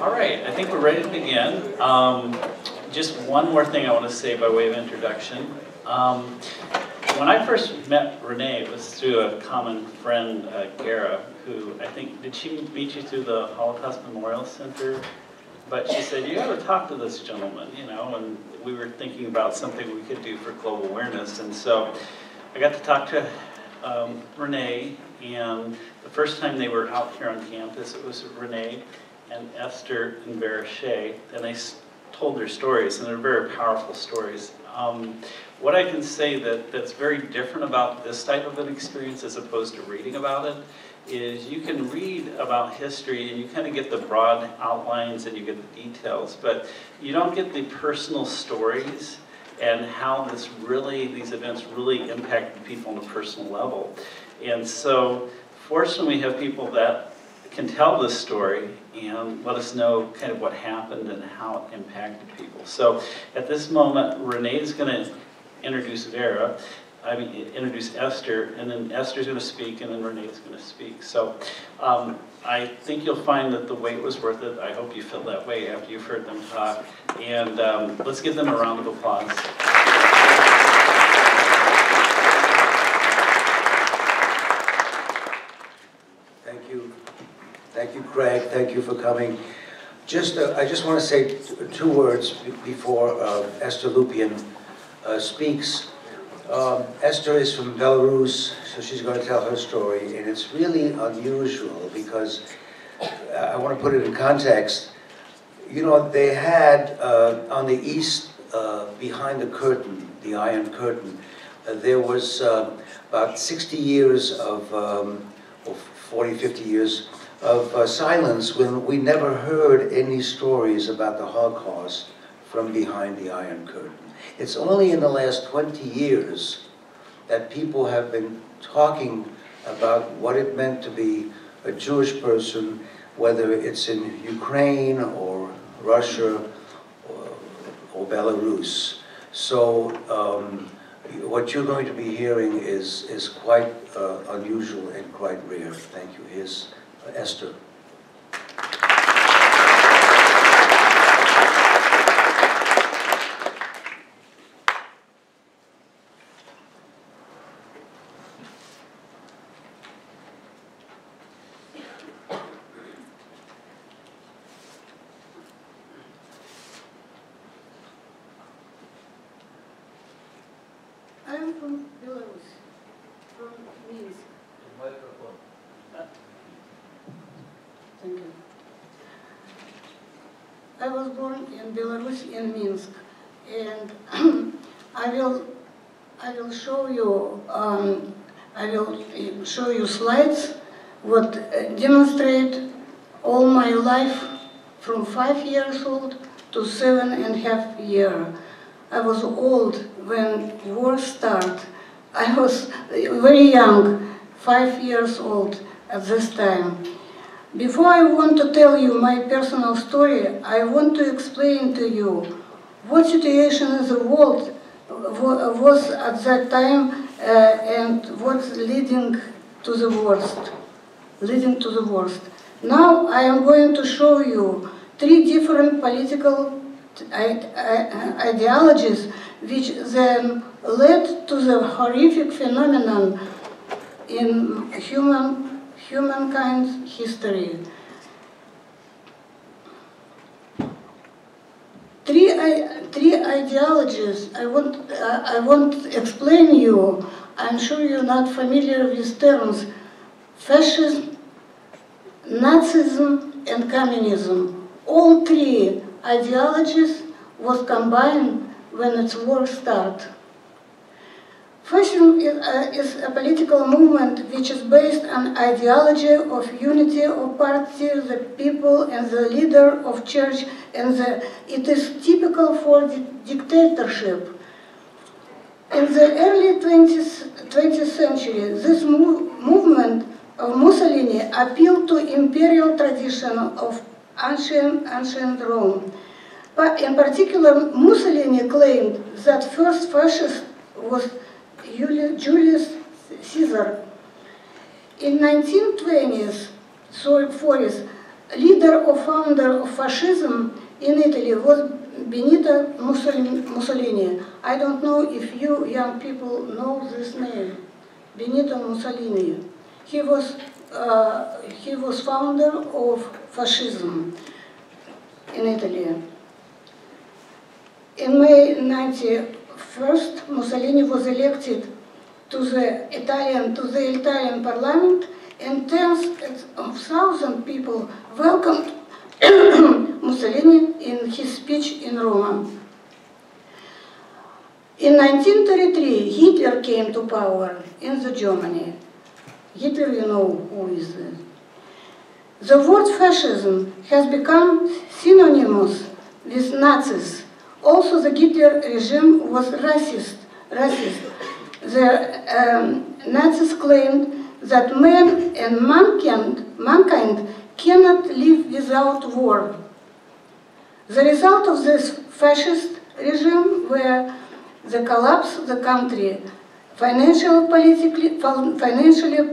All right, I think we're ready to begin. Just one more thing I want to say by way of introduction. When I first met Rene, it was through a common friend, Gara, who I think, did she meet you through the Holocaust Memorial Center? But she said, you got to talk to this gentleman, you know, and we were thinking about something we could do for global awareness. And so I got to talk to Rene, and the first time they were out here on campus, it was Rene and Esther and Shea, and they told their stories, and they're very powerful stories. What I can say that's very different about this type of an experience as opposed to reading about it is you can read about history and you kind of get the broad outlines and you get the details, but you don't get the personal stories and how these events really impacted people on a personal level. And so fortunately we have people that can tell this story and let us know kind of what happened and how it impacted people. So at this moment, Rene is going to introduce introduce Esther, and then Esther's going to speak, and then Rene is going to speak. So I think you'll find that the wait was worth it. I hope you feel that way after you've heard them talk. And let's give them a round of applause. Thank you, Craig. Thank you for coming. I just want to say two words before Esther Lupian speaks. Esther is from Belarus, so she's going to tell her story, and it's really unusual because I want to put it in context. You know, they had on the east, behind the curtain, the Iron Curtain, there was about 60 years of, or 40, 50 years of silence when we never heard any stories about the Holocaust from behind the Iron Curtain. It's only in the last 20 years that people have been talking about what it meant to be a Jewish person, whether it's in Ukraine or Russia or Belarus. So what you're going to be hearing is quite unusual and quite rare. Thank you. Here's Esther. I'm from Belarus, from Minsk. Thank you. I was born in Belarus, in Minsk, and I will show you slides what demonstrate all my life from 5 years old to 7.5 years. I was old when war started. I was very young, 5 years old at this time. Before I want to tell you my personal story, I want to explain to you what situation in the world was at that time and what's leading to the worst. Now I am going to show you 3 different political ideologies which then led to the horrific phenomenon in humankind's history. Three ideologies I want to explain you. I'm sure you're not familiar with terms: fascism, Nazism, and communism. All 3 ideologies was combined when its war started. Fascism is a political movement which is based on ideology of unity of party, the people, and the leader of church, and it is typical for the dictatorship. In the early 20th century, this movement of Mussolini appealed to imperial tradition of ancient Rome. But in particular, Mussolini claimed that first fascist was Julius Caesar. In 1920s, 40s, leader or founder of fascism in Italy was Benito Mussolini. I don't know if you young people know this name, Benito Mussolini. He was founder of fascism in Italy. In May 91st, Mussolini was elected to the Italian parliament, and tens of thousands of people welcomed Mussolini in his speech in Rome. In 1933, Hitler came to power in Germany. Hitler, you know who is this. The word fascism has become synonymous with Nazis. Also, the Hitler regime was racist. The Nazis claimed that man and mankind cannot live without war. The result of this fascist regime were the collapse of the country, financially,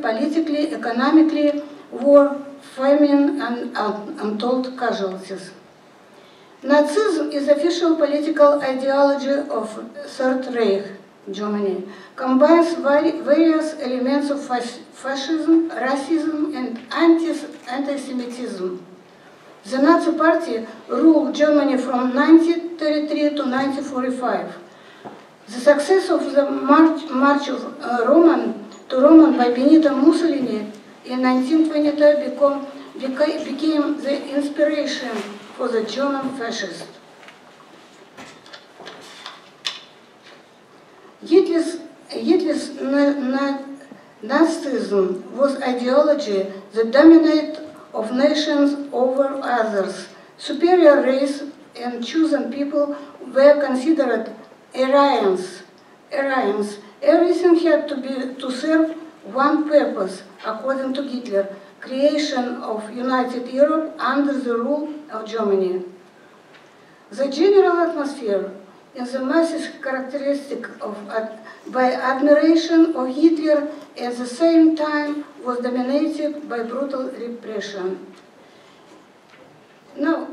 politically, economically, war, famine, and untold casualties. Nazism is official political ideology of Third Reich, Germany, combines various elements of fascism, racism, and anti-Semitism. The Nazi Party ruled Germany from 1933 to 1945. The success of the March of Rome by Benito Mussolini in 1922 became the inspiration for the German fascists. Hitler's Nazism was ideology that dominated of nations over others. Superior race and chosen people were considered Aryans. Everything had to serve one purpose, according to Hitler, creation of united Europe under the rule of Germany. The general atmosphere in the masses characteristic by admiration of Hitler at the same time was dominated by brutal repression. Now,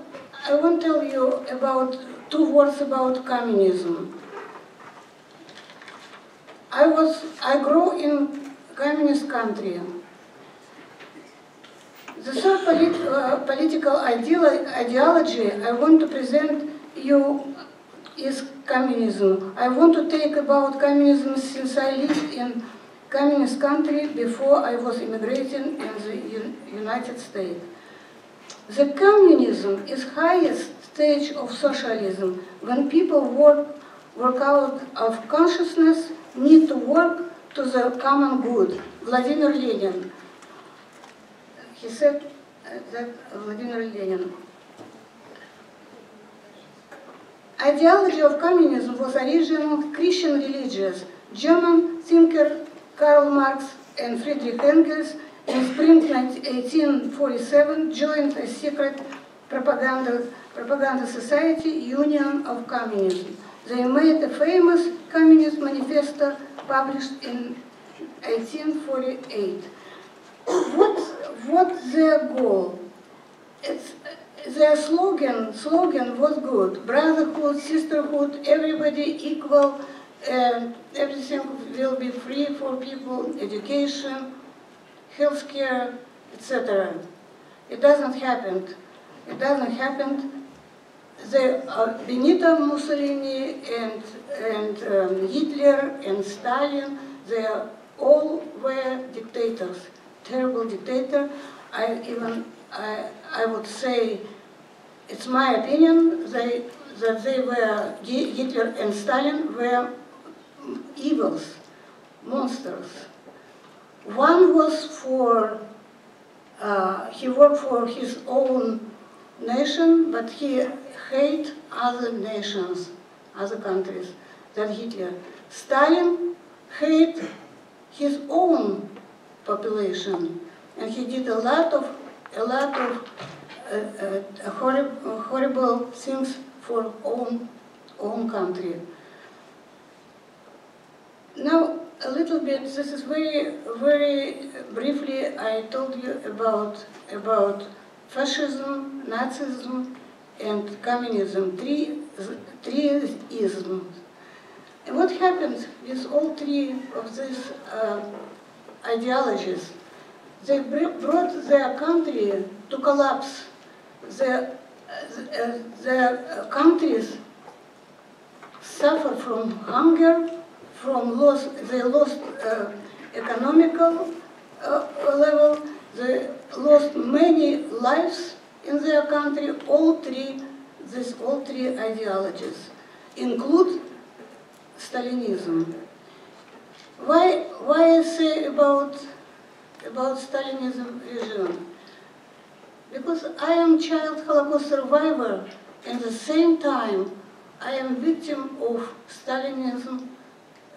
I want to tell you about 2 words about communism. I grew in communist country. The third political ideology I want to present you is communism. I want to take about communism since I lived in communist country before I was immigrating in the United States. The communism is highest stage of socialism when people work out of consciousness, need to work to the common good. Vladimir Lenin. He said that Vladimir Lenin. Ideology of communism was original Christian religious. German thinker Karl Marx and Friedrich Engels in spring 1847 joined a secret propaganda society, Union of Communism. They made a famous Communist Manifesto published in 1848. What's their goal? Their slogan was good: brotherhood, sisterhood, everybody equal, everything will be free for people, education, healthcare, etc. It doesn't happen. It doesn't happen. Benito Mussolini and Hitler and Stalin, they all were dictators, terrible dictator. I would say, it's my opinion, that they were, Hitler and Stalin were evils, monsters. One was he worked for his own nation, but he hated other nations, other countries, than Hitler. Stalin hated his own population, and he did a lot of horrible things for own country. Now, a little bit. This is very briefly. I told you about fascism, Nazism, and communism, three isms. And what happens with all three of these ideologies? They brought their country to collapse. Their countries suffer from hunger, they lost economical level, they lost many lives in their country. All three ideologies include Stalinism. Why I say about Stalinism regime? Because I am child Holocaust survivor, and at the same time I am victim of Stalinism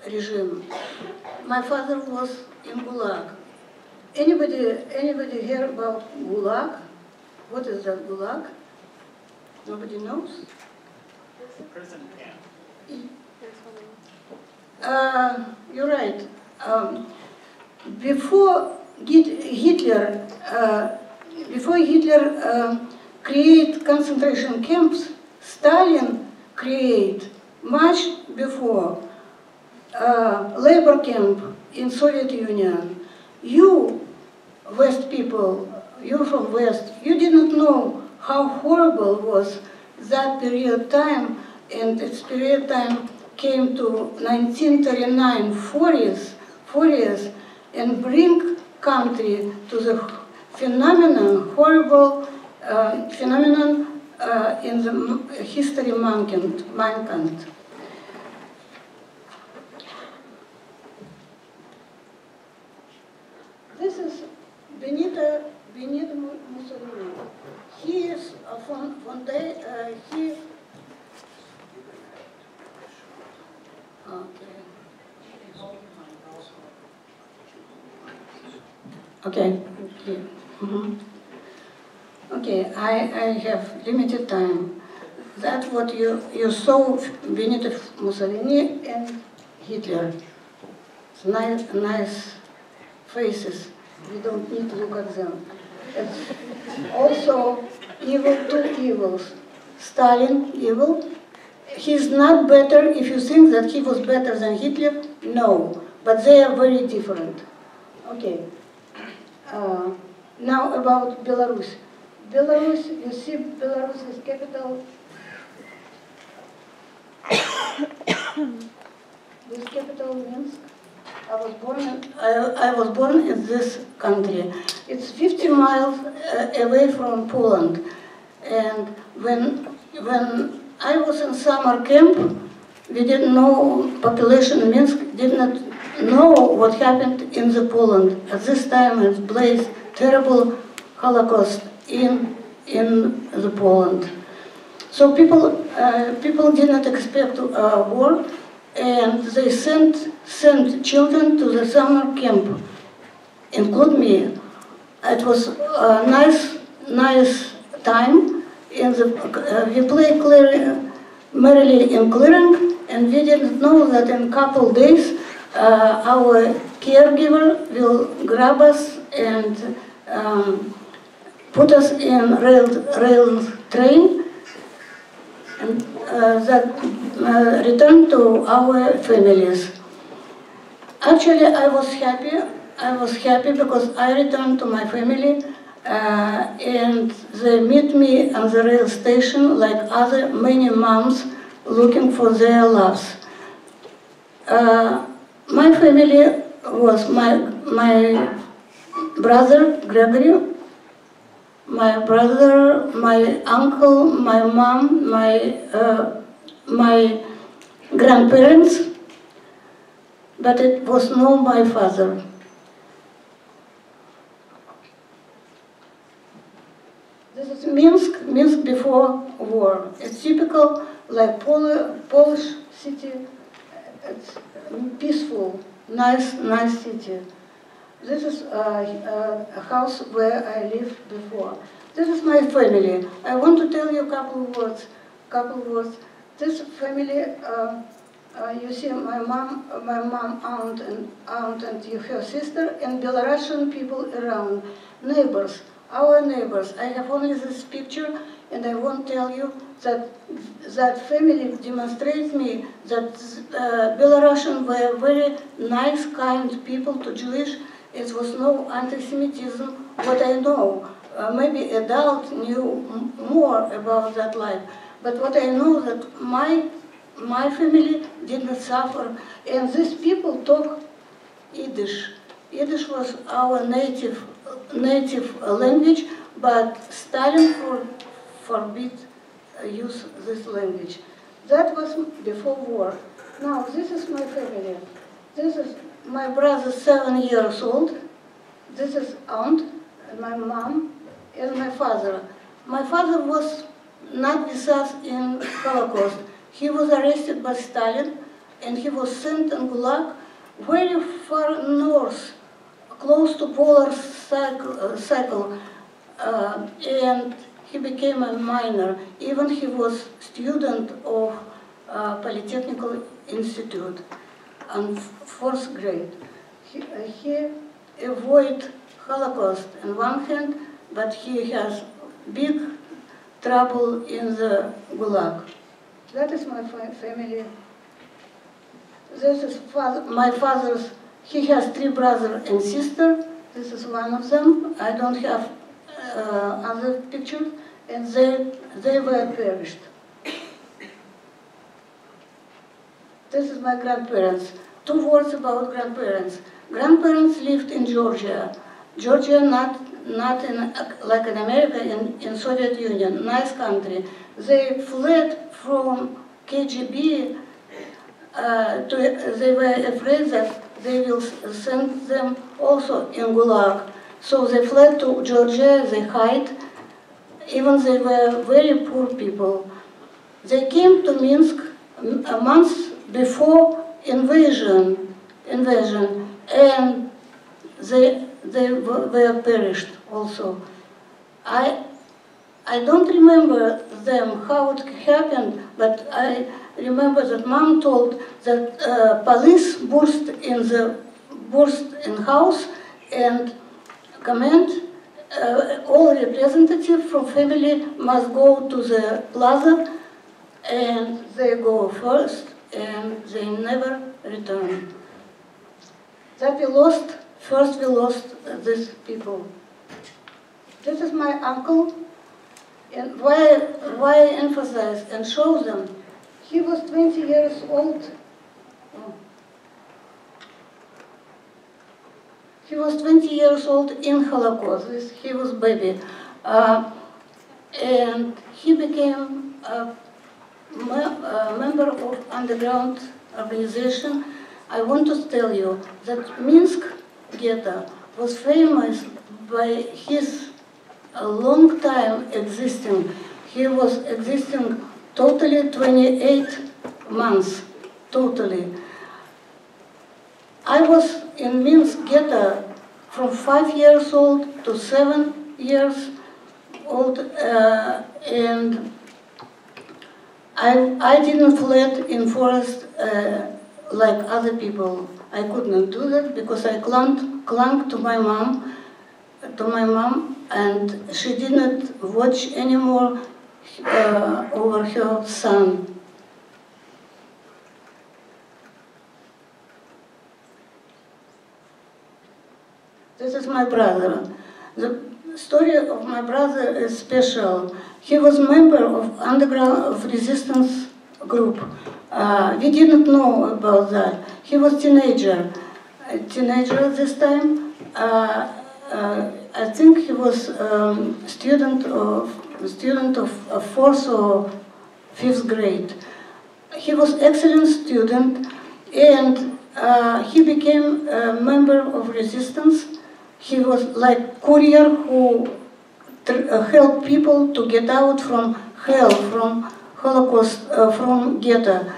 regime. My father was in Gulag. Anybody hear about Gulag? What is that Gulag? Nobody knows? It's a prison camp. You're right. Before Hitler create concentration camps, Stalin create much before labor camp in Soviet Union. You West people, you from West, you did not know how horrible was that period time, and its period time came to 1939, 40s, and bring country to the horrible phenomenon in the history mankind. This is Benito Mussolini. He is one day he. Okay. Okay, I have limited time. That's what you saw, Benito Mussolini and Hitler. It's nice faces. We don't need to look at them. It's also evil, two evils. Stalin, evil. He's not better. If you think that he was better than Hitler, no. But they are very different. Okay. Now about Belarus. Belarus, you see Belarus is capital. This capital Minsk. I was born in this country. It's 50 miles away from Poland. And when I was in summer camp, we didn't know, population in Minsk did not know what happened in the Poland. At this time it blazed terrible Holocaust in the Poland. So people did not expect war, and they sent children to the summer camp, include me. It was a nice time. We played merrily in clearing, and we didn't know that in a couple days our caregiver will grab us and put us in rail train, and that return to our families. Actually, I was happy because I returned to my family, and they meet me at the rail station like other many moms looking for their loves. My family was my brother Gregory, my brother, my uncle, my mom, my grandparents, but it was not my father. This is Minsk before war. It's typical, like Polish city. It's peaceful, nice city. This is a house where I lived before. This is my family. I want to tell you a couple words. This family, you see my mom, aunt and her sister, and Belarusian people around, neighbors. our neighbors. I have only this picture, and I won't tell you that that family demonstrates me that Belarusians were very nice, kind people to Jewish. It was no anti-Semitism. What I know, maybe adults knew more about that life. But what I know that my family did not suffer, and these people talk Yiddish. Yiddish was our native language, but Stalin forbid use this language. That was before war. Now this is my family. This is my brother, 7 years old. This is aunt, and my mom, and my father. My father was not with us in Holocaust. He was arrested by Stalin, and he was sent in Gulag, very far north, close to polar cycle, and he became a miner. Even he was student of Polytechnical Institute on 4th grade. He avoided Holocaust on one hand, but he has big trouble in the Gulag. That is my family. This is my father's. He has 3 brothers and sisters. This is one of them. I don't have other pictures, and they were perished. This is my grandparents. 2 words about grandparents. Grandparents lived in Georgia. Georgia, not in, like in America, in Soviet Union, nice country. They fled from KGB. They were afraid that they will send them also in Gulag. So they fled to Georgia, they hid. Even they were very poor people. They came to Minsk a month before invasion, and they were perished also. I don't remember them, how it happened, but I remember that mom told that police burst in house and command all representatives from family must go to the plaza, and they go first, and they never return. That we lost. First we lost these people. This is my uncle, and why emphasize and show them? He was 20 years old. He was 20 years old in Holocaust. He was baby, and he became a member of underground organization. I want to tell you that Minsk ghetto was famous by his long time existing. He was existing totally 28 months, totally. I was in Minsk ghetto from 5 years old to 7 years old, and I didn't fled in forest like other people. I could not do that because I clung to my mom, and she did not watch anymore over her son. This is my brother. The story of my brother is special. He was a member of underground resistance group. We didn't know about that. He was a teenager this time. I think he was student of 4th or 5th grade. He was excellent student, and he became a member of resistance. He was like courier who helped people to get out from hell, from Holocaust, from ghetto.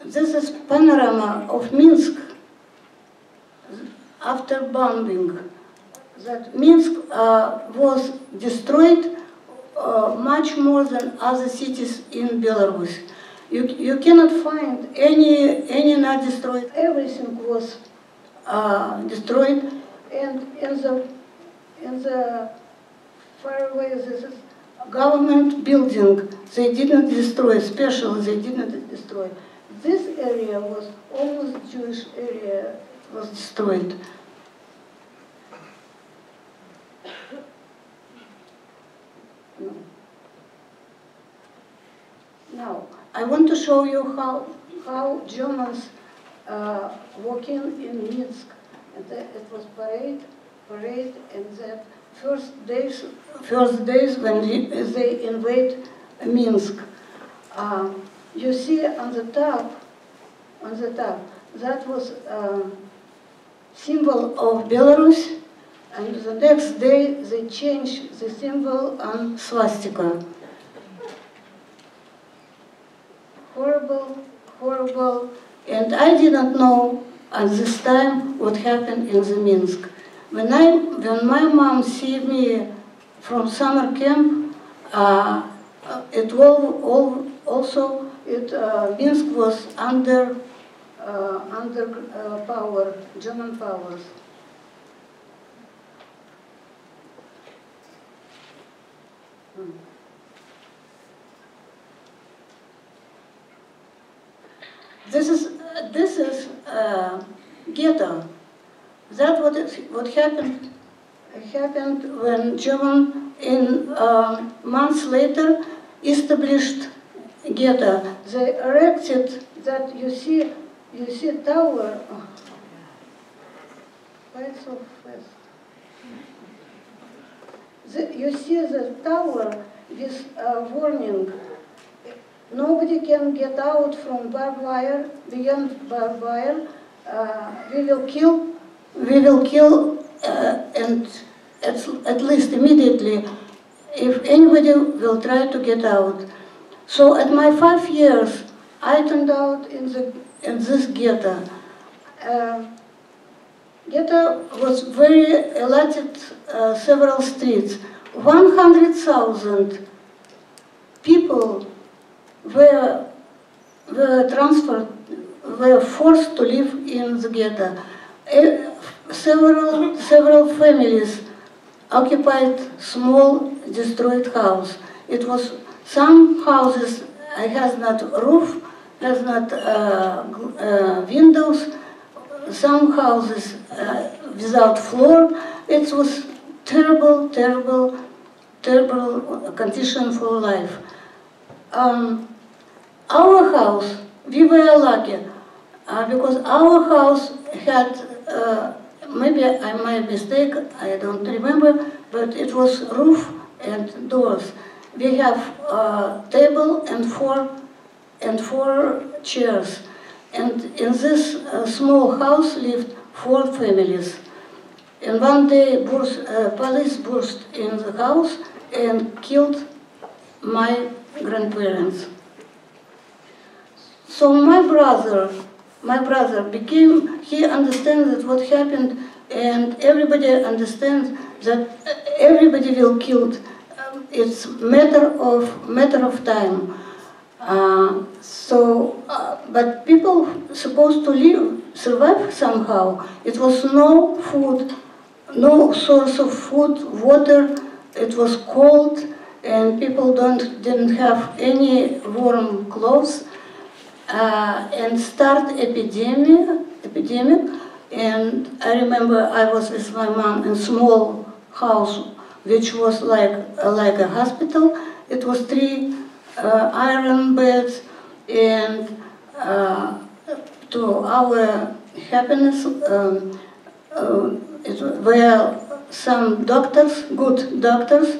This is panorama of Minsk after bombing. That Minsk was destroyed much more than other cities in Belarus. You cannot find any not destroyed. Everything was destroyed, and in the far away, this is government building. They did not destroy, especially they did not destroy. This area was almost Jewish area, was destroyed. Now, I want to show you how Germans walking in Minsk. And it was parade, and the first days when they invade Minsk. You see on the top, that was symbol of Belarus, and the next day they changed the symbol on swastika. Horrible, horrible, and I did not know at this time what happened in the Minsk. When my mom see me from summer camp, Minsk was under power, German powers. This is ghetto. That's what happened when German in months later established ghetto. They erected that you see tower. Oh. Why so fast? You see the tower with warning. Nobody can get out from barbed wire, beyond barbed wire. We will kill, and at least immediately, if anybody will try to get out. So at my 5 years, I turned out in this ghetto. Ghetto was very allotted several streets. 100,000 people were forced to live in the ghetto. Several families occupied small destroyed house. It was some houses has not roof, has not windows. Some houses without floor. It was terrible condition for life. Our house, we were lucky because our house had, maybe I made a mistake, I don't remember, but it was roof and doors. We have a table and four chairs. And in this small house lived 4 families. And one day police burst in the house and killed my grandparents. So my brother he understands what happened, and everybody understands that everybody will killed. It's matter of time. But people supposed to survive somehow. It was no food, no source of food, water. It was cold, and people didn't have any warm clothes. And start epidemic. And I remember I was with my mom in a small house, which was like a hospital. It was 3 iron beds, and to our happiness, it were some doctors, good doctors,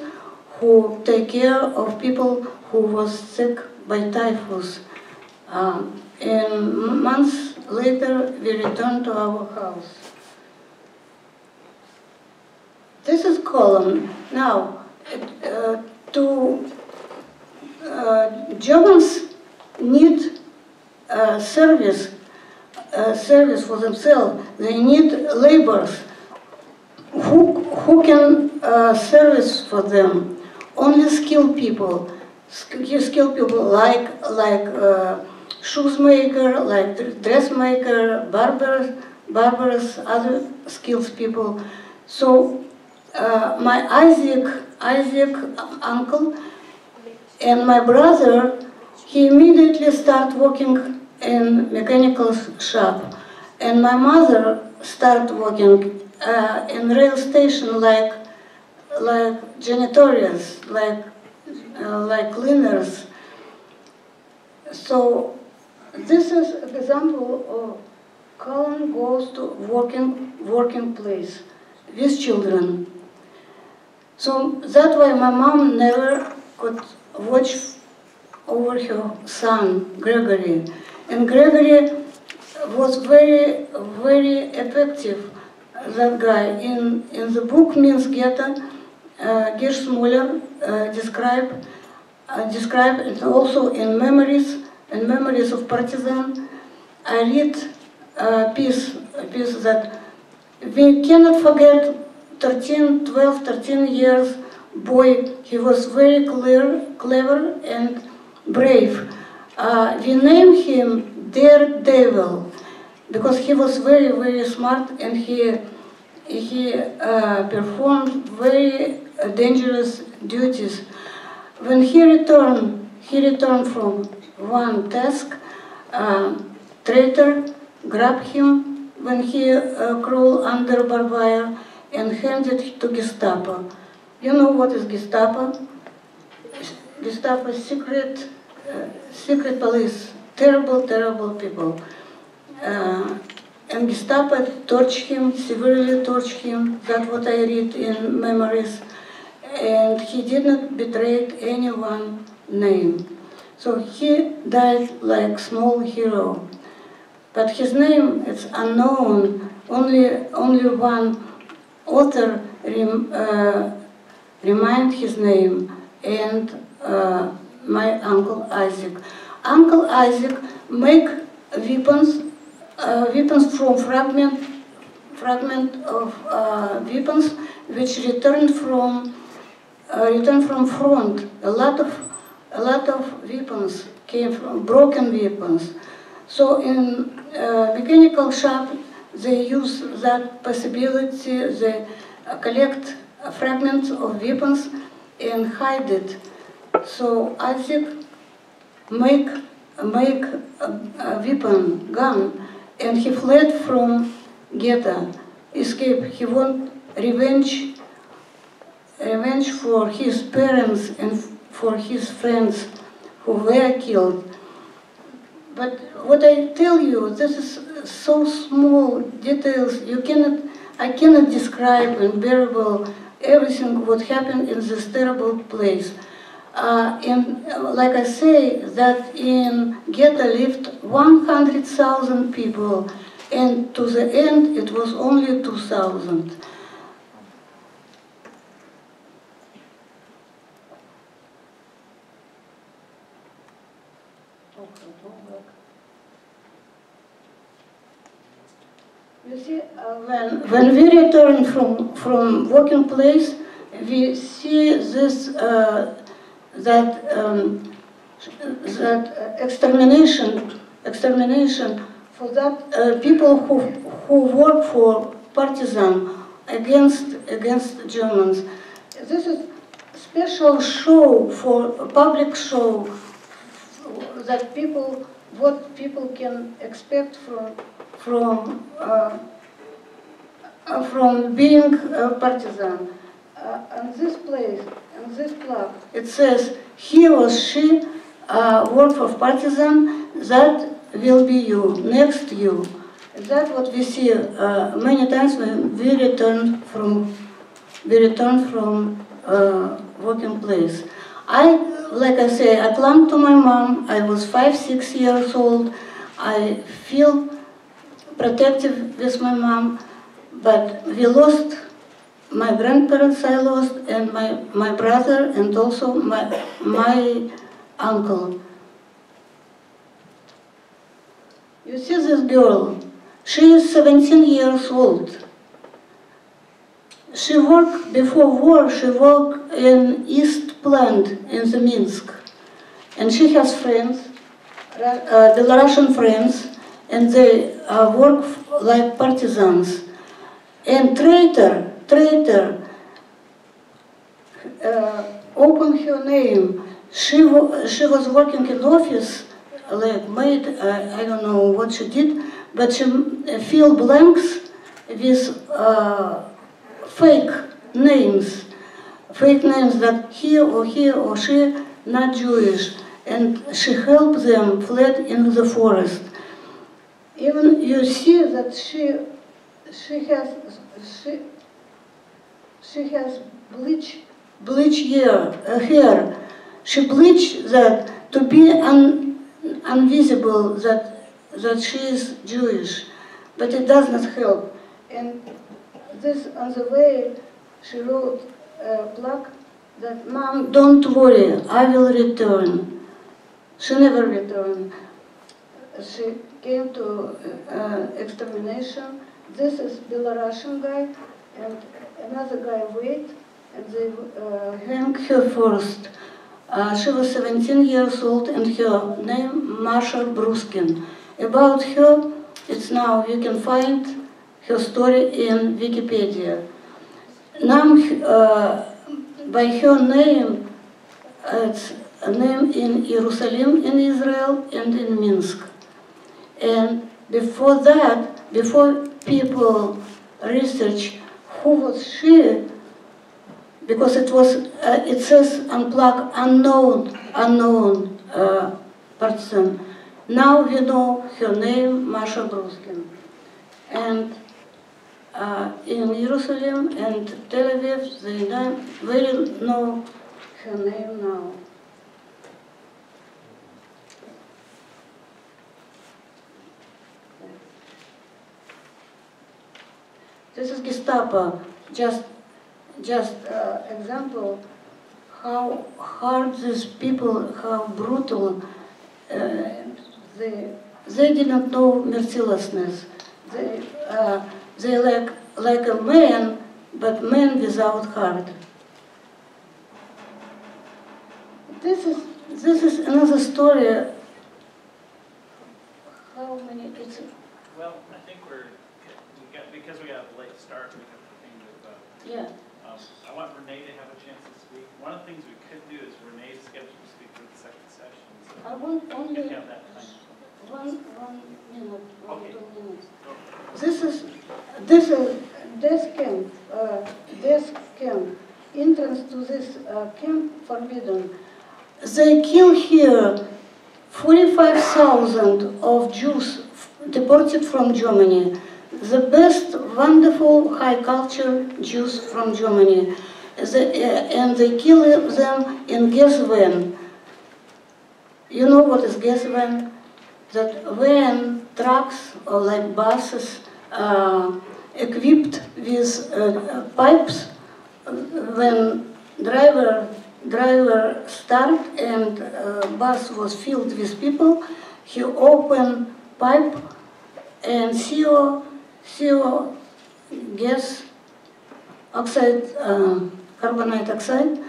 who take care of people who was sick by typhus. And months later, we returned to our house. This is column. Now, Germans need service for themselves. They need laborers. Who can service for them? Only skilled people. skilled people like shoemaker, like dressmaker, barbers, other skills people. So my Isaac uncle and my brother, he immediately started working in mechanical shop, and my mother started working in rail station like janitorials, like cleaners. So this is an example of Colin goes to working place with children. So that's why my mom never could watch over her son, Gregory. And Gregory was very, very effective, that guy. In the book Means Ghetto, Gersh Muller described it also in Memories of Partisan. I read a piece that we cannot forget 13 years boy. He was very clever and brave. We named him Daredevil because he was very, very smart, and he performed very dangerous duties. When he returned from one task, traitor grabbed him when he crawled under barbed wire and handed to Gestapo. You know what is Gestapo? Gestapo is secret police, terrible people. And Gestapo tortured him, severely tortured him. That's what I read in Memories. And he did not betray anyone name. So he died like small hero. But his name is unknown. Only one author remind his name, and my Uncle Isaac. Uncle Isaac make weapons from fragment of weapons which returned from front. A lot of weapons came from broken weapons. So in mechanical shop, they use that possibility. They collect fragments of weapons and hide it. So Isaac make a weapon, gun, and he fled from ghetto, escaped. He want revenge for his parents and for his friends who were killed. But what I tell you, this is so small details. I cannot describe and bearable everything what happened in this terrible place. And like I say, that in ghetto lived 100,000 people, and to the end it was only 2,000. You see, when we return from working place, we see this that extermination for that people who work for partisan against Germans. This is special show for a public show that what people can expect from being a partisan. On this place, on this plaque, it says, he or she work for partisan, that will be you, next you. That's what we see many times when we return from working place. Like I say, I clung to my mom. I was 5-6 years old. I feel protective with my mom, but we lost my grandparents. I lost, and my brother, and also my uncle. You see this girl? She is 17 years old. She worked before war. She worked in East Plant in the Minsk. And she has friends, Belarusian friends, and they work like partisans. And traitor, open her name. She was working in office, like maid, I don't know what she did, but she filled blanks with fake names that he or she not Jewish, and she helped them fled into the forest. Even you see that she has bleach hair. She bleached that to be invisible that she is Jewish, but it does not help. And this on the way she wrote a plaque that, "Mom, don't worry, I will return." She never returned. She came to extermination. This is Belarusian guy, and another guy wait, and they hang her first. She was 17 years old, and her name Masha Bruskin. About her, it's now you can find her story in Wikipedia. Now, by her name, it's a name in Jerusalem, in Israel, and in Minsk. And before that, before people research who was she, because it was, it says on plaque, unknown person. Now we know her name, Masha Bruskin. And in Jerusalem and Tel Aviv, they very know her name now. This is Gestapo, just example how hard these people, how brutal. They did not know mercilessness. They like a man, but man without heart. This is another story. How many? Well, I think because we got a late start, we have the thing with. Yeah. I want Rene to have a chance to speak. One of the things we could do is Rene's scheduled to speak for the second session. So I want only we have that time. one minute, Okay. 2 minutes. This is death camp. Entrance to this camp forbidden. They kill here 45,000 of Jews deported from Germany. The best, wonderful, high culture Jews from Germany. And they kill them in gas van. You know what is gas van? That van, trucks, or like buses, equipped with pipes. When driver start and bus was filled with people, he opened pipe and CO gas oxide, carbonate oxide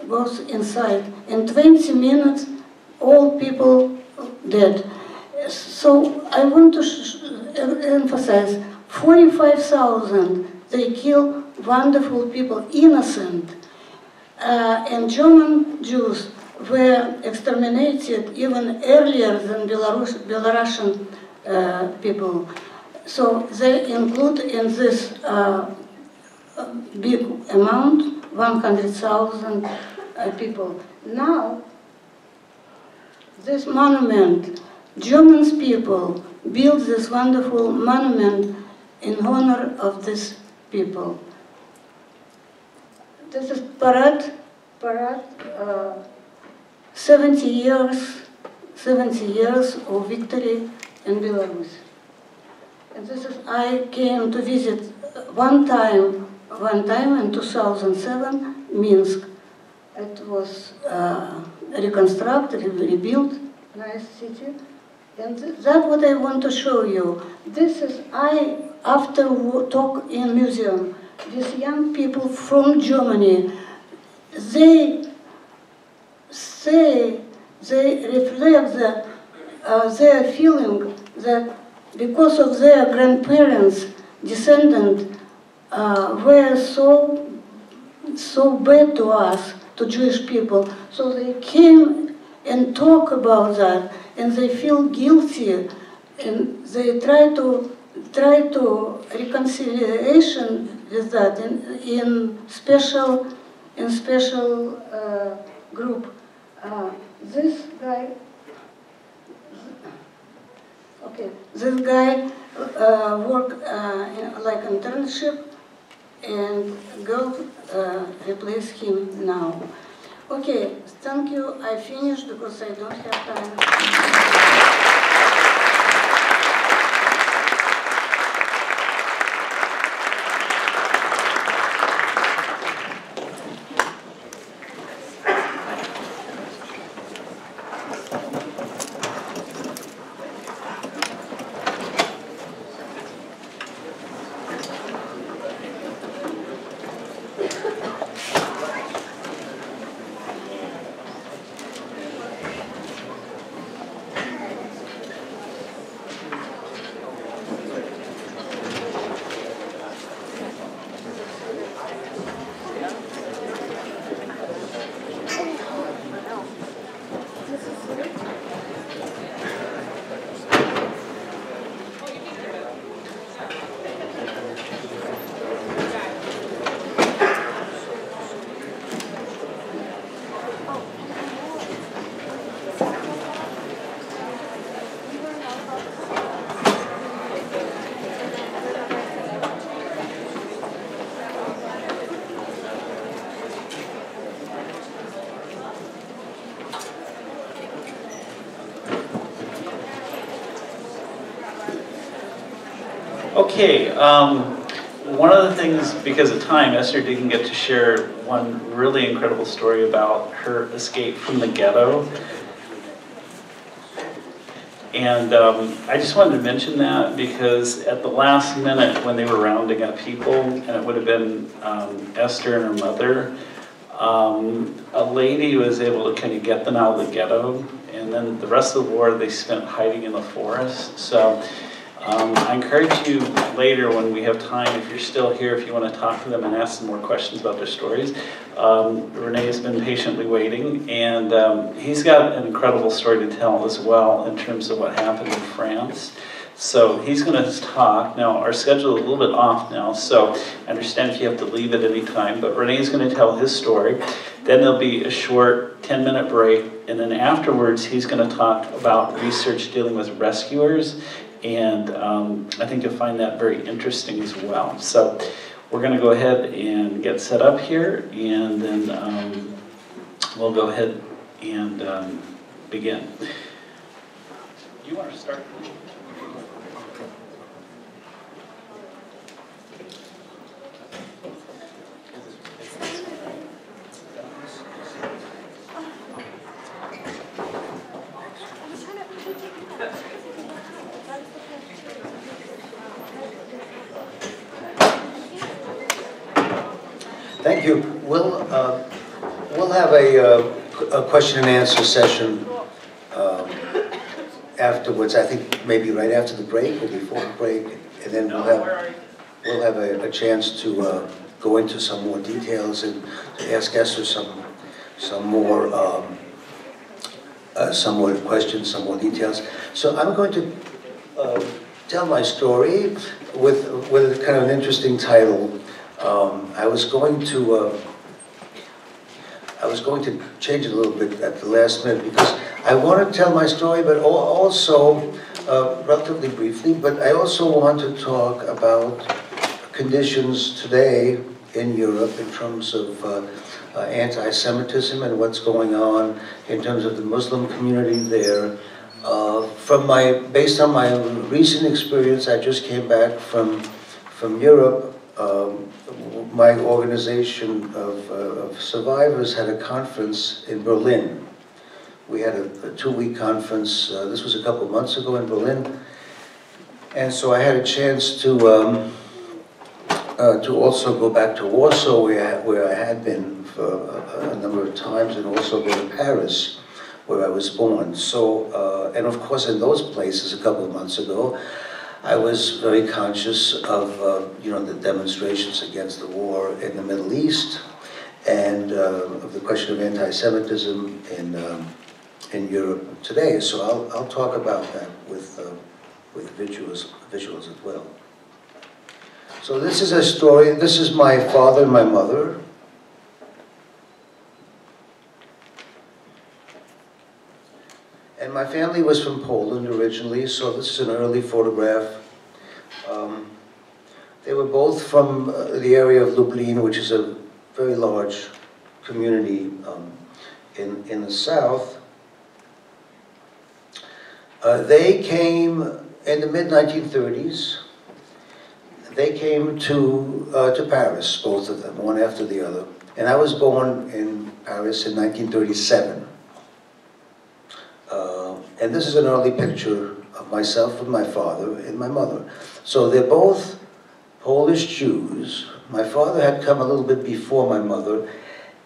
goes inside. In 20 minutes, all people dead. So I want to emphasize, 45,000, they kill wonderful people, innocent. And German Jews were exterminated even earlier than Belarusian people. So they include in this big amount 100,000 people. Now, this monument, German people built this wonderful monument in honor of these people. This is parade, 70 years of victory in Belarus. And this is, I came to visit one time in 2007, Minsk. It was reconstructed, rebuilt, nice city. And that's what I want to show you. This is, after talk in museum with young people from Germany, they they reflect their feeling that because of their grandparents, descendants, were so bad to us, to Jewish people, so they came and talk about that, and they feel guilty, and they try to reconciliation with that in special group. This guy worked like internship, and girl replaced him now. Okay, thank you. I finished because I don't have time. Okay, one of the things, because of time, Esther didn't get to share one really incredible story about her escape from the ghetto. And I just wanted to mention that because at the last minute when they were rounding up people, and it would have been Esther and her mother, a lady was able to kind of get them out of the ghetto, and then the rest of the war they spent hiding in the forest. So I encourage you later when we have time, if you're still here, if you want to talk to them and ask some more questions about their stories. Rene has been patiently waiting, and he's got an incredible story to tell as well in terms of what happened in France. So he's going to talk. Now, our schedule is a little bit off now, so I understand if you have to leave at any time, but Rene's going to tell his story. Then there'll be a short 10-minute break, and then afterwards he's going to talk about research dealing with rescuers, and I think you'll find that very interesting as well. So we're going to go ahead and get set up here, and then we'll go ahead and begin. Do you want to start? Thank you. We'll have a question and answer session afterwards. I think maybe right after the break or before the break, and then we'll have a chance to go into some more details and ask Esther some more questions, some more details. So I'm going to tell my story with kind of an interesting title. I was going to change it a little bit at the last minute because I want to tell my story, but also relatively briefly. But I also want to talk about conditions today in Europe in terms of anti-Semitism and what's going on in terms of the Muslim community there. Based on my recent experience, I just came back from Europe. My organization of survivors had a conference in Berlin. We had a 2-week conference. This was a couple of months ago in Berlin. And so I had a chance to to also go back to Warsaw, where I had been for a number of times, and also go to Paris, where I was born. So, and of course in those places a couple of months ago, I was very conscious of the demonstrations against the war in the Middle East, and of the question of anti-Semitism in Europe today. So I'll talk about that with visuals as well. So this is a story. This is my father and my mother. And my family was from Poland originally, so this is an early photograph. They were both from the area of Lublin, which is a very large community in the south. They came in the mid-1930s. They came to Paris, both of them, one after the other. And I was born in Paris in 1937. And this is an early picture of myself with my father and my mother. So they're both Polish Jews. My father had come a little bit before my mother,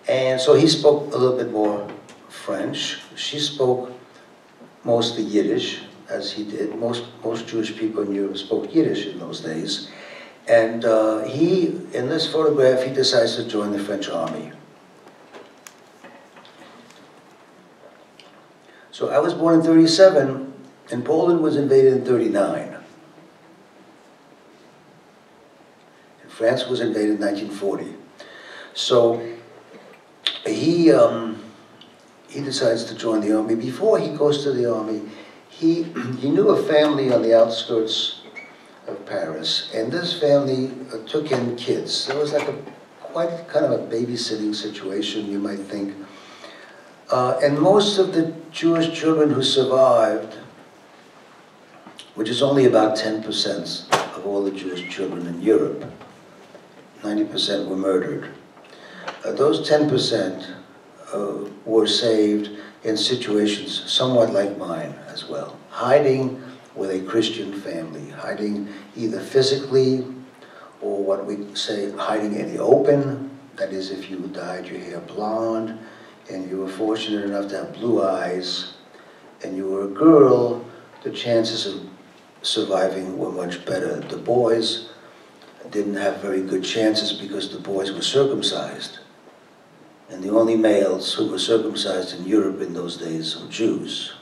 and so he spoke a little bit more French. She spoke mostly Yiddish, as he did. Most Jewish people in Europe spoke Yiddish in those days. And in this photograph, he decides to join the French army. So I was born in 1937, and Poland was invaded in 1939. And France was invaded in 1940. So he decides to join the army. Before he goes to the army, he knew a family on the outskirts of Paris, and this family took in kids. There was like quite kind of a babysitting situation, you might think. And most of the Jewish children who survived, which is only about 10% of all the Jewish children in Europe, 90% were murdered. Those 10% were saved in situations somewhat like mine as well, hiding with a Christian family, hiding either physically or what we say hiding in the open. That is, if you dyed your hair blonde and you were fortunate enough to have blue eyes and you were a girl, the chances of surviving were much better. The boys didn't have very good chances because the boys were circumcised. And the only males who were circumcised in Europe in those days were Jews.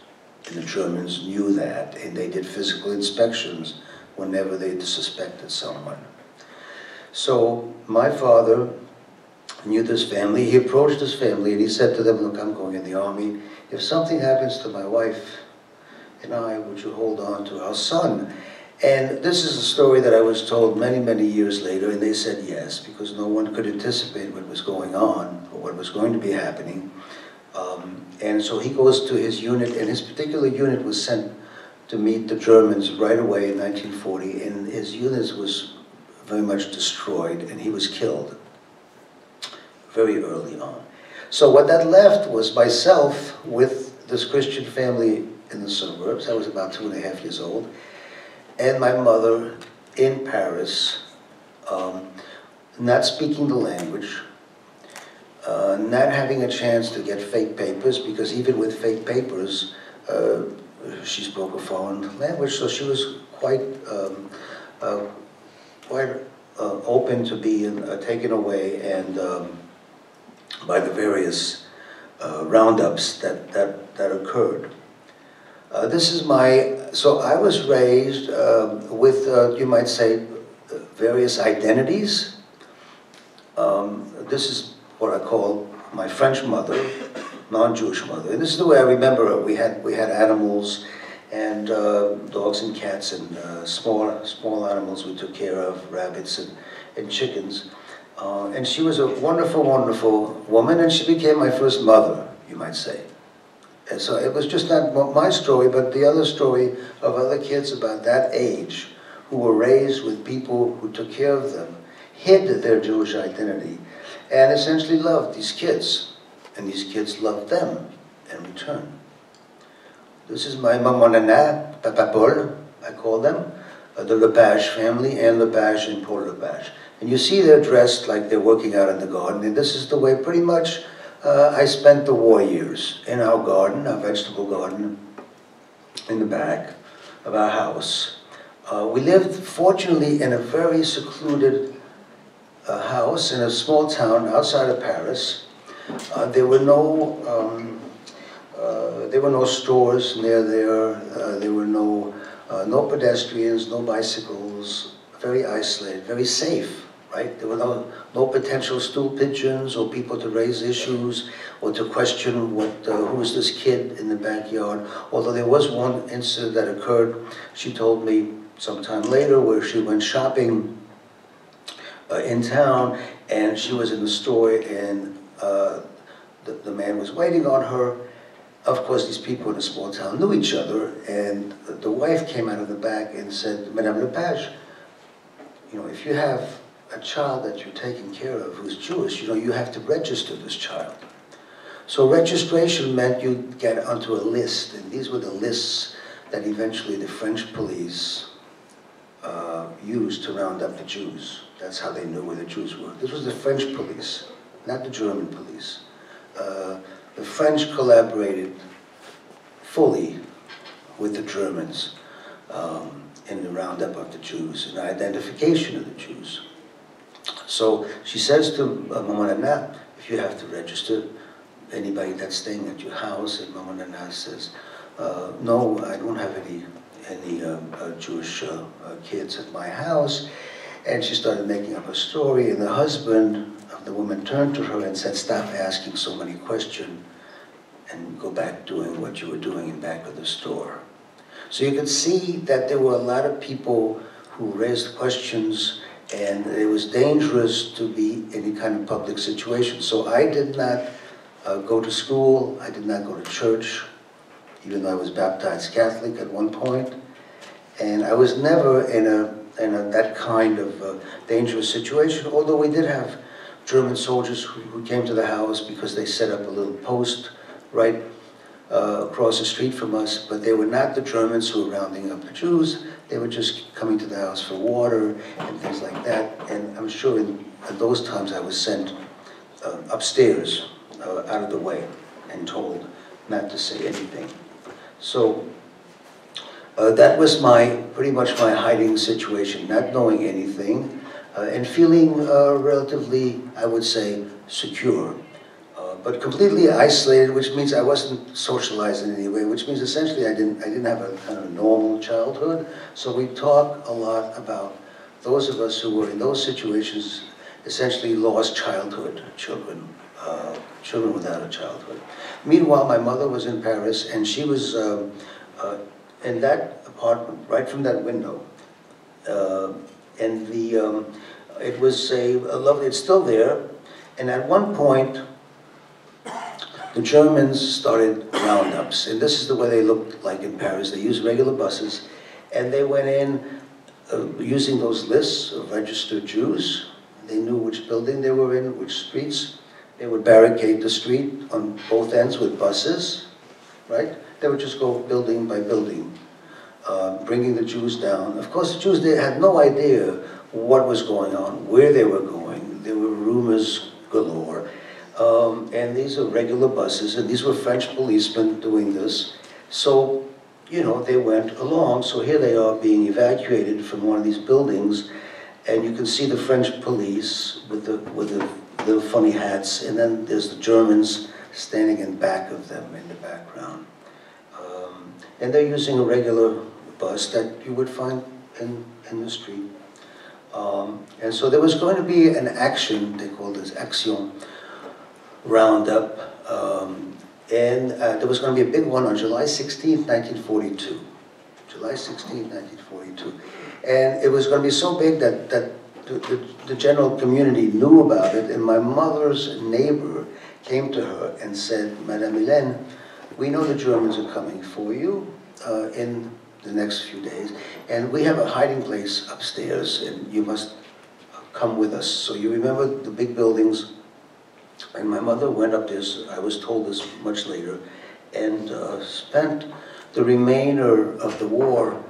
And the Germans knew that, and they did physical inspections whenever they suspected someone. So my father knew this family. He approached this family and he said to them, look, I'm going in the army. If something happens to my wife and I, would you hold on to our son? And this is a story that I was told many, many years later, and they said yes, because no one could anticipate what was going on or what was going to be happening. And so he goes to his unit, and his particular unit was sent to meet the Germans right away in 1940, and his unit was very much destroyed, and he was killed very early on. So what that left was myself with this Christian family in the suburbs. I was about 2.5 years old, and my mother in Paris, not speaking the language, not having a chance to get fake papers, because even with fake papers, she spoke a foreign language, so she was quite open to being taken away and by the various roundups that occurred. This is so I was raised with, you might say, various identities. This is what I call my French mother, non-Jewish mother. And this is the way I remember her. We had animals and dogs and cats and small animals we took care of, rabbits and chickens. And she was a wonderful, wonderful woman, and she became my first mother, you might say. And so it was just not my story, but the other story of other kids about that age who were raised with people who took care of them, hid their Jewish identity, and essentially loved these kids. And these kids loved them in return. This is my maman Nana, Papa Paul, I call them, the Lepage family, and Lepage and Paul Lepage. And you see they're dressed like they're working out in the garden, and this is the way pretty much I spent the war years, in our garden, our vegetable garden, in the back of our house. We lived, fortunately, in a very secluded house in a small town outside of Paris. There were no stores near there. There were no pedestrians, no bicycles. Very isolated, very safe, right? There were no potential stool pigeons or people to raise issues or to question who is this kid in the backyard. Although there was one incident that occurred, she told me sometime later, where she went shopping in town, and she was in the store, and the man was waiting on her. Of course, these people in a small town knew each other, and the wife came out of the back and said, Madame Lepage, if you have a child that you're taking care of who's Jewish, you have to register this child. So registration meant you get onto a list, and these were the lists that eventually the French police used to round up the Jews. That's how they knew where the Jews were. This was the French police, not the German police. The French collaborated fully with the Germans in the roundup of the Jews and identification of the Jews. So she says to Maman Anna, if you have to register anybody that's staying at your house, and Maman Anna says, no, I don't have any Jewish kids at my house. And she started making up a story, and the husband of the woman turned to her and said, stop asking so many questions and go back doing what you were doing in back of the store. So you could see that there were a lot of people who raised questions, and it was dangerous to be in any kind of public situation. So I did not go to school, I did not go to church, even though I was baptized Catholic at one point. And I was never in that kind of dangerous situation, although we did have German soldiers who came to the house because they set up a little post right across the street from us, but they were not the Germans who were rounding up the Jews. They were just coming to the house for water and things like that. And I'm sure in those times I was sent upstairs, out of the way, and told not to say anything. So that was pretty much my hiding situation, not knowing anything, and feeling relatively, I would say, secure. But completely isolated, which means I wasn't socialized in any way, which means essentially I didn't have a kind of normal childhood. So we talk a lot about those of us who were in those situations, essentially lost childhood children, children without a childhood. Meanwhile, my mother was in Paris, and she was in that apartment, right from that window. And it was a lovely, it's still there. And at one point, the Germans started roundups, and this is the way they looked like in Paris. They used regular buses, and they went in using those lists of registered Jews. They knew which building they were in, which streets. They would barricade the street on both ends with buses, right? They would just go building by building, bringing the Jews down. Of course, the Jews, they had no idea what was going on, where they were going. There were rumors galore. And these are regular buses, and these were French policemen doing this. So, they went along. So here they are being evacuated from one of these buildings, and you can see the French police with the little funny hats, and then there's the Germans standing in back of them in the background. And they're using a regular bus that you would find in the street. And so there was going to be an action, they called this action, roundup, and there was going to be a big one on July 16th, 1942. July 16th, 1942. And it was going to be so big that the general community knew about it, and my mother's neighbor came to her and said, Madame Hélène, we know the Germans are coming for you in the next few days, and we have a hiding place upstairs, and you must come with us. So you remember the big buildings. And my mother went up there, I was told this much later, and spent the remainder of the war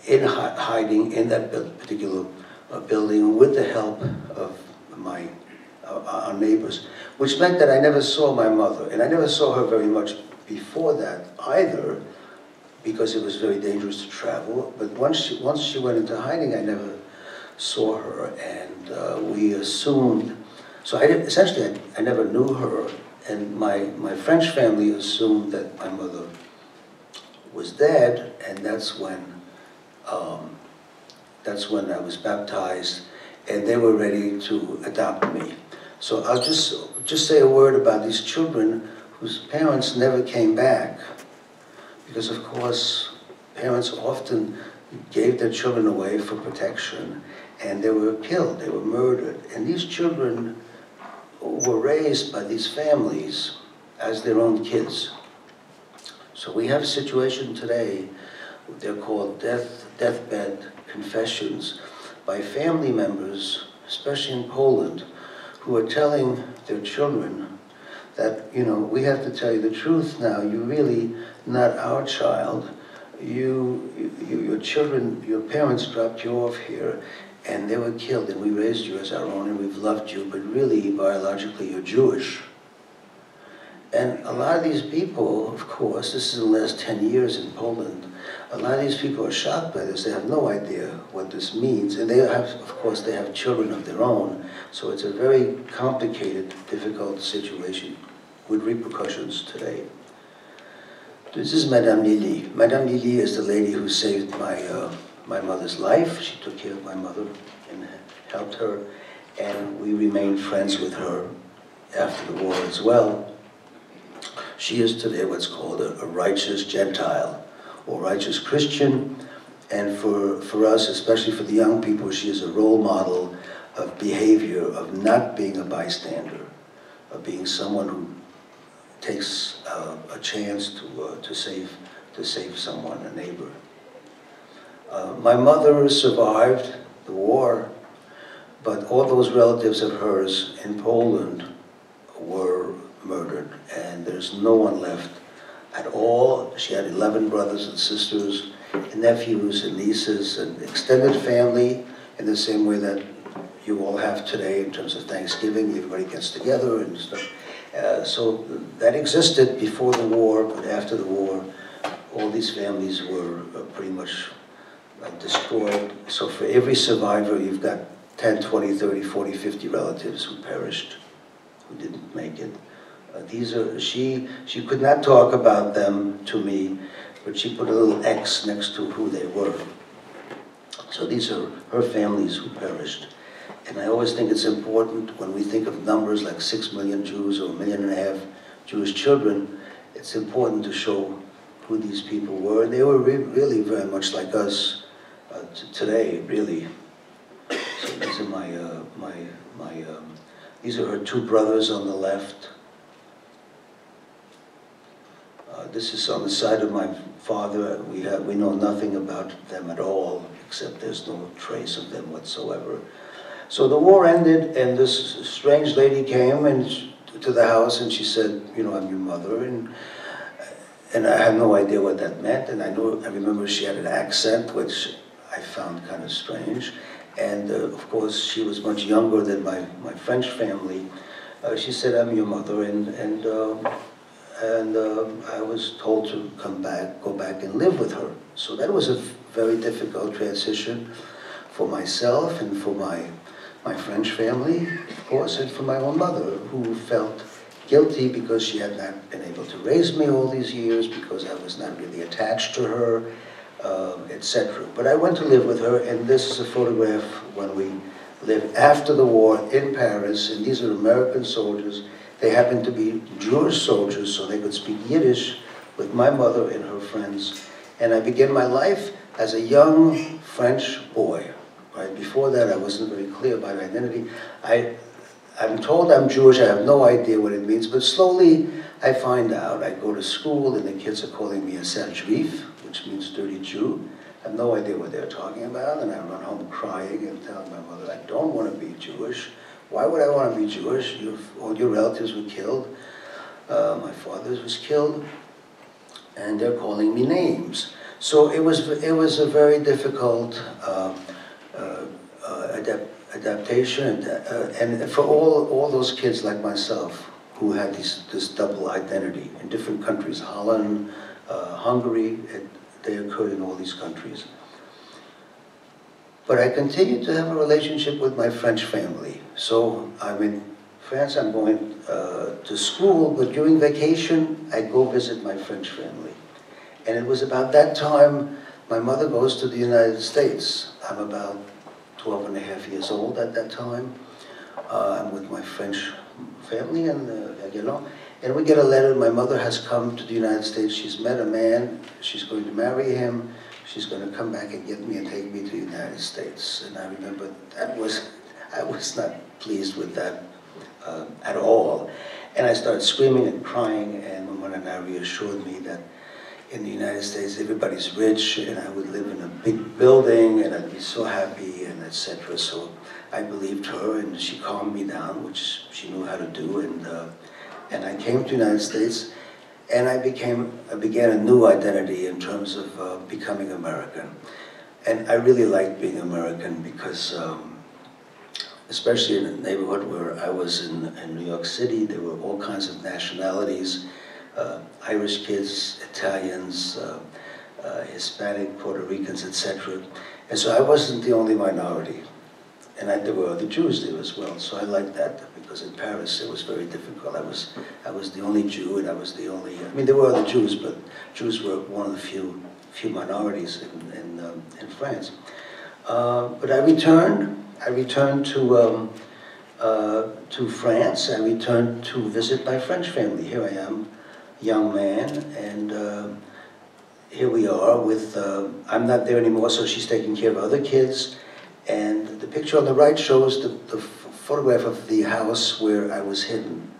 in hiding in that particular building with the help of our neighbors, which meant that I never saw my mother, and I never saw her very much before that either, because it was very dangerous to travel. But once she went into hiding, I never saw her, and we assumed, so essentially I never knew her, and my French family assumed that my mother was dead, and that's when I was baptized, and they were ready to adopt me. So I'll just say a word about these children whose parents never came back, because of course parents often gave their children away for protection, and they were killed, they were murdered. And these children were raised by these families as their own kids. So we have a situation today, they're called deathbed confessions, by family members, especially in Poland, who are telling their children that, you know, we have to tell you the truth now, you're really not our child. Your children, your parents dropped you off here, and they were killed, and we raised you as our own, and we've loved you, but really, biologically, you're Jewish. And a lot of these people, of course, this is the last 10 years in Poland, a lot of these people are shocked by this. They have no idea what this means. And they have, of course, they have children of their own. So it's a very complicated, difficult situation with repercussions today. This is Madame Lily. Madame Lily is the lady who saved my mother's life. She took care of my mother and helped her. And we remained friends with her after the war as well. She is today what's called a righteous Gentile, or righteous Christian, and for us, especially for the young people, she is a role model of behavior, of not being a bystander, of being someone who takes a chance to save someone, a neighbor. My mother survived the war, but all those relatives of hers in Poland were murdered, and there's no one left at all. She had 11 brothers and sisters, and nephews and nieces, and extended family in the same way that you all have today in terms of Thanksgiving. Everybody gets together and stuff. So that existed before the war, but after the war, all these families were pretty much destroyed. So for every survivor, you've got 10, 20, 30, 40, 50 relatives who perished, who didn't make it. She could not talk about them to me, but she put a little X next to who they were. So these are her families who perished. And I always think it's important when we think of numbers like 6 million Jews or 1.5 million Jewish children, it's important to show who these people were. They were really very much like us today, really. So these are these are her two brothers on the left. This is on the side of my father. We know nothing about them at all, except there's no trace of them whatsoever. So the war ended, and this strange lady came to the house, and she said, you know, I'm your mother, and I had no idea what that meant, and I remember she had an accent, which I found kind of strange, and of course she was much younger than my French family. She said, I'm your mother, and I was told to go back and live with her. So that was a very difficult transition for myself and for my French family, of course, and for my own mother, who felt guilty because she had not been able to raise me all these years, because I was not really attached to her, etc. But I went to live with her, and this is a photograph when we lived after the war in Paris, and these are American soldiers. They happened to be Jewish soldiers, so they could speak Yiddish with my mother and her friends. And I began my life as a young French boy. Right? Before that, I wasn't very clear about identity. I'm told I'm Jewish. I have no idea what it means, but slowly I find out. I go to school, and the kids are calling me a sale juif, which means dirty Jew. I have no idea what they're talking about, and I run home crying and telling my mother, I don't want to be Jewish. Why would I want to be Jewish? All your relatives were killed. My father's was killed, and they're calling me names. So it was a very difficult adaptation, and for all those kids like myself who had this double identity in different countries, Holland, Hungary, they occurred in all these countries. But I continued to have a relationship with my French family. So I'm in France, I'm going to school, but during vacation, I go visit my French family. And it was about that time my mother goes to the United States. I'm about 12 and a half years old at that time. I'm with my French family, and we get a letter. My mother has come to the United States. She's met a man. She's going to marry him. She's going to come back and get me and take me to the United States. And I remember I was not pleased with that at all. And I started screaming and crying, and my mother reassured me that in the United States everybody's rich, and I would live in a big building, and I'd be so happy, and etc. So I believed her, and she calmed me down, which she knew how to do, and I came to the United States, and I began a new identity in terms of becoming American. And I really liked being American because, especially in a neighborhood where I was in New York City, there were all kinds of nationalities, Irish kids, Italians, Hispanic, Puerto Ricans, etc. And so I wasn't the only minority. And there were other Jews there as well, so I liked that, because in Paris it was very difficult. I was the only Jew, and I was the only, I mean there were other Jews, but Jews were one of the few minorities in France. But I returned to France. I returned to visit my French family. Here I am, young man, and here we are with, I'm not there anymore, so she's taking care of other kids. And the picture on the right shows the photograph of the house where I was hidden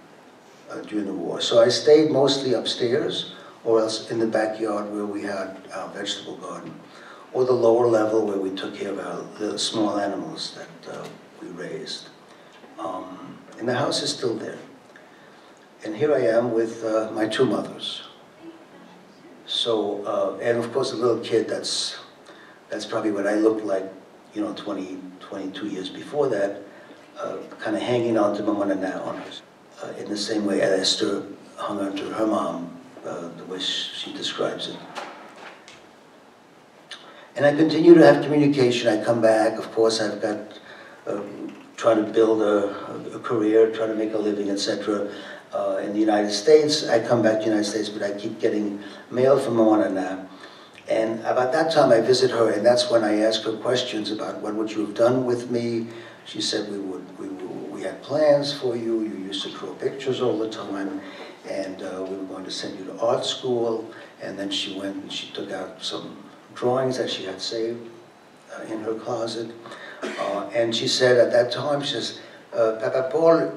during the war. So I stayed mostly upstairs, or else in the backyard where we had our vegetable garden, or the lower level where we took care of the small animals that we raised. And the house is still there. And here I am with my two mothers. So, and of course a little kid, that's probably what I looked like, 22 years before that, kind of hanging on to Mama now, in the same way Esther hung on to her mom, the way she describes it. And I continue to have communication. I come back, of course, I've got, trying to build a career, trying to make a living, etc. In the United States. I come back to the United States, but I keep getting mail from Mama now. And about that time I visit her, and that's when I ask her questions about what would you have done with me. She said we had plans for you. You used to draw pictures all the time, and we were going to send you to art school. And then she went and she took out some drawings that she had saved in her closet. And she said at that time, she says, Papa Paul,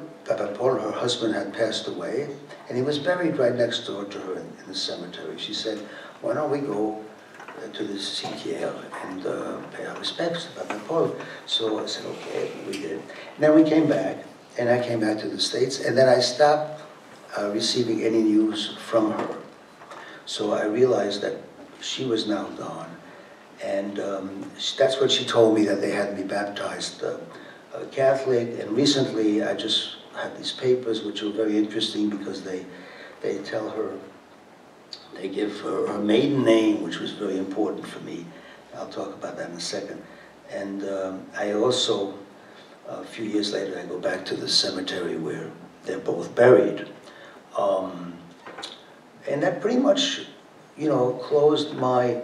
her husband, had passed away, and he was buried right next door to her in the cemetery. She said, why don't we go to the SC4 and pay our respects to Papa Paul. So I said, okay, we did. And then we came back, and I came back to the States, and then I stopped receiving any news from her. So I realized that she was now gone. And that's what she told me, that they had me baptized Catholic. And recently I just had these papers which were very interesting because they tell her, they give her maiden name, which was very important for me. I'll talk about that in a second. And I also, a few years later, I go back to the cemetery where they're both buried. And that pretty much, closed my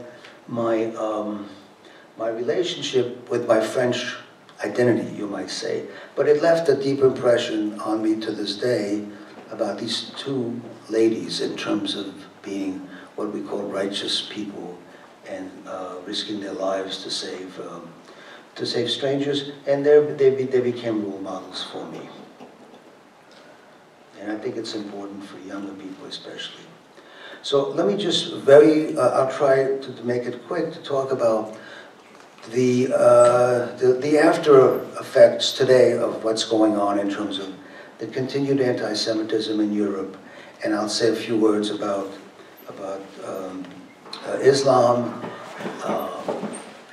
relationship with my French identity, you might say. But it left a deep impression on me to this day about these two ladies in terms of being what we call righteous people and risking their lives to save strangers, and they became role models for me. And I think it's important for younger people especially. So let me just I'll try to make it quick to talk about the after effects today of what's going on in terms of the continued anti-Semitism in Europe, and I'll say a few words about Islam,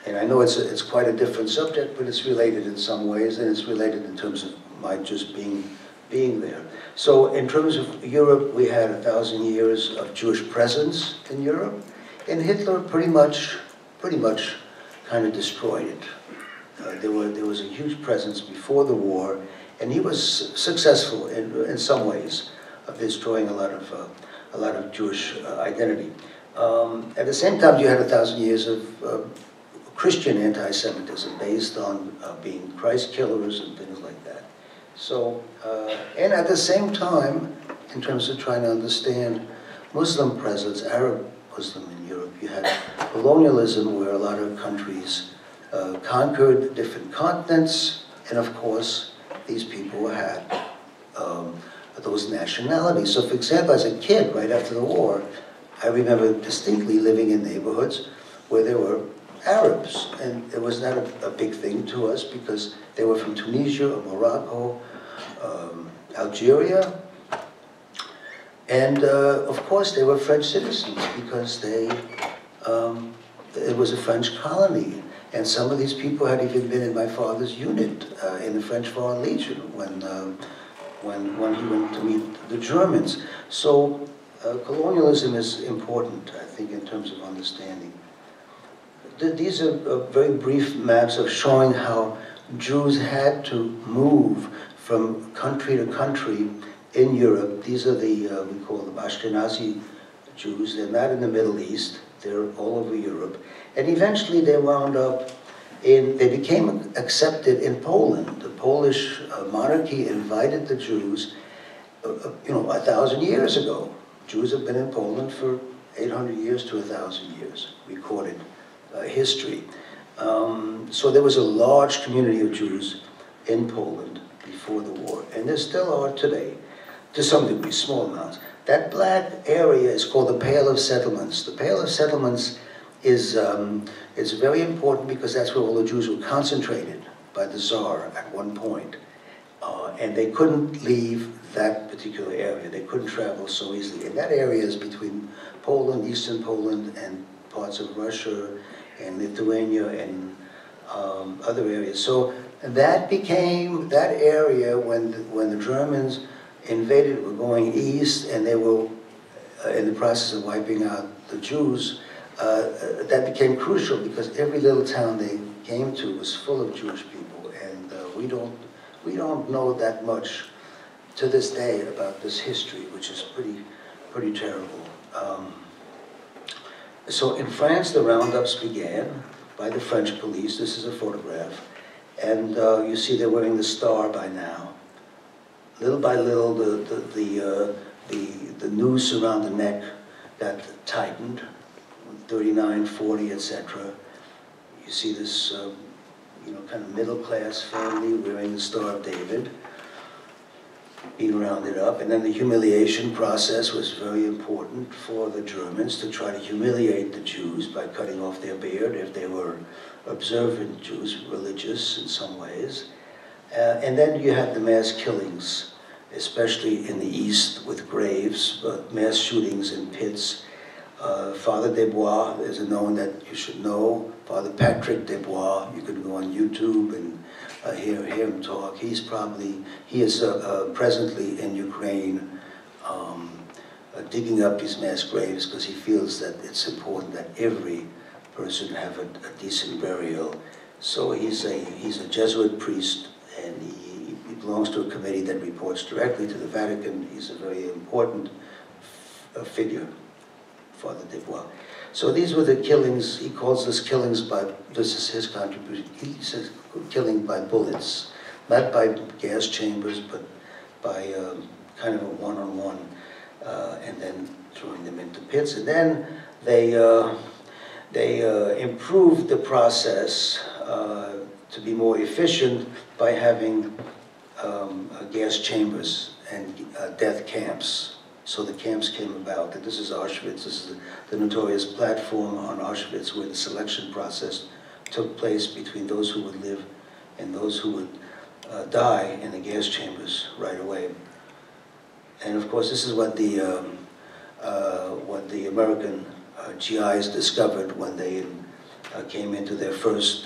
And I know it's quite a different subject, but it's related in some ways, and it's related in terms of my just being there. So in terms of Europe, we had 1,000 years of Jewish presence in Europe, and Hitler pretty much kind of destroyed it. There was a huge presence before the war, and he was successful in some ways of destroying a lot of Jewish identity. At the same time, you had 1,000 years of Christian anti-Semitism based on being Christ killers and things like that. So, and at the same time, in terms of trying to understand Muslim presence, Arab Muslim in Europe, you had colonialism where a lot of countries conquered different continents, and of course, these people had those nationalities. So for example, as a kid, right after the war, I remember distinctly living in neighborhoods where there were Arabs, and it was not a big thing to us because they were from Tunisia or Morocco, Algeria, and of course they were French citizens because it was a French colony, and some of these people had even been in my father's unit in the French Foreign Legion when he went to meet the Germans. So colonialism is important, I think, in terms of understanding. These are very brief maps of showing how Jews had to move from country to country in Europe. These are we call them Ashkenazi Jews. They're not in the Middle East. They're all over Europe. And eventually they wound up they became accepted in Poland. The Polish monarchy invited the Jews, 1,000 years ago. Jews have been in Poland for 800 years to 1,000 years, recorded history. So there was a large community of Jews in Poland before the war, and there still are today, to some degree, small amounts. That black area is called the Pale of Settlements. The Pale of Settlements is very important because that's where all the Jews were concentrated by the Tsar at one point. And they couldn't leave that particular area. They couldn't travel so easily. And that area is between Poland, Eastern Poland, and parts of Russia, and Lithuania, and other areas. So that area, when the Germans invaded, were going east, and they were in the process of wiping out the Jews, that became crucial because every little town they came to was full of Jewish people, and we don't know that much to this day about this history, which is pretty terrible. So in France, the roundups began by the French police. This is a photograph, and you see they're wearing the star by now. Little by little, the noose around the neck got tightened, 39, 40, etc. You see this, kind of middle-class family wearing the Star of David, being rounded up. And then the humiliation process was very important for the Germans to try to humiliate the Jews by cutting off their beard if they were observant Jews, religious in some ways. And then you had the mass killings, especially in the East with graves, mass shootings in pits. Father Desbois is a known that you should know. Father Patrick Desbois, you can go on YouTube and hear him talk. He is presently in Ukraine digging up these mass graves because he feels that it's important that every person have a decent burial. So he's a Jesuit priest, and he belongs to a committee that reports directly to the Vatican. He's a very important figure, Father Desbois. So these were the killings. He calls this killings by, this is his contribution, he says killing by bullets, not by gas chambers, but by kind of a one-on-one, and then throwing them into pits. And then they improved the process to be more efficient by having gas chambers and death camps. So the camps came about, and this is Auschwitz. This is the notorious platform on Auschwitz where the selection process took place between those who would live and those who would die in the gas chambers right away. And of course, this is what the American GIs discovered when they came into their first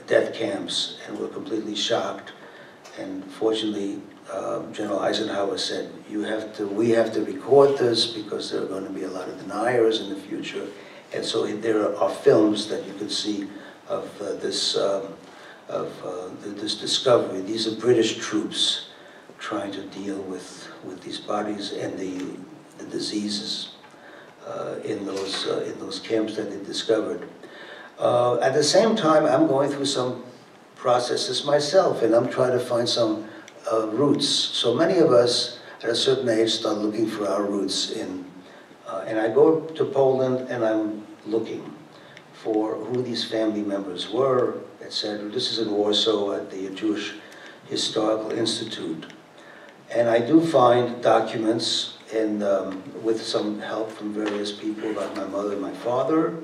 death camps and were completely shocked. And fortunately, General Eisenhower said, we have to record this because there are going to be a lot of deniers in the future. And so there are films that you can see of this discovery. These are British troops trying to deal with these bodies and the diseases in those camps that they discovered. At the same time, I'm going through some processes myself, and I'm trying to find some roots. So many of us at a certain age start looking for our roots and I go to Poland and I'm looking for who these family members were, etc. This is in Warsaw at the Jewish Historical Institute. And I do find documents and with some help from various people about my mother and my father.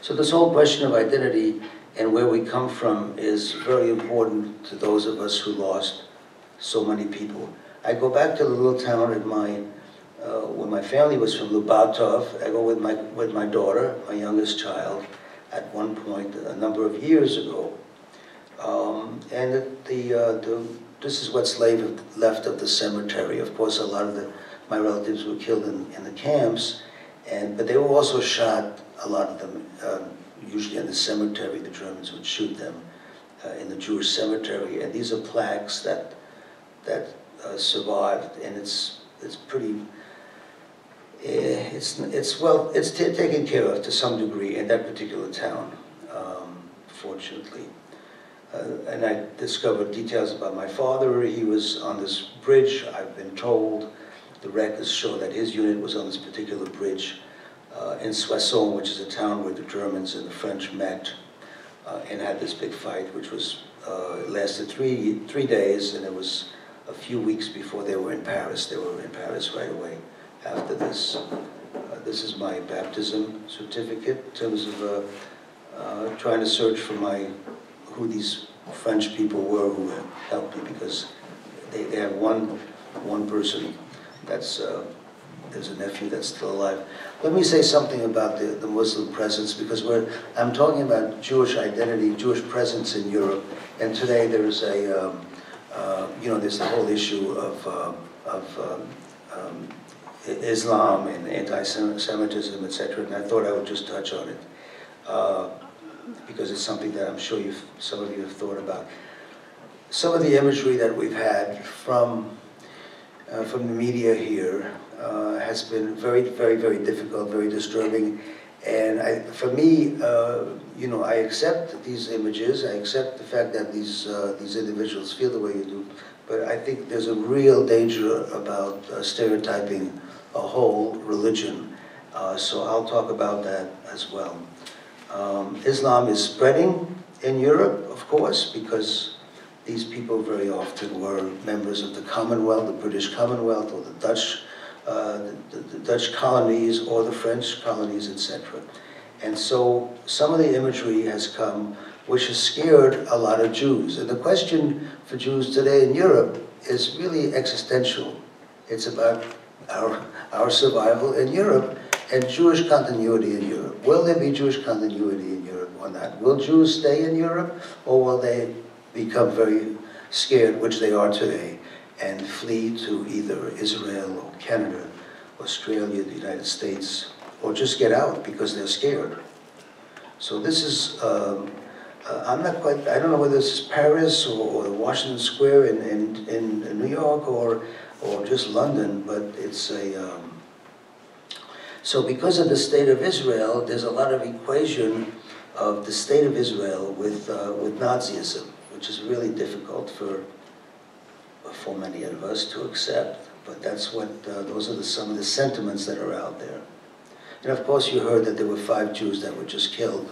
So this whole question of identity and where we come from is very important to those of us who lost so many people. I go back to the little town in when my family was from Lubatov. I go with my daughter, my youngest child, at one point a number of years ago. This is what's left of the cemetery. Of course, a lot of my relatives were killed in the camps, but they were also shot, a lot of them, usually in the cemetery. The Germans would shoot them in the Jewish cemetery, and these are plaques that survived, and it's pretty. It's taken care of to some degree in that particular town, fortunately. And I discovered details about my father. He was on this bridge. I've been told the records show that his unit was on this particular bridge in Soissons, which is a town where the Germans and the French met and had this big fight, which was lasted three days, and it was a few weeks before they were in Paris. They were in Paris right away after this. This is my baptism certificate in terms of trying to search for who these French people were who helped me, because they have one person that's there's a nephew that's still alive. Let me say something about the Muslim presence, because I'm talking about Jewish identity, Jewish presence in Europe, and today there's there's the whole issue of Islam and anti-Semitism, etc. And I thought I would just touch on it because it's something that I'm sure some of you have thought about. Some of the imagery that we've had from the media here has been very, very, very difficult, very disturbing. And for me, I accept these images. I accept the fact that these individuals feel the way you do. But I think there's a real danger about stereotyping a whole religion. So I'll talk about that as well. Islam is spreading in Europe, of course, because these people very often were members of the Commonwealth, the British Commonwealth, or the Dutch colonies, or the French colonies, etc. And so some of the imagery has come which has scared a lot of Jews. And the question for Jews today in Europe is really existential. It's about our survival in Europe and Jewish continuity in Europe. Will there be Jewish continuity in Europe or not? Will Jews stay in Europe, or will they become very scared, which they are today, and flee to either Israel or Canada, Australia, the United States, or just get out because they're scared? So this is, I don't know whether this is Paris or Washington Square in New York or just London, but it's so because of the state of Israel, there's a lot of equation of the state of Israel with Nazism, which is really difficult for many of us to accept. But that's what those are some of the sentiments that are out there. And of course, you heard that there were 5 Jews that were just killed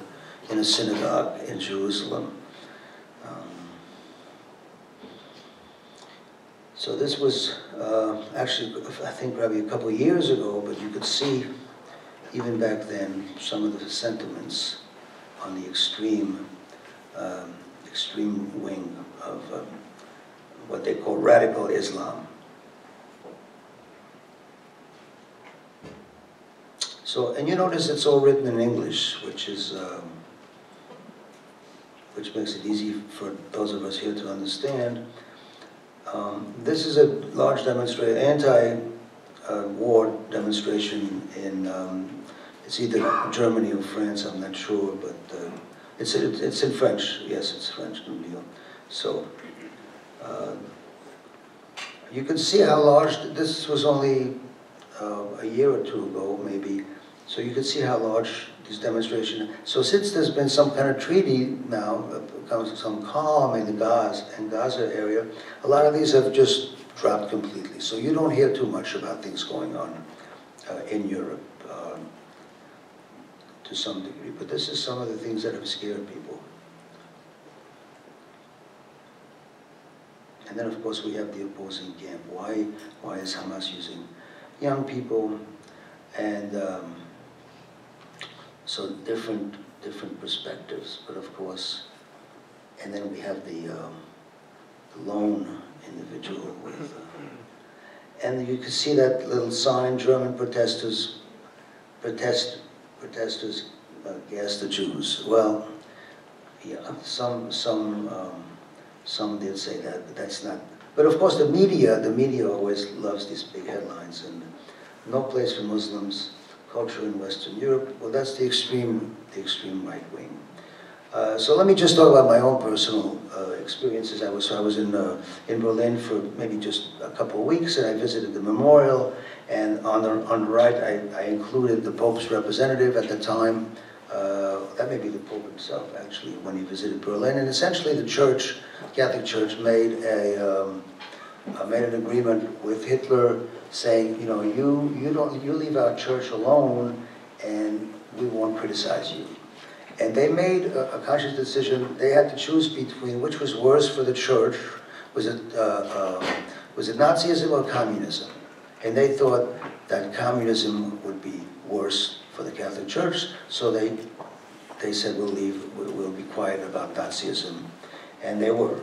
in a synagogue in Jerusalem. So this was actually, I think, probably a couple of years ago, but you could see even back then some of the sentiments on the extreme wing of what they call radical Islam. So, and you notice it's all written in English, which makes it easy for those of us here to understand. This is a large demonstration, anti-war demonstration in, it's either Germany or France, I'm not sure, but it's in French. Yes, it's French, New Deal. So, you can see how large, this was only a year or two ago, maybe, so you can see how large this demonstration. So since there's been some kind of treaty now, some calm in the Gaza area, a lot of these have just dropped completely. So you don't hear too much about things going on in Europe to some degree. But this is some of the things that have scared people. And then, of course, we have the opposing camp. Why is Hamas using young people? And so different perspectives. But of course, and then we have the lone individual with, and you can see that little sign: German protesters gas the Jews. Well, yeah, some did say that, but that's not. But of course, the media always loves these big headlines, and no place for Muslims, culture in Western Europe. Well, that's the extreme right wing. So let me just talk about my own personal experiences. I was in Berlin for maybe just a couple of weeks, and I visited the memorial. And on the right, I included the Pope's representative at the time. That may be the Pope himself, actually, when he visited Berlin. And essentially, the Church, Catholic Church, made an agreement with Hitler, saying, you know, you leave our church alone, and we won't criticize you. And they made a conscious decision. They had to choose between which was worse for the church. Was it Nazism or communism? And they thought that communism would be worse for the Catholic Church, so they said, we'll be quiet about Nazism, and they were.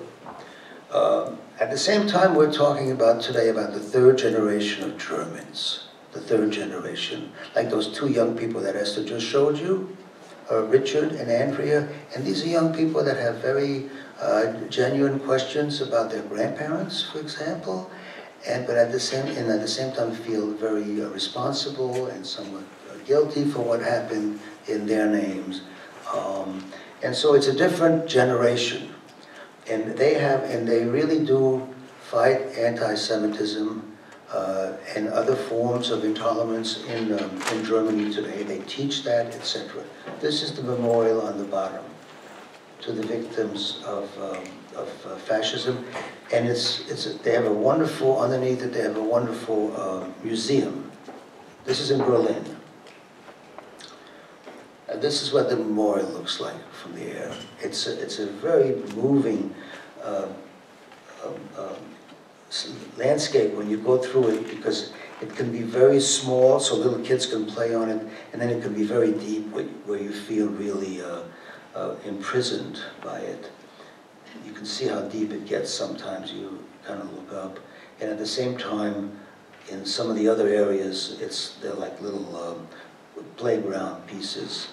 At the same time, we're talking today about the third generation of Germans, the third generation, like those two young people that Esther just showed you, Richard and Andrea, and these are young people that have very genuine questions about their grandparents, for example, but at the same time feel very responsible and somewhat guilty for what happened in their names. And so it's a different generation. And they really do fight anti-Semitism and other forms of intolerance in Germany today. They teach that, etc. This is the memorial on the bottom to the victims of fascism, and they have a wonderful, underneath it, they have a wonderful museum. This is in Berlin. And this is what the memorial looks like from the air. It's a very moving landscape when you go through it, because it can be very small, so little kids can play on it, and then it can be very deep, where you feel really imprisoned by it. You can see how deep it gets sometimes. You kind of look up, and at the same time, in some of the other areas, they're like little playground pieces.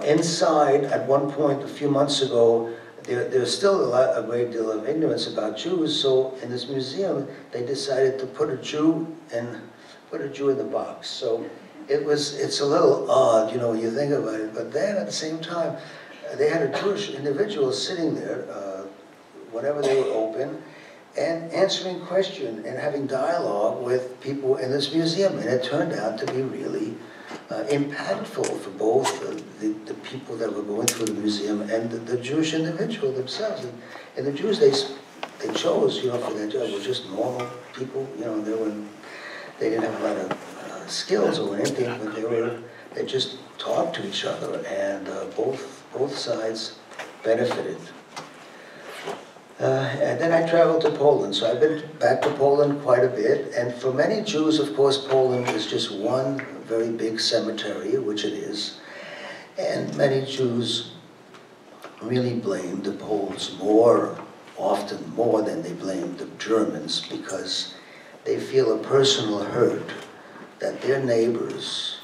Inside, at one point a few months ago, there's still a great deal of ignorance about Jews. So in this museum, they decided to put a Jew in the box. So it's a little odd, you know, when you think about it. But then at the same time, they had a Jewish individual sitting there whenever they were open, and answering questions and having dialogue with people in this museum. And it turned out to be really impactful for both the people that were going through the museum and the Jewish individual themselves. And the Jews, they chose, you know, for their job, were just normal people. You know, they didn't have a lot of skills or anything, but they just talked to each other, and both sides benefited. And then I traveled to Poland, so I've been back to Poland quite a bit. And for many Jews, of course, Poland is just one very big cemetery, which it is. And many Jews really blame the Poles often more than they blame the Germans, because they feel a personal hurt that their neighbors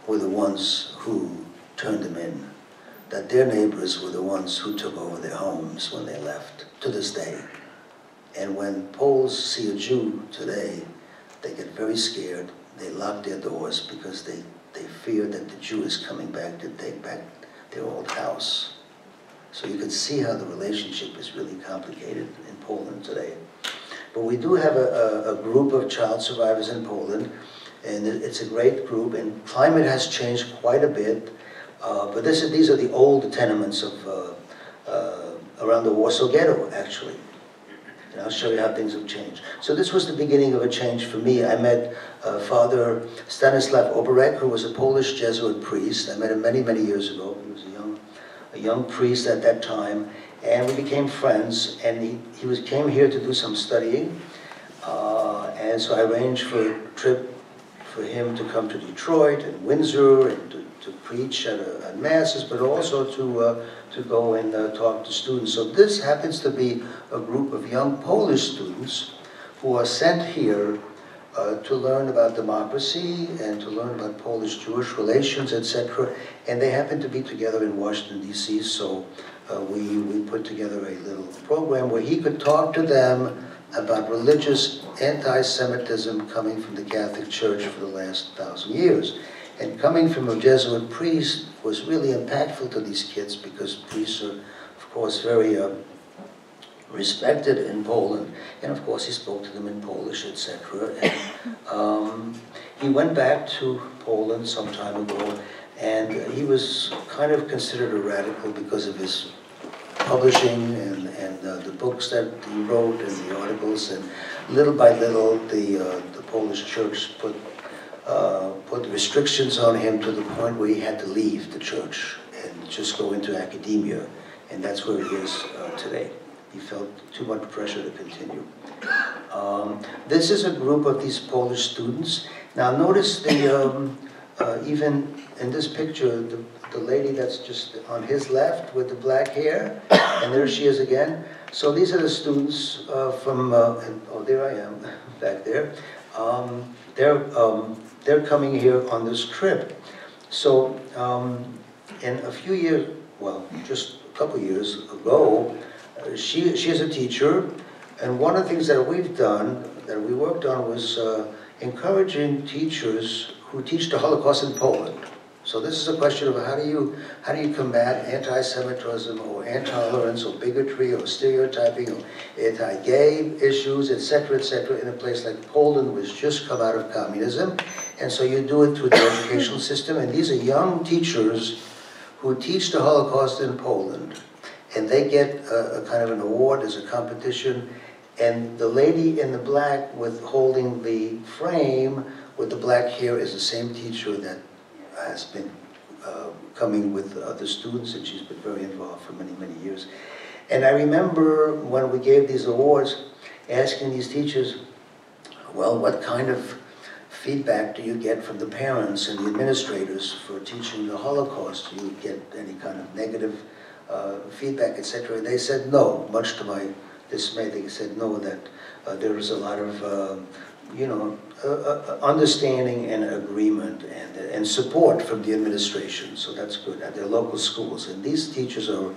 were the ones who turned them in, that their neighbors were the ones who took over their homes when they left, to this day. And when Poles see a Jew today, they get very scared. They lock their doors because they fear that the Jew is coming back to take back their old house. So you can see how the relationship is really complicated in Poland today. But we do have a group of child survivors in Poland, and it's a great group, and climate has changed quite a bit. But these are the old tenements of around the Warsaw Ghetto, actually. And I'll show you how things have changed. So this was the beginning of a change for me. I met Father Stanislav Oberek, who was a Polish Jesuit priest. I met him many, many years ago. He was a young priest at that time. And we became friends, and he came here to do some studying. And so I arranged for a trip for him to come to Detroit and Windsor and to preach at masses, but also to go and talk to students. So this happens to be a group of young Polish students who are sent here to learn about democracy and to learn about Polish-Jewish relations, etc. And they happen to be together in Washington, D.C., so we put together a little program where he could talk to them about religious anti-Semitism coming from the Catholic Church for the last 1,000 years. And coming from a Jesuit priest was really impactful to these kids, because priests are, of course, very respected in Poland. And of course, he spoke to them in Polish, etc. And he went back to Poland some time ago, and he was kind of considered a radical because of his publishing and the books that he wrote and the articles. And little by little, the Polish church put restrictions on him to the point where he had to leave the church and just go into academia. And that's where he is today. He felt too much pressure to continue. This is a group of these Polish students. Now notice even in this picture, the lady that's just on his left with the black hair, and there she is again. So these are the students from, oh, there I am, back there. They're coming here on this trip. So in a few years, well, just a couple years ago, she is a teacher, and one of the things that we've done, that we worked on, was encouraging teachers who teach the Holocaust in Poland. So this is a question of how do you combat anti-Semitism or intolerance or bigotry or stereotyping or anti-gay issues, etc., in a place like Poland, which just come out of communism. And so you do it through the educational system. And these are young teachers who teach the Holocaust in Poland. And they get a kind of an award as a competition. And the lady in the black with holding the frame with the black hair is the same teacher that has been coming with other students, and she's been very involved for many, many years. And I remember when we gave these awards, asking these teachers, well, what kind of feedback do you get from the parents and the administrators for teaching the Holocaust? Do you get any kind of negative feedback, etc.? And they said no, much to my dismay. They said no, that there was a lot of understanding and agreement and support from the administration, so that's good, at their local schools. And these teachers are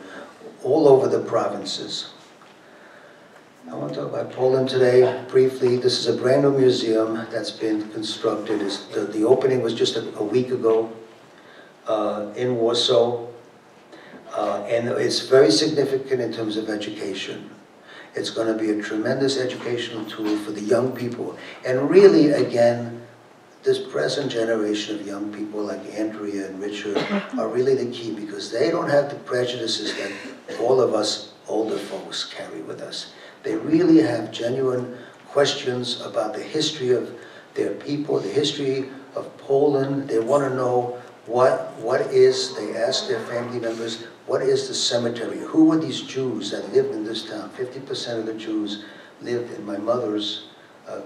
all over the provinces. I want to talk about Poland today briefly. This is a brand new museum that's been constructed. The opening was just a week ago in Warsaw, and it's very significant in terms of education. It's going to be a tremendous educational tool for the young people. And really, again, this present generation of young people like Andrea and Richard are really the key, because they don't have the prejudices that all of us older folks carry with us. They really have genuine questions about the history of their people, the history of Poland. They want to know what is, they ask their family members, what is the cemetery? Who were these Jews that lived in this town? 50% of the Jews lived in my mother's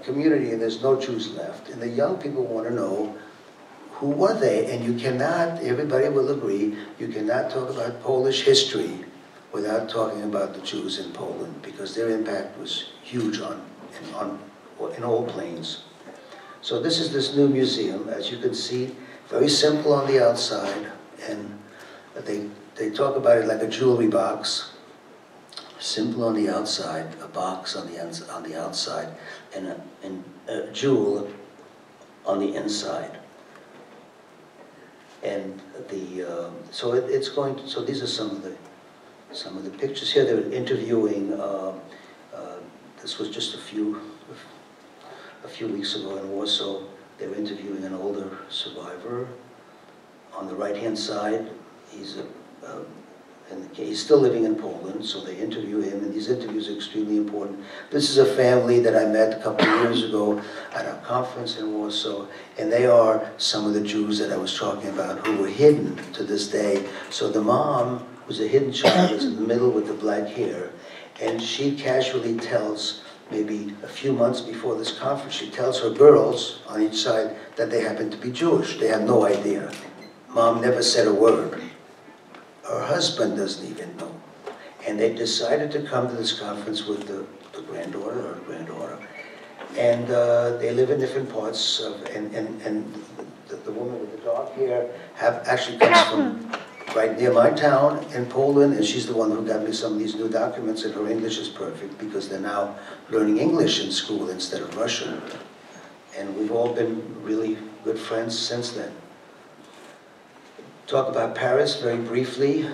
community, and there's no Jews left. And the young people want to know, who were they? And you cannot, everybody will agree, you cannot talk about Polish history without talking about the Jews in Poland, because their impact was huge in all planes. So this is this new museum. As you can see, very simple on the outside, and they talk about it like a jewelry box. Simple on the outside, a box on the outside, and a jewel on the inside. And so these are some of the pictures here. They were interviewing. This was just a few weeks ago in Warsaw. They were interviewing an older survivor. On the right-hand side, he's still living in Poland, so they interview him, and these interviews are extremely important. This is a family that I met a couple of years ago at a conference in Warsaw, and they are some of the Jews that I was talking about who were hidden to this day. So the mom, who's a hidden child, is in the middle with the black hair, and she casually tells, maybe a few months before this conference, she tells her girls on each side that they happen to be Jewish. They have no idea. Mom never said a word. Her husband doesn't even know. And they decided to come to this conference with the granddaughter or granddaughter. And they live in different parts of, and the woman with the dark hair actually comes from right near my town in Poland, and she's the one who got me some of these new documents, and her English is perfect because they're now learning English in school instead of Russian. And we've all been really good friends since then. Talk about Paris very briefly.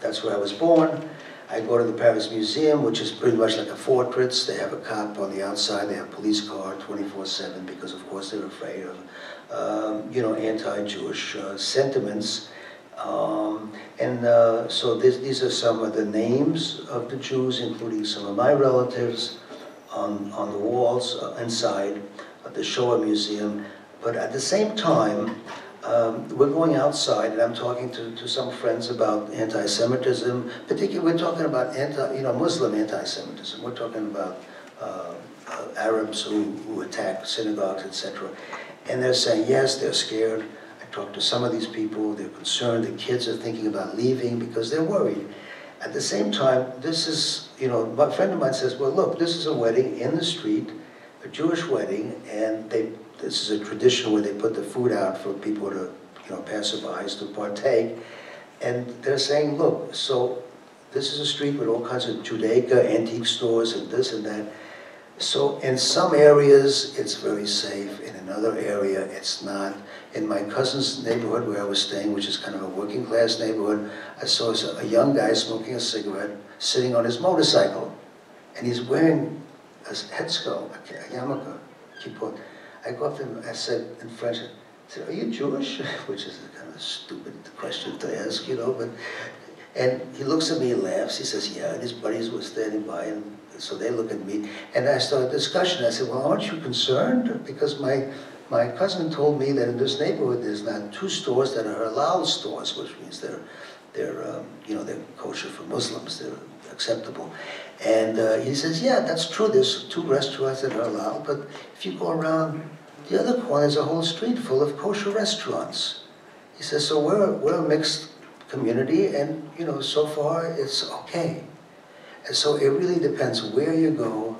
That's where I was born. I go to the Paris Museum, which is pretty much like a fortress. They have a cop on the outside. They have a police car 24/7 because, of course, they're afraid of, anti-Jewish sentiments. So these are some of the names of the Jews, including some of my relatives, on the walls inside of the Shoah Museum. But at the same time, we're going outside, and I'm talking to some friends about anti-Semitism. Particularly, we're talking about Muslim anti-Semitism. We're talking about Arabs who attack synagogues, etc. And they're saying, yes, they're scared. I talked to some of these people. They're concerned. The kids are thinking about leaving because they're worried. At the same time, this is, a friend of mine says, well, look, this is a wedding in the street, a Jewish wedding, and this is a tradition where they put the food out for people to, passerbys to partake. And they're saying, look, so this is a street with all kinds of Judaica, antique stores, and this and that. So in some areas, it's very safe. In another area, it's not. In my cousin's neighborhood where I was staying, which is kind of a working class neighborhood, I saw a young guy smoking a cigarette, sitting on his motorcycle. And he's wearing a headscarf, a yarmulke, kippot. I go up to him, I said in French, I said, are you Jewish? Which is a kind of a stupid question to ask, and he looks at me and laughs. He says, yeah, and his buddies were standing by, and so they look at me. And I started a discussion. I said, well, aren't you concerned? Because my cousin told me that in this neighborhood there's not 2 stores that are halal stores, which means they're kosher for Muslims, they're acceptable. And he says, yeah, that's true. There's 2 restaurants that are halal, but if you go around the other corner, there's a whole street full of kosher restaurants. He says, so we're a mixed community, and so far it's okay. And so it really depends where you go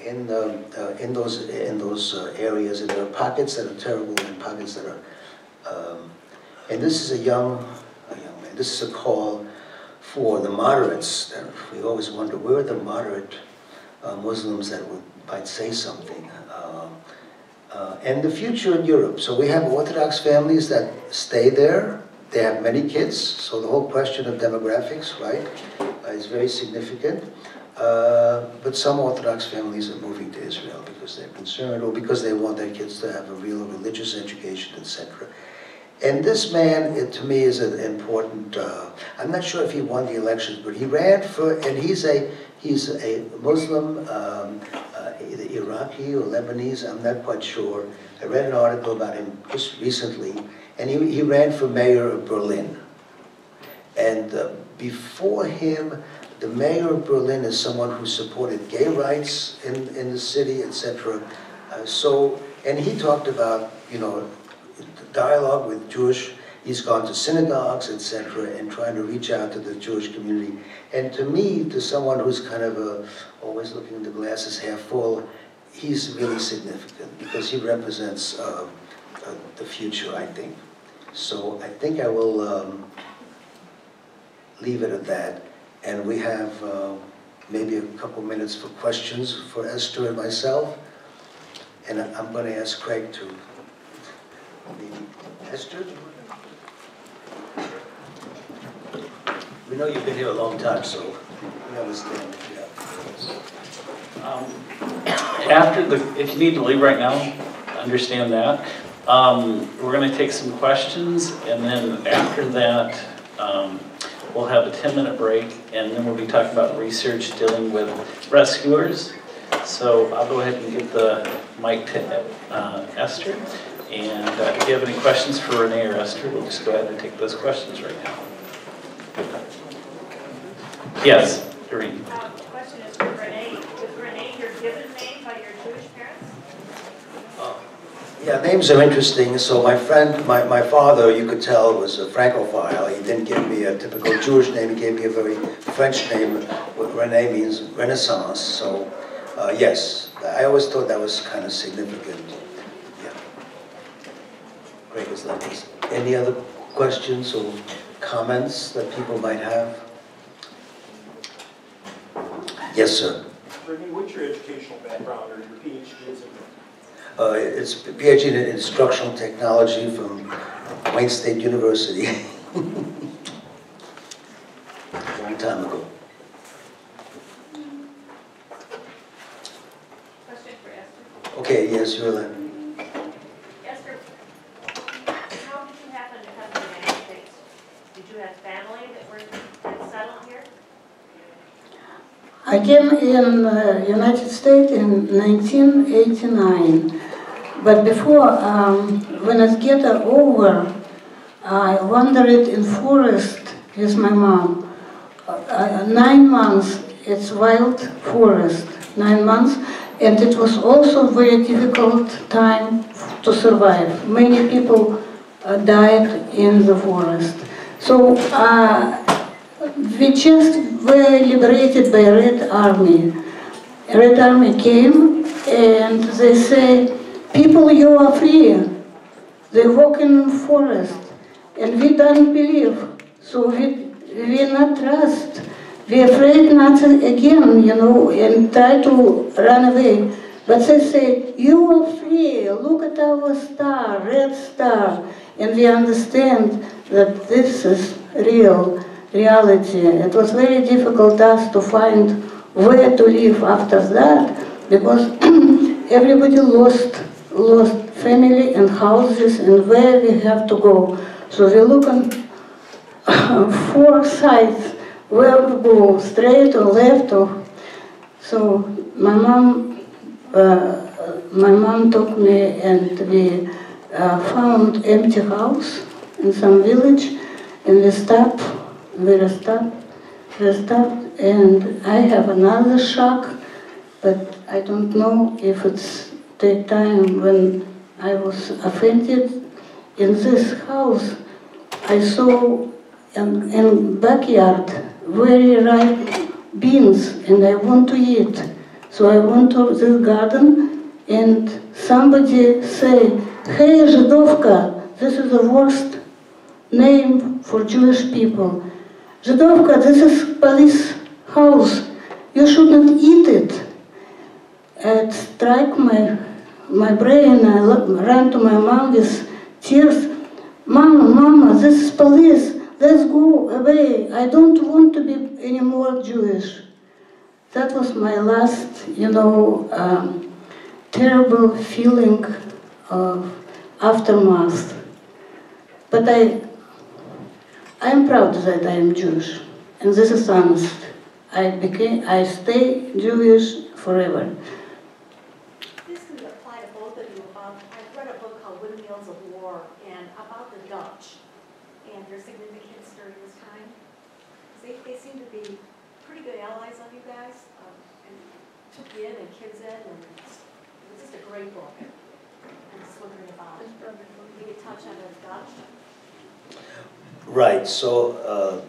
in those areas, and there are pockets that are terrible and pockets that are. And this is a young man. This is a call for the moderates. We always wonder, where are the moderate Muslims that might say something? And the future in Europe. So we have Orthodox families that stay there. They have many kids, so the whole question of demographics, right, is very significant. But some Orthodox families are moving to Israel because they're concerned, or because they want their kids to have a real religious education, etc. And this man, to me, is an important, I'm not sure if he won the elections, but he ran for, and he's a Muslim, either Iraqi or Lebanese, I'm not quite sure. I read an article about him just recently, and he ran for mayor of Berlin. And before him, the mayor of Berlin is someone who supported gay rights in the city, etc. And he talked about, dialogue with Jewish. He's gone to synagogues, etc., and trying to reach out to the Jewish community. And to me, to someone who's kind of always looking at the glass as half full, he's really significant because he represents the future, I think. So I think I will leave it at that. And we have maybe a couple minutes for questions for Esther and myself. And I'm going to ask Craig to maybe Esther. We know you've been here a long time, so we understand. If you need to leave right now, understand that. We're going to take some questions, and then after that, we'll have a 10-minute break, and then we'll be talking about research dealing with rescuers. So I'll go ahead and give the mic to Esther. And if you have any questions for Rene or Esther, we'll just go ahead and take those questions right now. Yes, Doreen. The question is for Rene. Is Rene your given name by your Jewish parents? Yeah, names are interesting. So my friend, my father, you could tell, was a Francophile. He didn't give me a typical Jewish name. He gave me a very French name. Rene means Renaissance. So yes, I always thought that was kind of significant. Yeah. Great as that is. Any other questions or comments that people might have? Yes, sir. Rene, what's your educational background or your PhDs in? It's a PhD in instructional technology from Wayne State University. A long time ago. Question for Esther. Okay, yes, you're like. Esther, how did you happen to come to the United States? Did you have family that were settled here? I came in the United States in 1989, but before, when I get over, I wandered in forest with my mom. 9 months, it's wild forest, 9 months, and it was also very difficult time to survive. Many people died in the forest. So we just were liberated by Red Army. Red Army came and they say, people, you are free. They walk in the forest. And we don't believe. So we not trust. We afraid not again, you know, and try to run away. But they say, you are free. Look at our star, red star. And we understand that this is reality. It was very difficult us to find where to live after that, because everybody lost family and houses and where we have to go. So we look on 4 sides where to go, straight or left. So my mom took me and we found empty house in some village, and we stopped, and I have another shock, but I don't know if it's the time when I was offended. In this house, I saw in backyard very ripe beans, and I want to eat. So I went to this garden, and somebody say, "Hey, Żydówka, this is the worst name for Jewish people. Żydówka, this is police house. You should not eat it." It struck my brain. I ran to my mom with tears. Mama, this is police. Let's go away. I don't want to be any more Jewish. That was my last, terrible feeling of aftermath. But I'm proud that I am Jewish, and this is honest. I stay Jewish forever. This can apply to both of you. I've read a book called Windmills of War, and about the Dutch and their significance during this time. They seem to be pretty good allies of you guys, and took you in and kids in, and it was just a great book. And it's wondering about it. We could touch on the Dutch. Right, so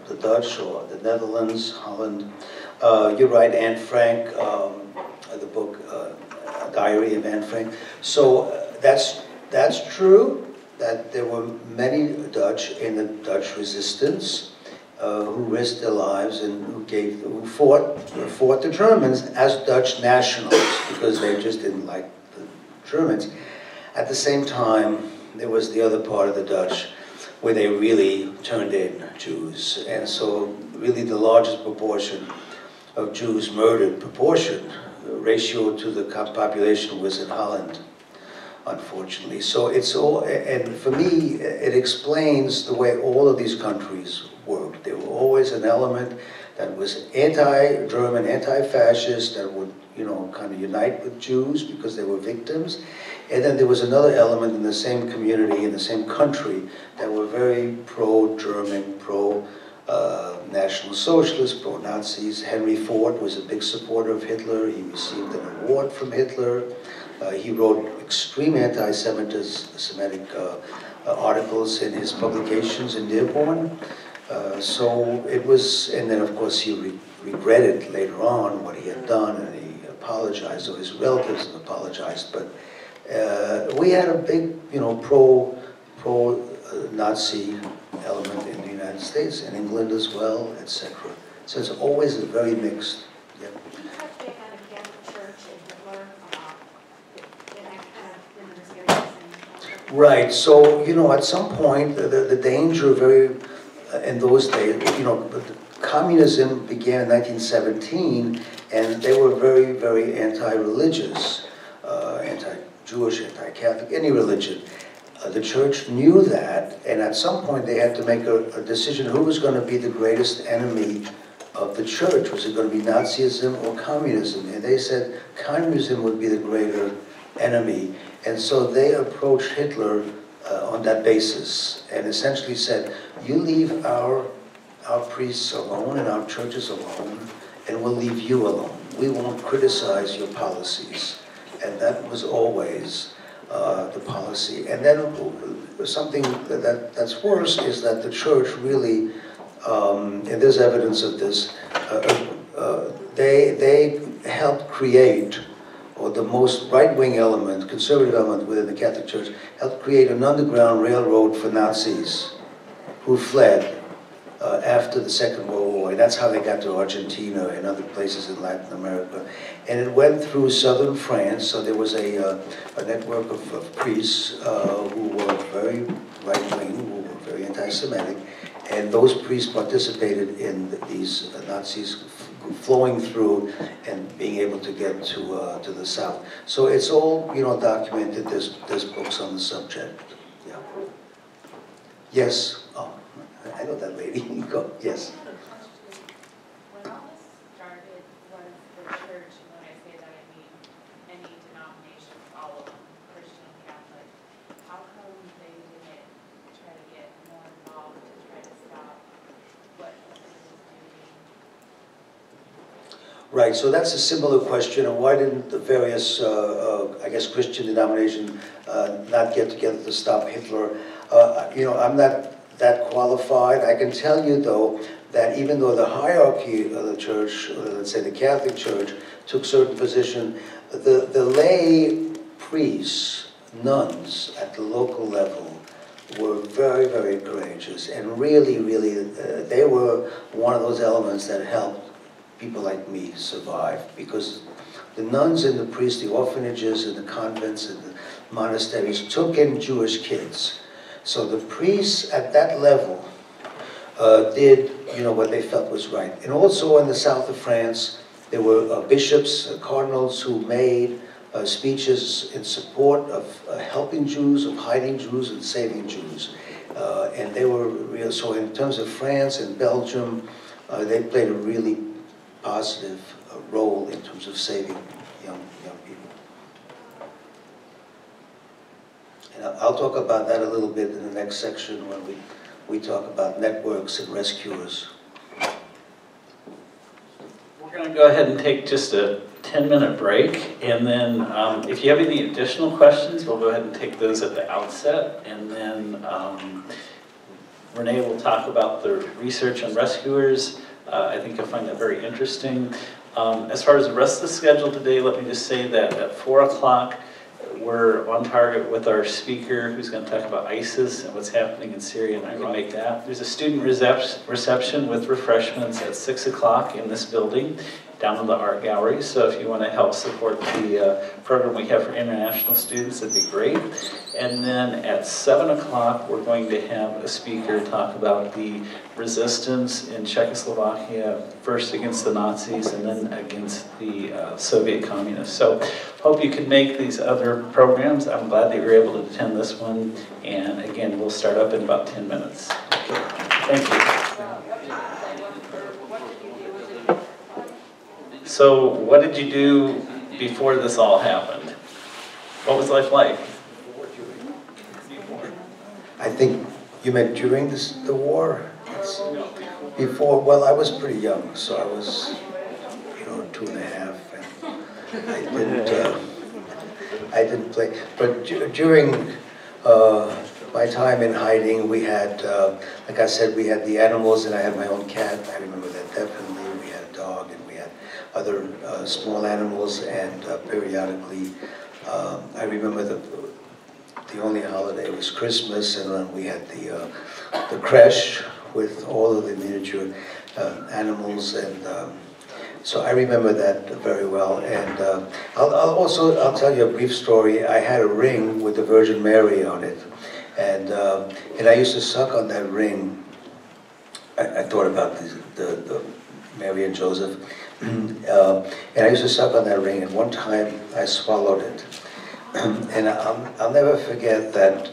the Dutch or the Netherlands, Holland, you're right, Anne Frank, the book Diary of Anne Frank. So that's That's true, that there were many Dutch in the Dutch resistance who risked their lives and who fought the Germans as Dutch nationals because they just didn't like the Germans. At the same time, there was the other part of the Dutch where they really turned in Jews. And so really the largest proportion of Jews murdered, ratio to the population was in Holland, unfortunately. So it's all, and for me, it explains the way all of these countries worked. There were always an element that was anti-German, anti-fascist, that would, you know, kind of unite with Jews because they were victims. And then there was another element in the same community, in the same country, that were very pro-German, pro-National Socialists, pro-Nazis. Henry Ford was a big supporter of Hitler. He received an award from Hitler. He wrote extreme anti-Semitic articles in his publications in Dearborn. So it was, and then of course he regretted later on what he had done, and he apologized, or his relatives apologized, but we had a big, you know, pro-Nazi element in the United States, and England as well, etc. So it's always a very mixed. Yeah. Can you touch back on the Catholic Church and Hitler? And I kind of didn't understand. Right. So, you know, at some point, the danger in those days, you know, communism began in 1917, and they were very, very anti-religious, anti-Jewish, anti-Catholic, any religion. The church knew that, and at some point they had to make a decision who was going to be the greatest enemy of the church. Was it going to be Nazism or communism? And they said communism would be the greater enemy. And so they approached Hitler on that basis and essentially said, you leave our priests alone and our churches alone, and we'll leave you alone. We won't criticize your policies. And that was always the policy. And then something that's worse is that the church really, and there's evidence of this, they helped create, or the most right-wing element, conservative element within the Catholic Church, helped create an underground railroad for Nazis who fled after the Second World War. And that's how they got to Argentina and other places in Latin America. And it went through southern France, so there was a network of priests who were very right-wing, who were very anti-Semitic, and those priests participated in these Nazis flowing through and being able to get to the south. So it's all, you know, documented. There's books on the subject. Yeah. Yes. Oh, I know that lady. Go. Yes. When all this started, was the church, and when I say that I mean any denomination, all of them, Christian, Catholic, how come they didn't try to get more involved to try to stop what Hitler was doing? Right, so that's a similar question, and why didn't the various, I guess, Christian denominations not get together to stop Hitler? You know, I'm not that qualified. I can tell you, though, that even though the hierarchy of the church, let's say the Catholic Church, took certain position, the lay priests, nuns at the local level, were very, very courageous, and really, really, they were one of those elements that helped people like me survive, because the nuns and the priests, the orphanages and the convents and the monasteries took in Jewish kids. So the priests at that level did, you know, what they felt was right. And also in the south of France, there were bishops, cardinals who made speeches in support of helping Jews, of hiding Jews and saving Jews. And they were real, so in terms of France and Belgium, they played a really positive role in terms of saving young people. And I'll talk about that a little bit in the next section when we talk about networks and rescuers. We're going to go ahead and take just a 10-minute break, and then if you have any additional questions, we'll go ahead and take those at the outset, and then Rene will talk about the research on rescuers. I think you'll find that very interesting. As far as the rest of the schedule today, let me just say that at 4 o'clock, we're on target with our speaker who's going to talk about ISIS and what's happening in Syria, and I can make that. There's a student reception with refreshments at 6 o'clock in this building, down in the art gallery. So if you want to help support the program we have for international students, that'd be great. And then at 7 o'clock, we're going to have a speaker talk about the resistance in Czechoslovakia, first against the Nazis and then against the Soviet communists. So hope you can make these other programs. I'm glad that you're able to attend this one. And again, we'll start up in about 10 minutes. Okay. Thank you. So what did you do before this all happened? What was life like? I think you meant during the war? Before, well, I was pretty young, so I was, 2.5, and I didn't play. But during my time in hiding, we had, like I said, we had the animals, and I had my own cat. I remember that definitely. We had a dog, and we had other small animals, and periodically, I remember the only holiday was Christmas, and then we had the creche with all of the miniature animals, and so I remember that very well. And I'll tell you a brief story. I had a ring with the Virgin Mary on it, and I used to suck on that ring. I thought about the Mary and Joseph, and I used to suck on that ring. And one time I swallowed it. And I'll never forget that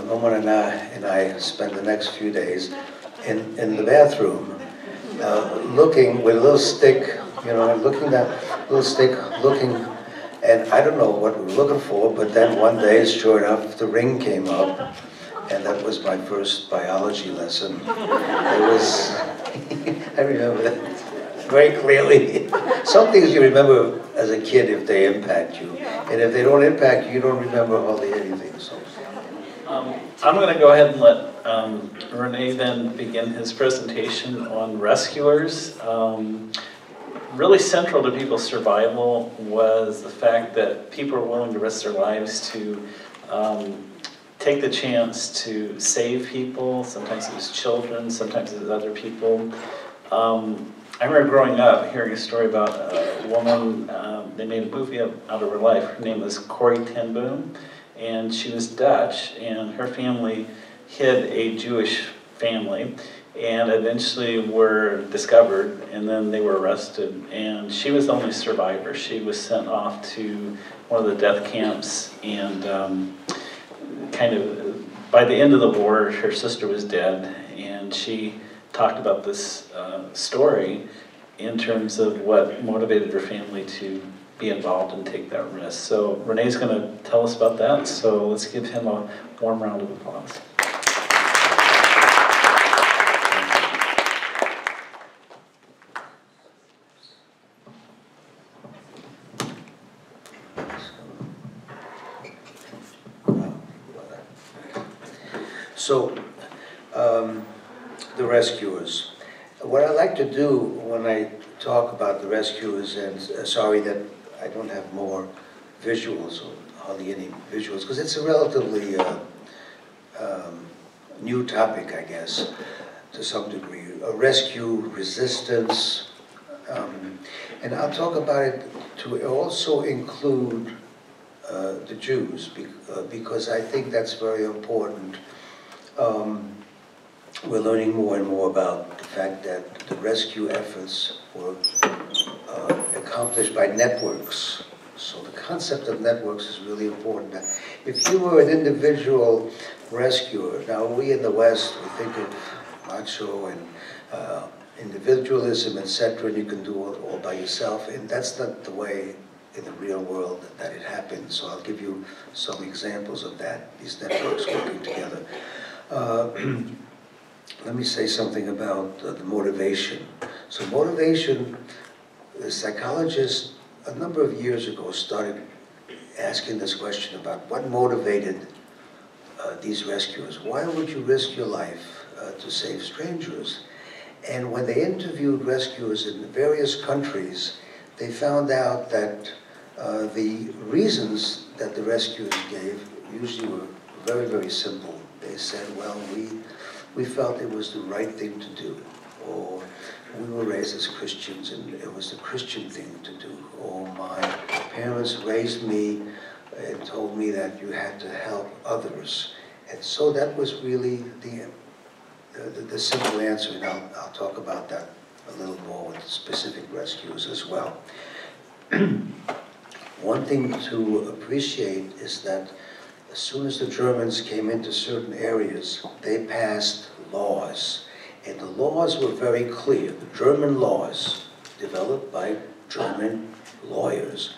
Norman and I spent the next few days in the bathroom looking with a little stick, looking that little stick, looking, and I don't know what we were looking for, but then one day, sure enough, the ring came up, and that was my first biology lesson. It was, I remember that very clearly. Some things you remember as a kid if they impact you. And if they don't impact you, you don't remember hardly anything. So. I'm going to go ahead and let Rene then begin his presentation on rescuers. Really central to people's survival was the fact that people were willing to risk their lives to take the chance to save people. Sometimes it was children, sometimes it was other people. I remember growing up hearing a story about a woman, they made a movie out of her life. Her name was Corrie ten Boom, and she was Dutch, and her family hid a Jewish family, and eventually were discovered, and then they were arrested, and she was the only survivor. She was sent off to one of the death camps, and kind of, by the end of the war, her sister was dead, and she talked about this story in terms of what motivated her family to be involved and take that risk. So Rene's going to tell us about that, so let's give him a warm round of applause. So, the rescuers. What I like to do when I talk about the rescuers, and sorry that I don't have more visuals, or hardly any visuals, because it's a relatively new topic, I guess, to some degree. Rescue, resistance, and I'll talk about it to also include the Jews, because I think that's very important. We're learning more and more about the fact that the rescue efforts were accomplished by networks. So the concept of networks is really important. If you were an individual rescuer, now we in the West, we think of macho and individualism, etc., and you can do it all by yourself, and that's not the way in the real world that it happens. So I'll give you some examples of that, these networks working together. Let me say something about the motivation. So motivation, the psychologists a number of years ago started asking this question about what motivated these rescuers. Why would you risk your life to save strangers? And when they interviewed rescuers in various countries, they found out that the reasons that the rescuers gave usually were very, very simple. They said, well, we felt it was the right thing to do, or we were raised as Christians and it was the Christian thing to do, or my parents raised me and told me that you had to help others. And so that was really the simple answer, and I'll talk about that a little more with specific rescues as well. One thing to appreciate is that as soon as the Germans came into certain areas, they passed laws. And the laws were very clear. The German laws, developed by German lawyers,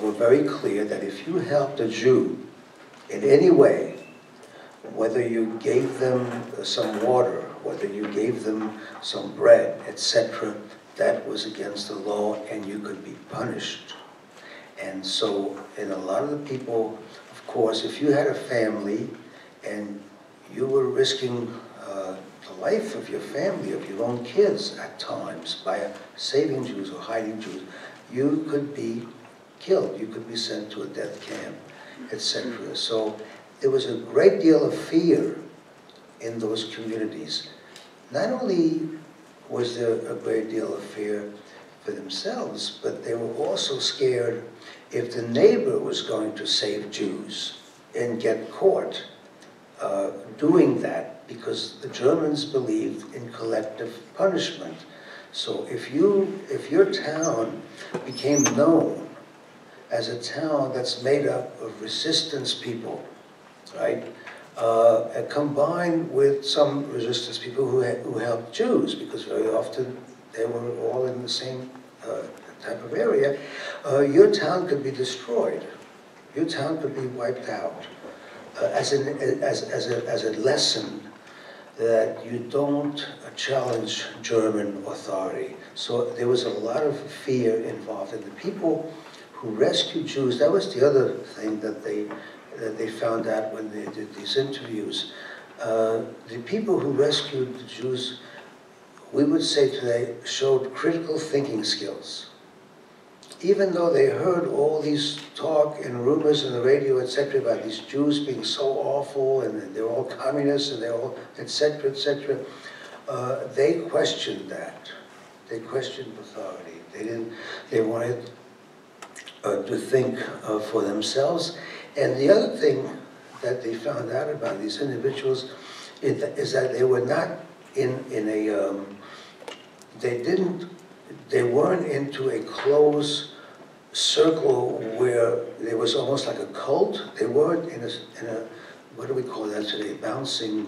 were very clear that if you helped a Jew in any way, whether you gave them some water, whether you gave them some bread, etc., that was against the law and you could be punished. And so, in a lot of the people, of course, if you had a family and you were risking the life of your family, of your own kids at times, by saving Jews or hiding Jews, you could be killed, you could be sent to a death camp, etc. So there was a great deal of fear in those communities. Not only was there a great deal of fear for themselves, but they were also scared if the neighbor was going to save Jews and get caught doing that, because the Germans believed in collective punishment. So if your town became known as a town that's made up of resistance people, right, combined with some resistance people who helped Jews, because very often they were all in the same type of area, your town could be destroyed. Your town could be wiped out as a lesson that you don't challenge German authority. So there was a lot of fear involved, and the people who rescued Jews, that was the other thing that they found out when they did these interviews. The people who rescued the Jews, we would say today, showed critical thinking skills. Even though they heard all these talk and rumors on the radio, etc., about these Jews being so awful and they're all communists and they're all, etc., etc., they questioned that. They questioned authority. They wanted to think for themselves. And the other thing that they found out about these individuals is that they were not they weren't into a closed circle where there was almost like a cult. They weren't in a what do we call that today, bouncing,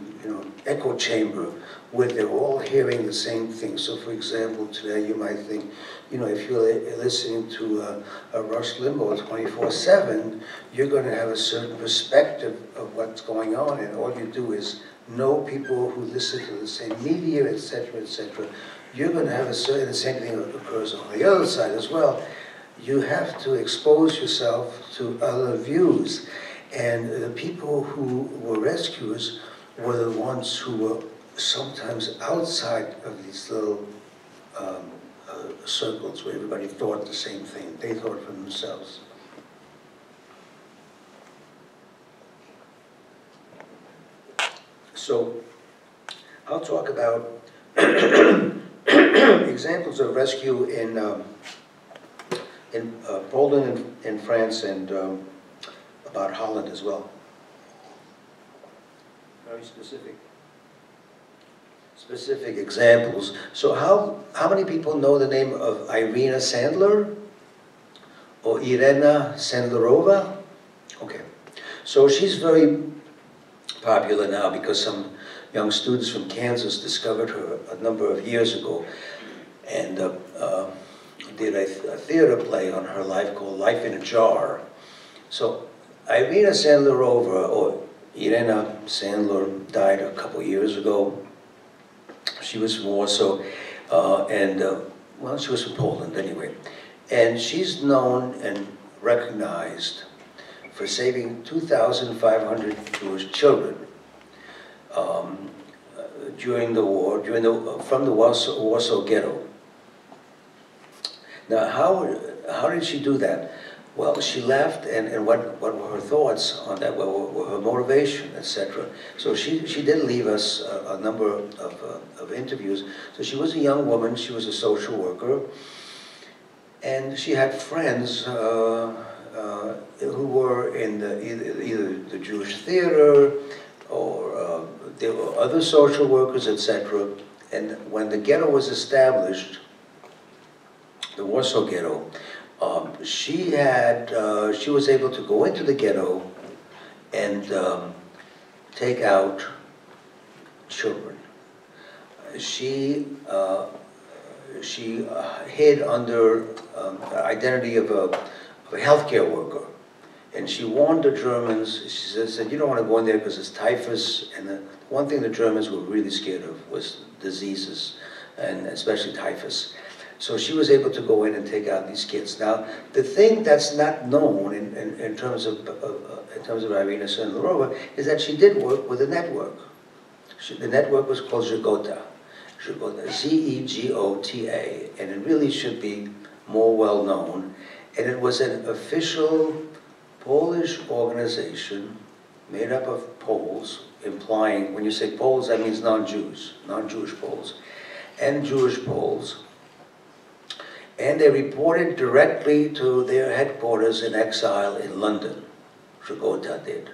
echo chamber, where they're all hearing the same thing. So for example, today you might think, if you're listening to a Rush Limbaugh 24/7, you're going to have a certain perspective of what's going on, and all you do is know people who listen to the same media, etc., etc. You're going to have the same thing occurs on the other side as well. You have to expose yourself to other views. And the people who were rescuers were the ones who were sometimes outside of these little circles where everybody thought the same thing. They thought for themselves. So I'll talk about examples of rescue in Poland and France, and about Holland as well. Very specific examples. So how many people know the name of Irina Sandler or Irena Sandlerova? Okay, so she's very popular now because some young students from Kansas discovered her a number of years ago and did a theater play on her life called Life in a Jar. So Irina Sandlerova, or Irena Sandler, died a couple years ago. She was from Warsaw, well, she was from Poland anyway. And she's known and recognized for saving 2,500 Jewish children during the war, from the Warsaw ghetto. Now, how did she do that? Well, she left, and what were her thoughts on that? What were her motivation, etc. So she did leave us a number of interviews. So she was a young woman. She was a social worker, and she had friends who were in either the Jewish theater or there were other social workers, etc. And when the ghetto was established, the Warsaw Ghetto, she was able to go into the ghetto and take out children. She hid under identity of a healthcare worker, and she warned the Germans. She said, "You don't want to go in there because it's typhus." And the one thing the Germans were really scared of was diseases, and especially typhus. So she was able to go in and take out these kids. Now, the thing that's not known in terms of Irina Senderova is that she did work with a network. The network was called Zegota, Z-E-G-O-T-A, and it really should be more well known. And it was an official Polish organization made up of Poles, implying, when you say Poles, that means non-Jews, non-Jewish Poles, and Jewish Poles. And they reported directly to their headquarters in exile in London. Zegota did,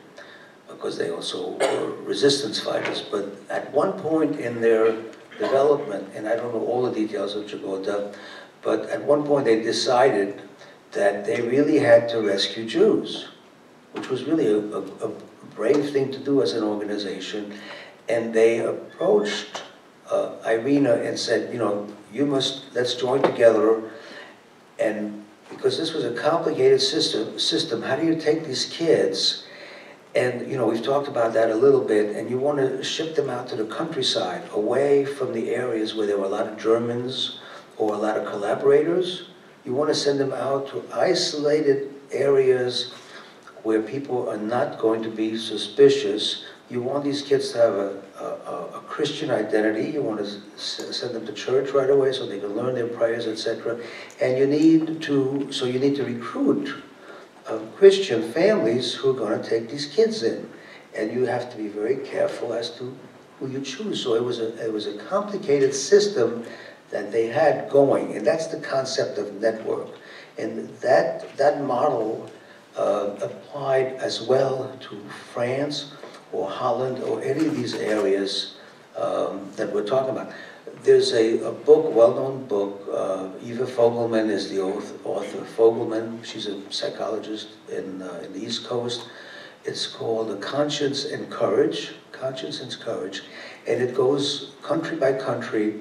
because they also were resistance fighters. But at one point in their development, and I don't know all the details of Zegota, but at one point they decided that they really had to rescue Jews, which was really a brave thing to do as an organization. And they approached Irina and said, let's join together. And because this was a complicated system, how do you take these kids? And, we've talked about that a little bit, and you want to ship them out to the countryside, away from the areas where there were a lot of Germans or a lot of collaborators. You want to send them out to isolated areas where people are not going to be suspicious. You want these kids to have a Christian identity. You want to send them to church right away so they can learn their prayers, etc. And you need to recruit Christian families who are going to take these kids in. And you have to be very careful as to who you choose. So it was a complicated system that they had going, and that's the concept of network. And that model applied as well to France or Holland or any of these areas that we're talking about. There's a book, well-known book, Eva Fogelman is the author. Fogelman, she's a psychologist in the East Coast. It's called Conscience and Courage, and it goes country by country,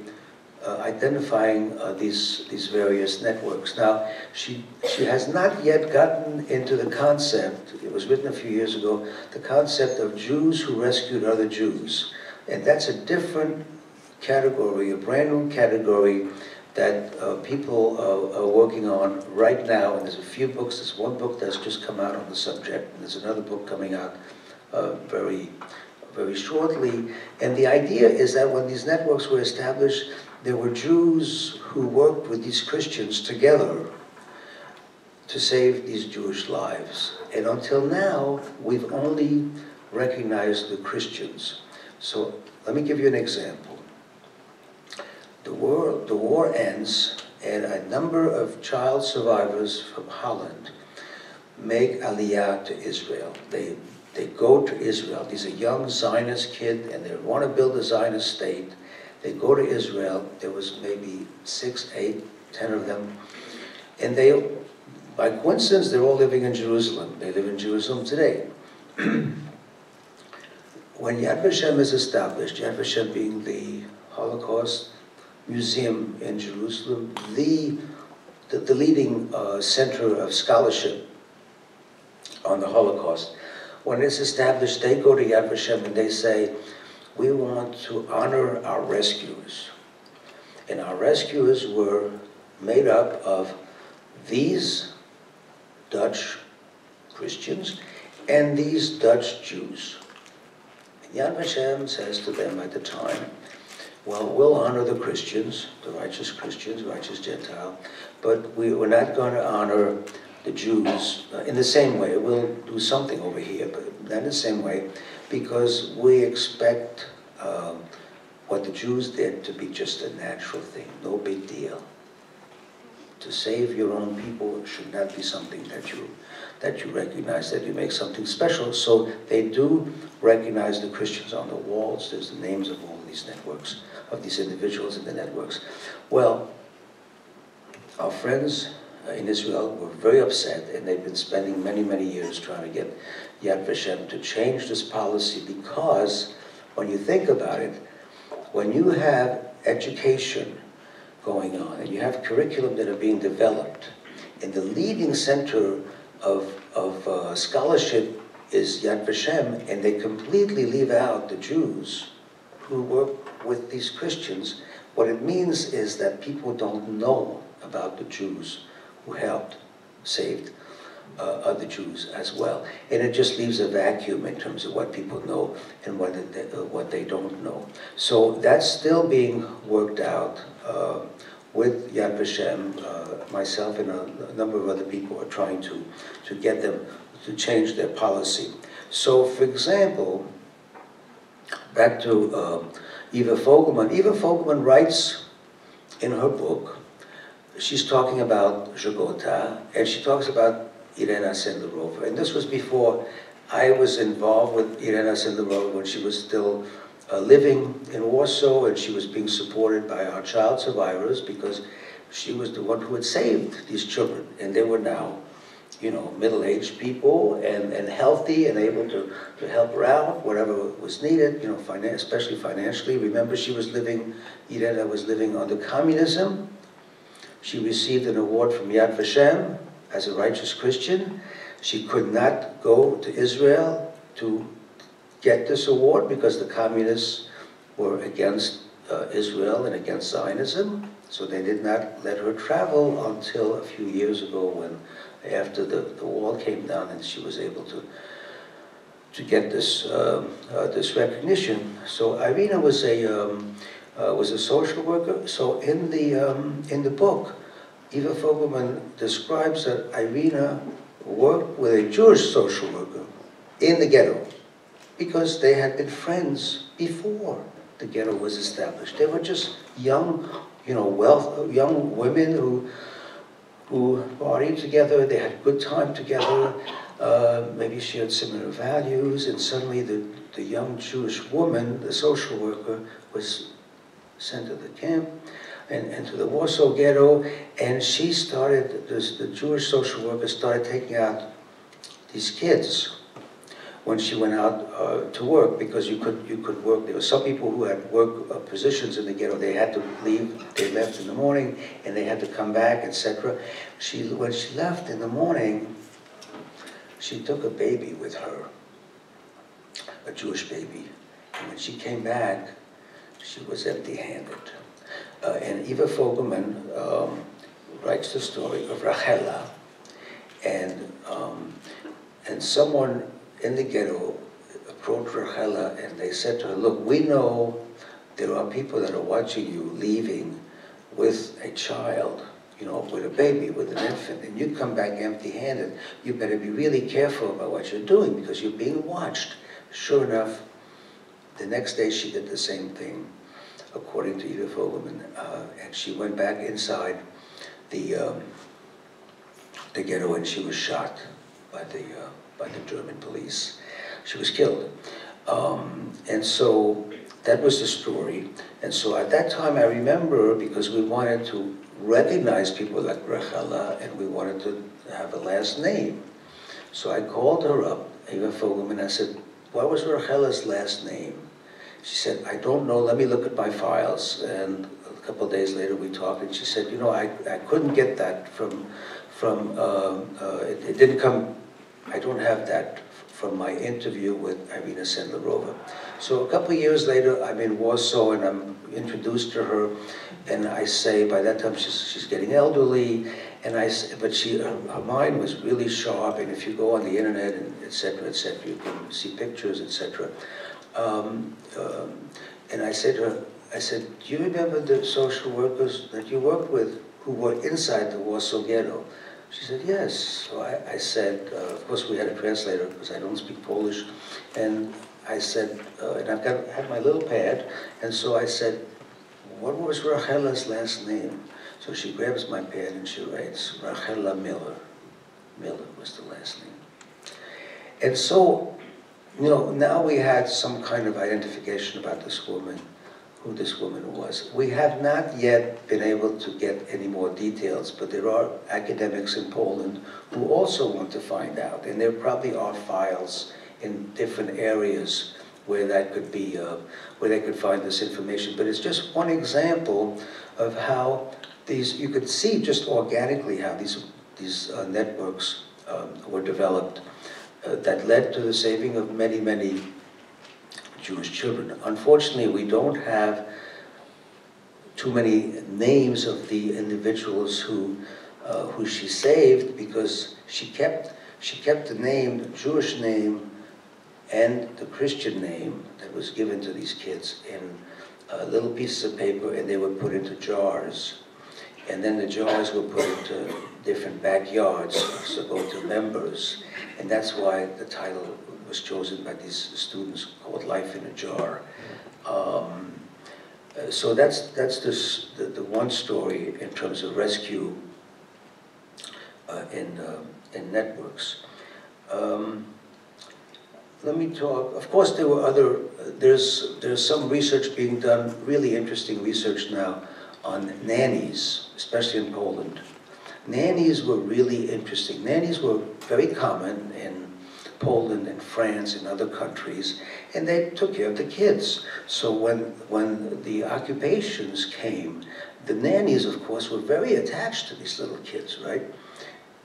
identifying these various networks. Now, she has not yet gotten into the concept, it was written a few years ago, the concept of Jews who rescued other Jews. And that's a different category, a brand new category that people are working on right now. And there's a few books, there's one book that's just come out on the subject, and there's another book coming out very shortly. And the idea is that when these networks were established, there were Jews who worked with these Christians together to save these Jewish lives. And until now, we've only recognized the Christians. So let me give you an example. The war ends, and a number of child survivors from Holland make Aliyah to Israel. They go to Israel. These are young Zionist kids, and they want to build a Zionist state. They go to Israel. There was maybe 6, 8, 10 of them. And they, by coincidence, they're all living in Jerusalem. They live in Jerusalem today. When Yad Vashem is established, Yad Vashem being the Holocaust Museum in Jerusalem, the leading center of scholarship on the Holocaust, when it's established, they go to Yad Vashem and they say, we want to honor our rescuers. And our rescuers were made up of these Dutch Christians and these Dutch Jews. And Yad Vashem says to them at the time, well, we'll honor the Christians, righteous Gentile, but we're not going to honor the Jews in the same way. We'll do something over here, but not in the same way, because we expect what the Jews did to be just a natural thing, no big deal. To save your own people should not be something that you recognize, that you make something special. So they do recognize the Christians on the walls. There's the names of all these networks, of these individuals in the networks. Well, our friends in Israel were very upset, and they've been spending many, many years trying to get Yad Vashem to change this policy, because when you think about it, when you have education going on and you have curriculum that are being developed, and the leading center of scholarship is Yad Vashem, and they completely leave out the Jews who work with these Christians, what it means is that people don't know about the Jews who helped, saved other Jews as well. And it just leaves a vacuum in terms of what people know and what they don't know. So that's still being worked out with Yad Vashem. Myself and a number of other people are trying to get them to change their policy. So, for example, back to Eva Fogelman. Eva Fogelman writes in her book, she's talking about Zhigota, and she talks about Irena Senderova. And this was before I was involved with Irena Senderova, when she was still living in Warsaw, and she was being supported by our child survivors, because she was the one who had saved these children. And they were now, you know, middle-aged people and healthy and able to help her out, whatever was needed, you know, especially financially. Remember, she was living, Irena was living under communism. She received an award from Yad Vashem as a righteous Christian. She could not go to Israel to get this award because the communists were against Israel and against Zionism. So they did not let her travel until a few years ago, when after the wall came down, and she was able to get this this recognition. So Irina was a social worker. So in the book, Eva Fogelman describes that Irina worked with a Jewish social worker in the ghetto, because they had been friends before the ghetto was established. They were just young, you know, young women who partied together. They had a good time together, maybe shared similar values, and suddenly the young Jewish woman, the social worker, was sent to the camp and to the Warsaw ghetto, and she started, the Jewish social worker started taking out these kids when she went out to work, because you could work. There were some people who had work positions in the ghetto. They had to leave. They left in the morning, and they had to come back, etc. When she left in the morning, she took a baby with her, a Jewish baby. And when she came back, she was empty-handed. And Eva Fogelman writes the story of Rachela, and someone in the ghetto approached Rachela, and they said to her, "Look, we know there are people that are watching you leaving with a child, you know, with a baby, with an infant, and you come back empty-handed. You better be really careful about what you're doing, because you're being watched." Sure enough, the next day she did the same thing, according to Eva Fogelman, and she went back inside the ghetto, and she was shot by the German police. She was killed. And so that was the story. And so at that time, I remember, because we wanted to recognize people like Rachela, and we wanted to have a last name. So I called her up, Eva Fogelman. I said, "What was Rachela's last name?" She said, "I don't know, let me look at my files." And a couple of days later we talked, and she said, "You know, I couldn't get that it didn't come, I don't have that from my interview with Irina Senderova." So a couple of years later, I'm in Warsaw, and I'm introduced to her, and I say, by that time she's getting elderly, and but her mind was really sharp, and if you go on the internet, and et cetera, you can see pictures, etc. And I said to her, "Do you remember the social workers that you worked with who were inside the Warsaw ghetto?" She said, yes. So I said, of course we had a translator because I don't speak Polish. And I said, and had my little pad, and so I said, what was Rachela's last name? So she grabs my pad and she writes, Rachela Miller. Miller was the last name. And so, you know, now we had some kind of identification about this woman, who this woman was. We have not yet been able to get any more details, but there are academics in Poland who also want to find out, and there probably are files in different areas where that could be, where they could find this information. But it's just one example of how these, you could see just organically how these networks were developed that led to the saving of many, many Jewish children. Unfortunately, we don't have too many names of the individuals who she saved, because she kept the name, the Jewish name, and the Christian name that was given to these kids in little pieces of paper, and they were put into jars. And then the jars were put into different backyards to go to members. And that's why the title was chosen by these students, called Life in a Jar. So that's the one story in terms of rescue in networks. Let me talk, of course there were other, there's some research being done, really interesting research now, on nannies, especially in Poland. Nannies were really interesting. Nannies were very common in Poland and France and other countries, and they took care of the kids. So when the occupations came, the nannies, of course, were very attached to these little kids, right?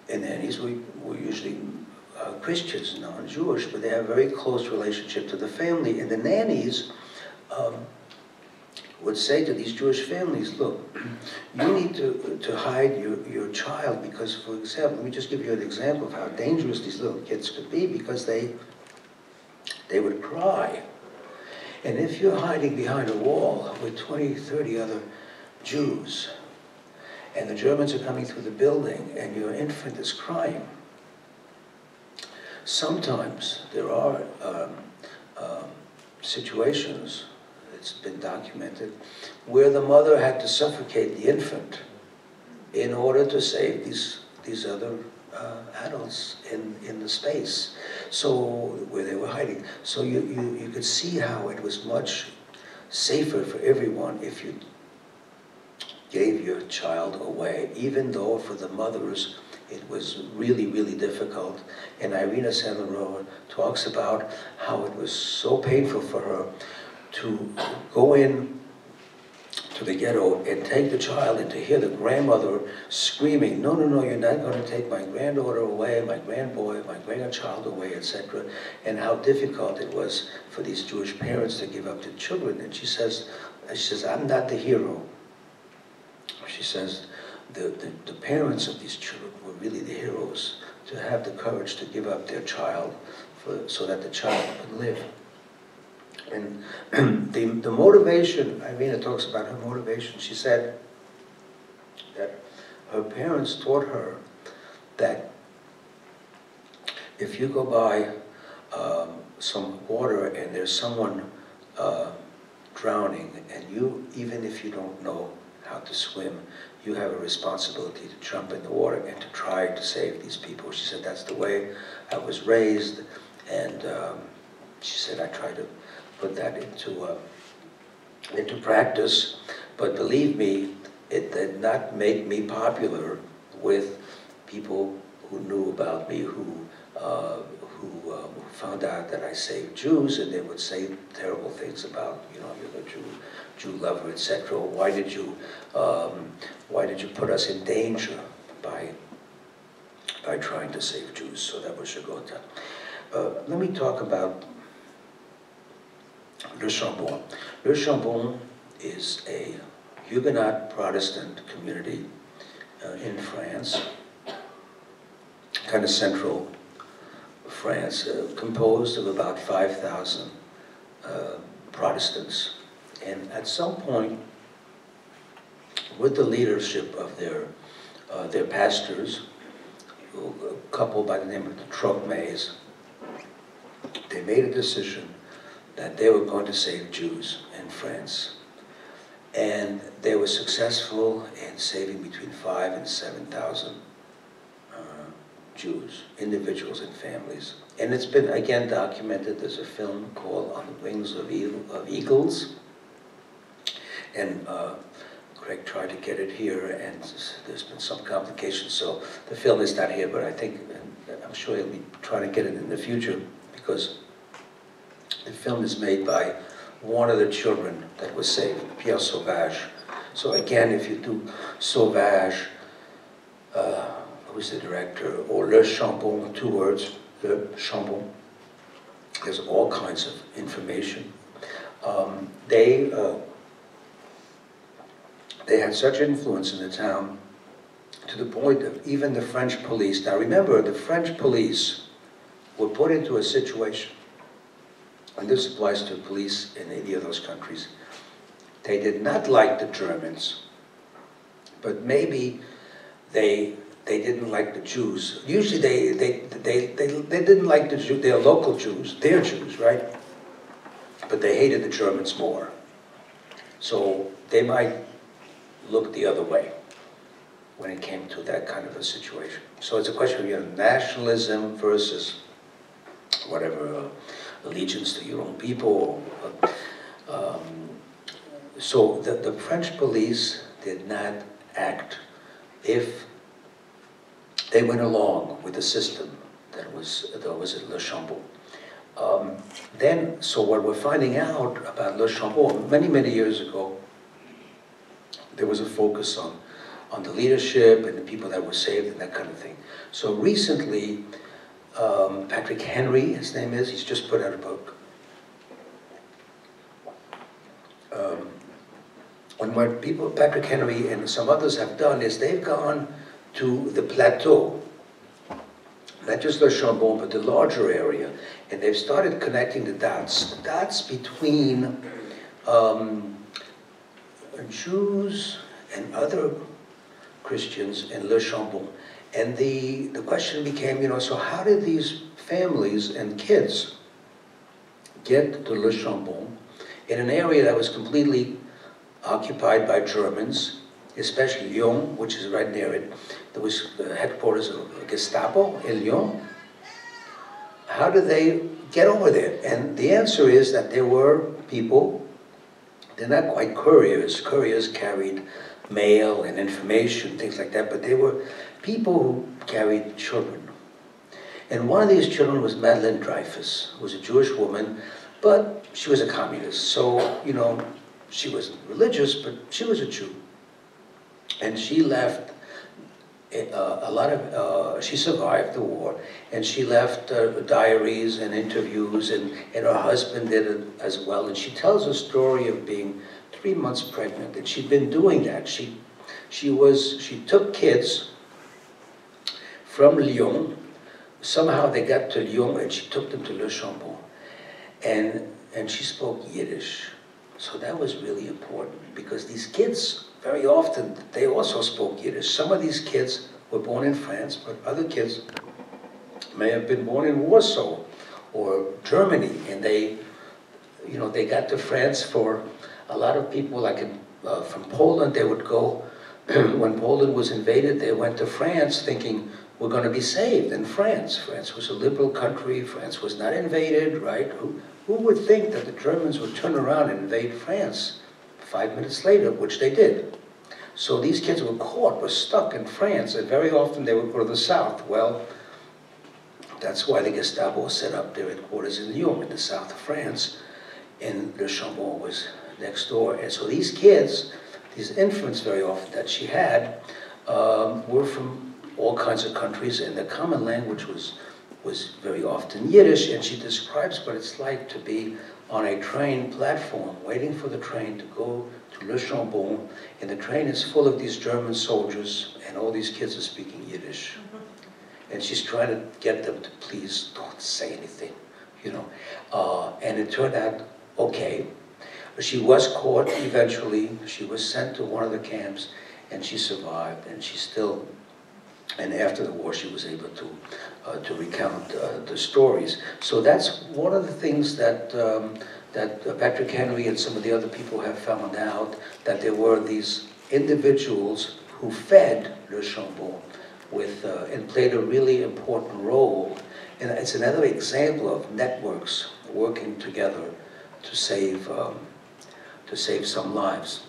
And nannies were usually Christians, non-Jewish, but they have a very close relationship to the family. And the nannies would say to these Jewish families, look, you need to hide your child because, for example, let me just give you an example of how dangerous these little kids could be, because they would cry. And if you're hiding behind a wall with 20, 30 other Jews, and the Germans are coming through the building, and your infant is crying, sometimes there are situations, it's been documented, where the mother had to suffocate the infant in order to save these other adults in the space, so where they were hiding. So you could see how it was much safer for everyone if you gave your child away, even though for the mothers it was really, really difficult. And Irina Sandlerova talks about how it was so painful for her to go in to the ghetto and take the child, and to hear the grandmother screaming, no, no, no, you're not going to take my granddaughter away, my grandboy, my grandchild away, etc. And how difficult it was for these Jewish parents to give up their children. And she says, I'm not the hero. She says, the parents of these children were really the heroes, to have the courage to give up their child so that the child could live. And the motivation, Irina talks about her motivation. She said that her parents taught her that if you go by some water and there's someone drowning, and you, even if you don't know how to swim, you have a responsibility to jump in the water and to try to save these people. She said, that's the way I was raised, and she said, I try to put that into practice, but believe me, it did not make me popular with people who knew about me, who found out that I saved Jews, and they would say terrible things about, you know, you're the Jew lover, etc. Why did you put us in danger by trying to save Jews? So that was Shagota. Let me talk about Le Chambon. Le Chambon is a Huguenot Protestant community in France, kind of central France, composed of about 5,000 Protestants. And at some point, with the leadership of their pastors, couple by the name of the Trogmays. They made a decision that they were going to save Jews in France. And they were successful in saving between 5,000 and 7,000 Jews, individuals and families. And it's been, again, documented. There's a film called On the Wings of Eagles. And Greg tried to get it here, and there's been some complications. So the film is not here, but I think, I'm sure he'll be trying to get it in the future, because the film is made by one of the children that was saved, Pierre Sauvage. So again, if you do Sauvage, who's the director, or Le Chambon, 2 words, Le Chambon, there's all kinds of information. They had such influence in the town to the point of even the French police. Now remember, the French police were put into a situation, and this applies to police in any of those countries. They did not like the Germans, but maybe they didn't like the Jews. Usually they didn't like the Jews, their local Jews, their Jews, right? But they hated the Germans more. So they might look the other way when it came to that kind of a situation. So it's a question of nationalism versus whatever, allegiance to your own people. So the French police did not act if they went along with the system that was at Le Chambon. So what we're finding out about Le Chambon, many, many years ago, there was a focus on the leadership and the people that were saved and that kind of thing. So recently, Patrick Henry, his name is, he's just put out a book. And what people, Patrick Henry and some others have done is they've gone to the plateau, not just Le Chambon, but the larger area, and they've started connecting the dots between Jews and other Christians in Le Chambon. And the question became, so how did these families and kids get to Le Chambon in an area that was completely occupied by Germans, especially Lyon, which is right near it. There was the headquarters of Gestapo in Lyon. How did they get over there? And the answer is that there were people, they're not quite couriers. Couriers carried mail and information, things like that, but they were people who carried children. And one of these children was Madeleine Dreyfus, who was a Jewish woman, but she was a communist. So, she was religious, but she was a Jew. And she left she survived the war, and she left diaries and interviews, and her husband did it as well. And she tells a story of being 3 months pregnant, and she'd been doing that. She took kids from Lyon. Somehow they got to Lyon, and she took them to Le Chambon, and she spoke Yiddish. So that was really important, because these kids, very often, they also spoke Yiddish. Some of these kids were born in France, but other kids may have been born in Warsaw or Germany, and they got to France. For a lot of people, like from Poland, they would go, when Poland was invaded, they went to France thinking, we're going to be saved in France. France was a liberal country, France was not invaded, right? Who would think that the Germans would turn around and invade France 5 minutes later, which they did. So these kids were caught, were stuck in France, and very often they would go to the south. Well, that's why the Gestapo set up their headquarters in Lyon, in the south of France, and Le Chambon was next door. And so these kids, these infants very often that she had, were from all kinds of countries, and the common language was very often Yiddish, and she describes what it's like to be on a train platform, waiting for the train to go to Le Chambon, and the train is full of these German soldiers, and all these kids are speaking Yiddish. And she's trying to get them to please don't say anything, and it turned out okay. She was caught eventually. She was sent to one of the camps, and she survived, and she's still And after the war, she was able to recount the stories. So that's one of the things that Patrick Henry and some of the other people have found out, that there were these individuals who fed Le Chambon with, and played a really important role. And it's another example of networks working together to save some lives.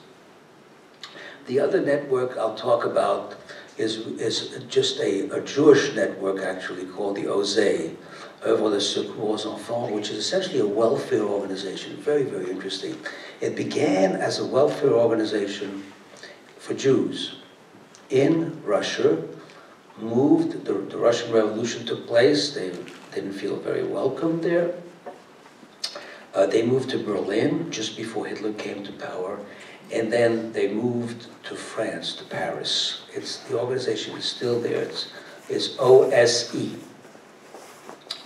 The other network I'll talk about is just a Jewish network, actually, called the OSE, Œuvre de Secours aux Enfants, which is essentially a welfare organization. Very, very interesting. It began as a welfare organization for Jews in Russia, moved, the Russian Revolution took place, they didn't feel very welcome there. They moved to Berlin just before Hitler came to power, and then they moved to France, to Paris. The organization is still there. It's OSE,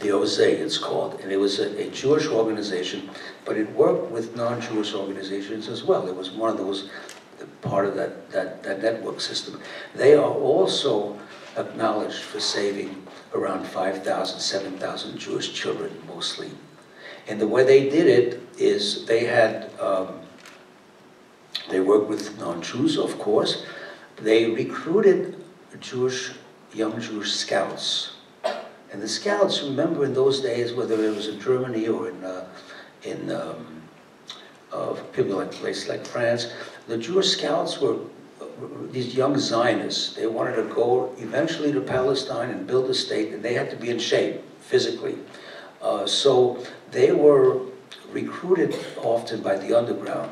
the OSE it's called, and it was a Jewish organization, but it worked with non-Jewish organizations as well. It was one of those, part of that network system. They are also acknowledged for saving around 5,000, 7,000 Jewish children, mostly. And the way they did it is they had, they worked with non-Jews, of course. They recruited young Jewish scouts. And the scouts, remember in those days, whether it was in Germany or in people like places like France, the Jewish scouts were these young Zionists. They wanted to go eventually to Palestine and build a state, and they had to be in shape physically. So they were recruited often by the underground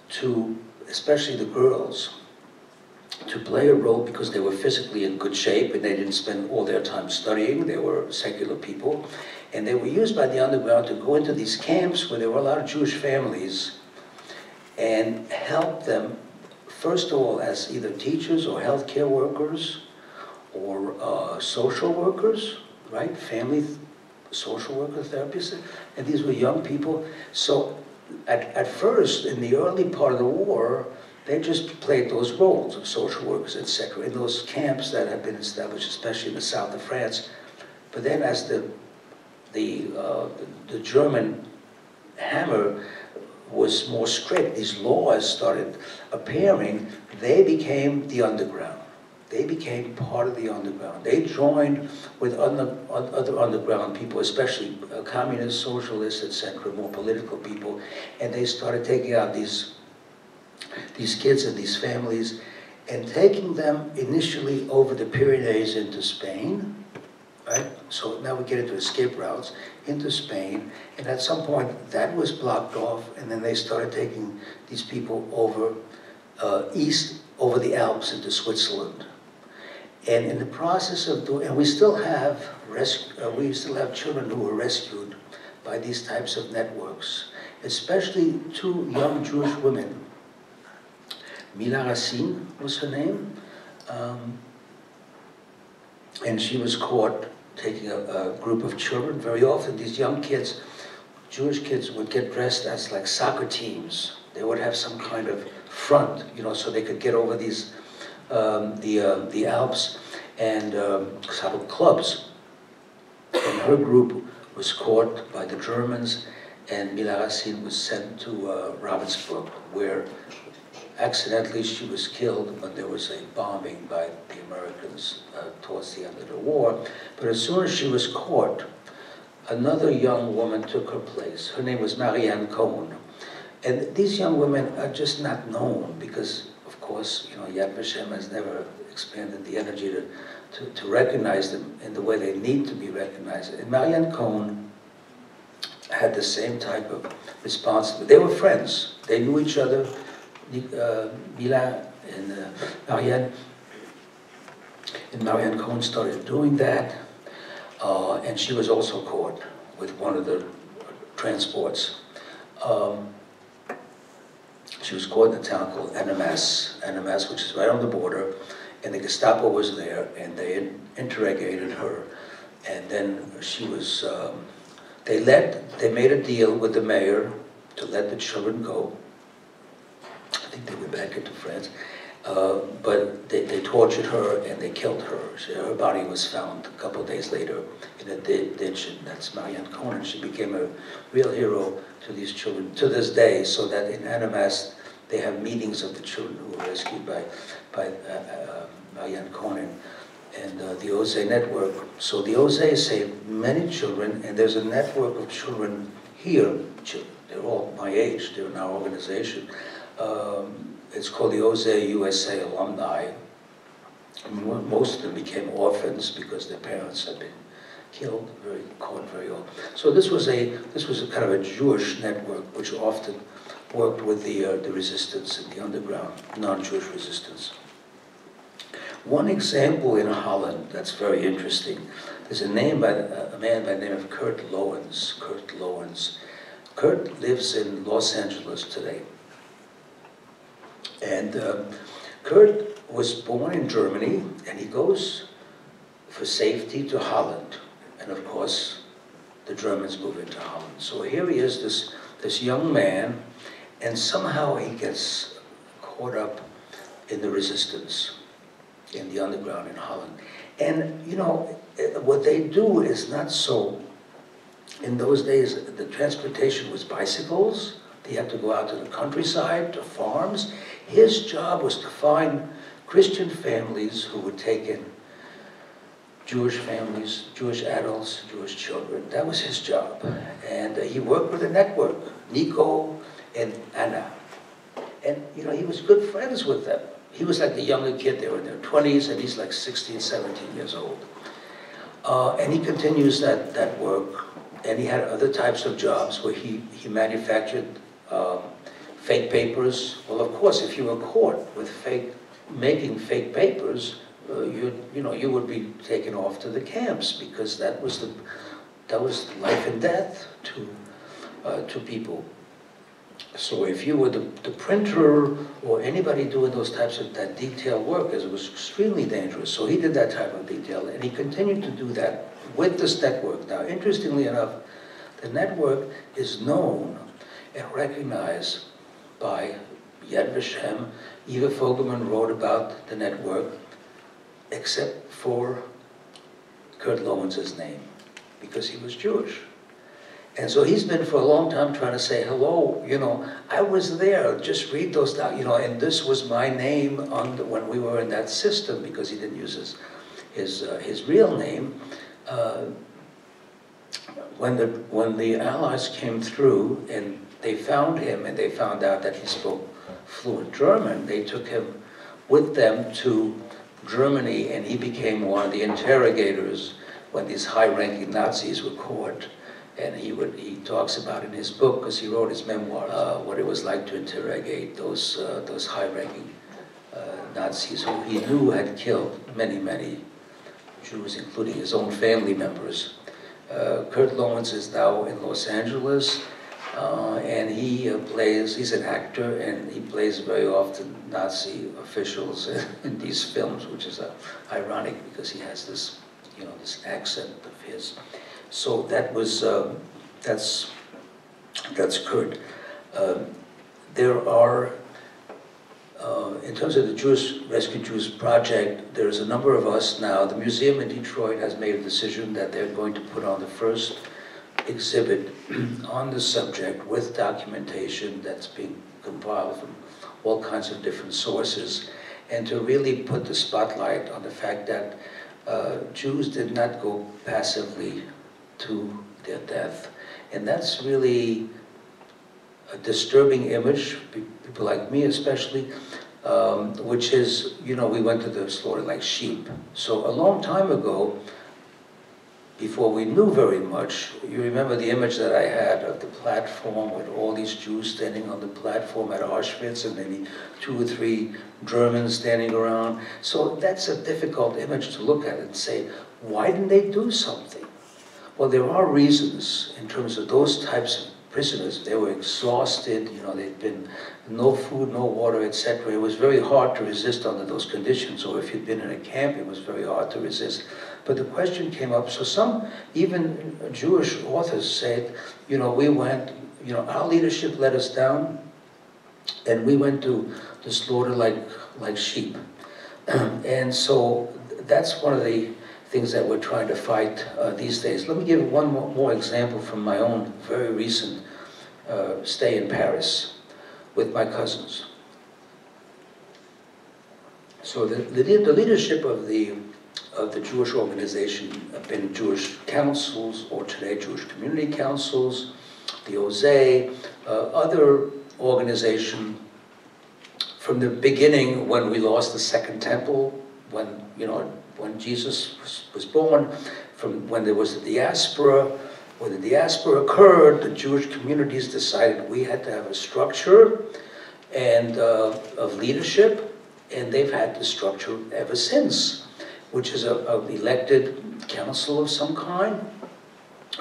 to, especially the girls, to play a role because they were physically in good shape and they didn't spend all their time studying. They were secular people. And they were used by the underground to go into these camps where there were a lot of Jewish families and help them, first of all, as either teachers or healthcare workers or social workers, right? Family social worker therapists. And these were young people. So at first, in the early part of the war, they just played those roles of social workers, etc., in those camps that had been established, especially in the south of France. But then as the German hammer was more strict, these laws started appearing, they became the underground. They became part of the underground. They joined with other underground people, especially communists, socialists, etc., more political people, and they started taking out these kids and these families and taking them initially over the Pyrenees into Spain, right? So now we get into escape routes into Spain, and at some point that was blocked off, and then they started taking these people over east, over the Alps into Switzerland. And in the process of doing, and we still have children who were rescued by these types of networks, especially two young Jewish women. Mila Racine was her name, and she was caught taking a group of children. Very often these young kids, Jewish kids, would get dressed as like soccer teams. They would have some kind of front, you know, so they could get over these, the Alps, and soccer clubs. And her group was caught by the Germans, and Mila Racine was sent to Ravensbrück, where accidentally she was killed when there was a bombing by the Americans towards the end of the war. But as soon as she was caught, another young woman took her place. Her name was Marianne Cohn. And these young women are just not known because, of course, you know, Yad Vashem has never expanded the energy to recognize them in the way they need to be recognized. And Marianne Cohn had the same type of responsibility. They were friends. They knew each other. Mila and Marianne Cohn started doing that, and she was also caught with one of the transports. She was caught in a town called Annemasse, which is right on the border, and the Gestapo was there, and they interrogated her, and then she was, they made a deal with the mayor to let the children go. I think they went back into France. But they tortured her and they killed her. Her body was found a couple of days later in a ditch, and that's Marianne Conan. She became a real hero to these children to this day, so that in Annemasse they have meetings of the children who were rescued by Marianne Conan and the Ose network. So the Ose saved many children, and there's a network of children here. They're all my age, they're in our organization. It's called the Ose USA Alumni. Most of them became orphans because their parents had been killed, caught very old. So this was a kind of a Jewish network which often worked with the resistance in the underground, non-Jewish resistance. One example in Holland that's very interesting. There's a man by the name of Kurt Loewens. Kurt lives in Los Angeles today. And Kurt was born in Germany, and he goes for safety to Holland. And of course, the Germans move into Holland. So here he is, this young man, and somehow he gets caught up in the resistance in the underground in Holland. And you know, what they do is not so, in those days, the transportation was bicycles. They had to go out to the countryside, to farms. His job was to find Christian families who would take in Jewish families, Jewish adults, Jewish children. That was his job. And he worked with a network, Nico and Anna. And you know, he was good friends with them. He was like the younger kid. They were in their 20s, and he's like 16, 17 years old. And he continues that work. And he had other types of jobs where he manufactured fake papers. Well, of course, if you were caught with making fake papers, you would be taken off to the camps, because that was life and death to people. So if you were the printer or anybody doing those types of that detail work, it was extremely dangerous. So he did that type of detail, and he continued to do that with this network. Now, interestingly enough, the network is known and recognized by Yad Vashem. Eva Fogelman wrote about the network, except for Kurt Loewens' name, because he was Jewish. And so he's been for a long time trying to say, hello, you know, I was there, just read those down, you know, and this was my name when we were in that system, because he didn't use his real name. When the Allies came through and they found him and they found out that he spoke fluent German, they took him with them to Germany, and he became one of the interrogators when these high-ranking Nazis were caught. And he talks about in his book, because he wrote his memoir, what it was like to interrogate those high-ranking Nazis who he knew had killed many, many Jews, including his own family members. Kurt Loewens is now in Los Angeles, and he's an actor, and he plays very often Nazi officials in these films, which is ironic because he has this, you know, this accent of his. So that was, that's Kurt. There are, in terms of the Jewish Rescue Jews Project, there's a number of us now. The museum in Detroit has made a decision that they're going to put on the first exhibit on the subject with documentation that's being compiled from all kinds of different sources, and to really put the spotlight on the fact that Jews did not go passively to their death. And that's really a disturbing image, people like me especially, which is, you know, we went to the slaughter like sheep. So a long time ago, before we knew very much, you remember the image that I had of the platform with all these Jews standing on the platform at Auschwitz, and maybe 2 or 3 Germans standing around. So that's a difficult image to look at and say, why didn't they do something? Well, there are reasons in terms of those types of prisoners. They were exhausted, you know, they'd been no food, no water, etc. It was very hard to resist under those conditions, or if you'd been in a camp, it was very hard to resist. But the question came up, so some, even Jewish authors said, you know, we went, you know, our leadership let us down, And we went to slaughter like sheep. And so that's one of the things that we're trying to fight these days. Let me give one more example from my own very recent stay in Paris with my cousins. So the leadership of the Jewish organization have been Jewish councils, or today Jewish community councils, the Ozay, other organization from the beginning when we lost the Second Temple, when Jesus was born, from when there was the diaspora. When the diaspora occurred, the Jewish communities decided we had to have a structure and of leadership, and they've had the structure ever since, which is an elected council of some kind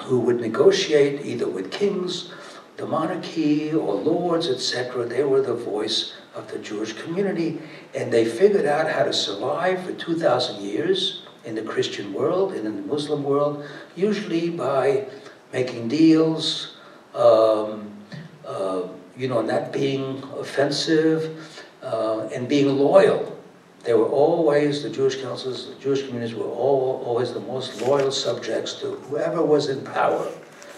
who would negotiate either with kings, the monarchy, or lords, etc. They were the voice of the Jewish community, and they figured out how to survive for 2,000 years in the Christian world and in the Muslim world, usually by making deals, not being offensive, and being loyal. They were always, the Jewish councils, the Jewish communities were always the most loyal subjects to whoever was in power.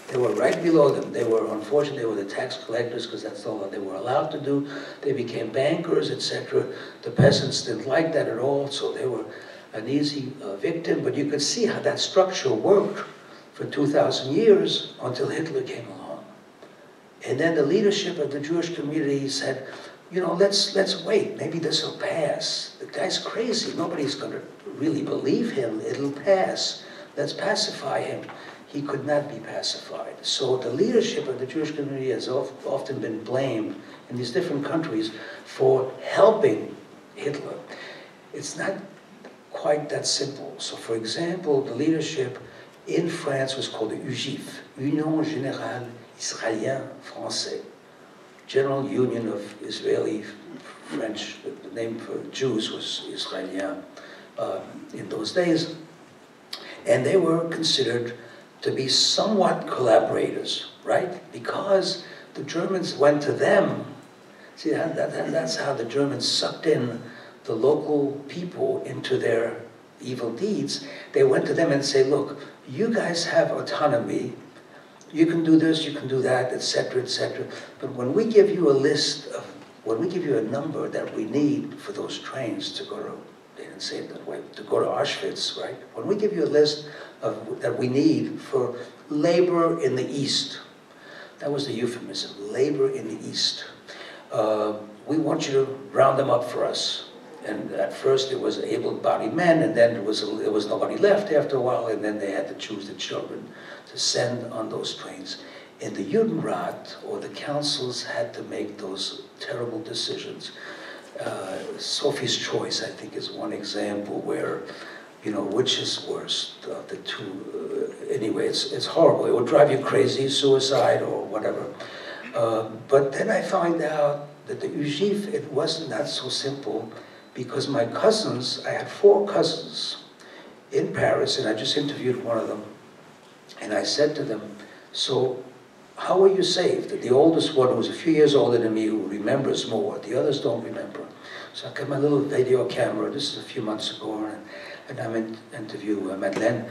They were right below them. They were, unfortunately, they were the tax collectors because that's all that they were allowed to do. They became bankers, etc. The peasants didn't like that at all, so they were an easy victim. But you could see how that structure worked for 2,000 years until Hitler came along. And then the leadership of the Jewish community said, let's wait. Maybe this will pass. The guy's crazy. Nobody's going to really believe him. It'll pass. Let's pacify him. He could not be pacified. So the leadership of the Jewish community has often been blamed in these different countries for helping Hitler. It's not quite that simple. So for example, the leadership in France was called the UGIF, Union Générale Israélien Français, General Union of Israeli French. The name for Jews was Israélien in those days. And they were considered to be somewhat collaborators, right? Because the Germans went to them. See, that's how the Germans sucked in the local people into their evil deeds. They went to them and say, look, you guys have autonomy. You can do this, you can do that, etc., etc. But when we give you a list of, when we give you a number that we need for those trains to go to, they didn't say it that way, to go to Auschwitz, right? When we give you a list that we need for labor in the East, that was the euphemism, labor in the East. We want you to round them up for us. And at first it was able-bodied men, and then there was nobody left after a while, and then they had to choose the children to send on those trains. And the Judenrat, or the councils, had to make those terrible decisions. Sophie's Choice, I think, is one example where, which is worse, the two. Anyway, it's horrible. It would drive you crazy, suicide or whatever. But then I find out that the UGIF, it wasn't that so simple, because my cousins, I had 4 cousins in Paris, and I just interviewed one of them. And I said to them, so how were you saved? The oldest one, who was a few years older than me, who remembers more. The others don't remember. So I got my little video camera. This is a few months ago, and I'm interviewing Madeleine.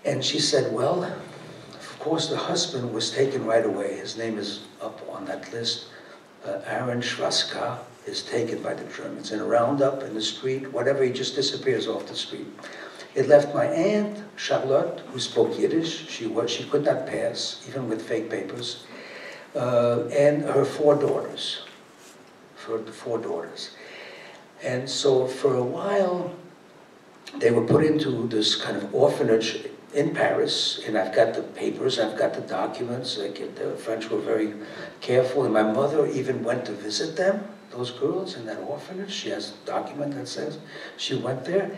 And she said, well, of course, the husband was taken right away. His name is up on that list. Aaron Schwaska is taken by the Germans in a roundup in the street, whatever, he just disappears off the street. It left my aunt, Charlotte, who spoke Yiddish. She could not pass, even with fake papers, and her 4 daughters, And so for a while, they were put into this kind of orphanage in Paris, and I've got the papers, I've got the documents. The French were very careful, and my mother even went to visit them, those girls in that orphanage. She has a document that says she went there.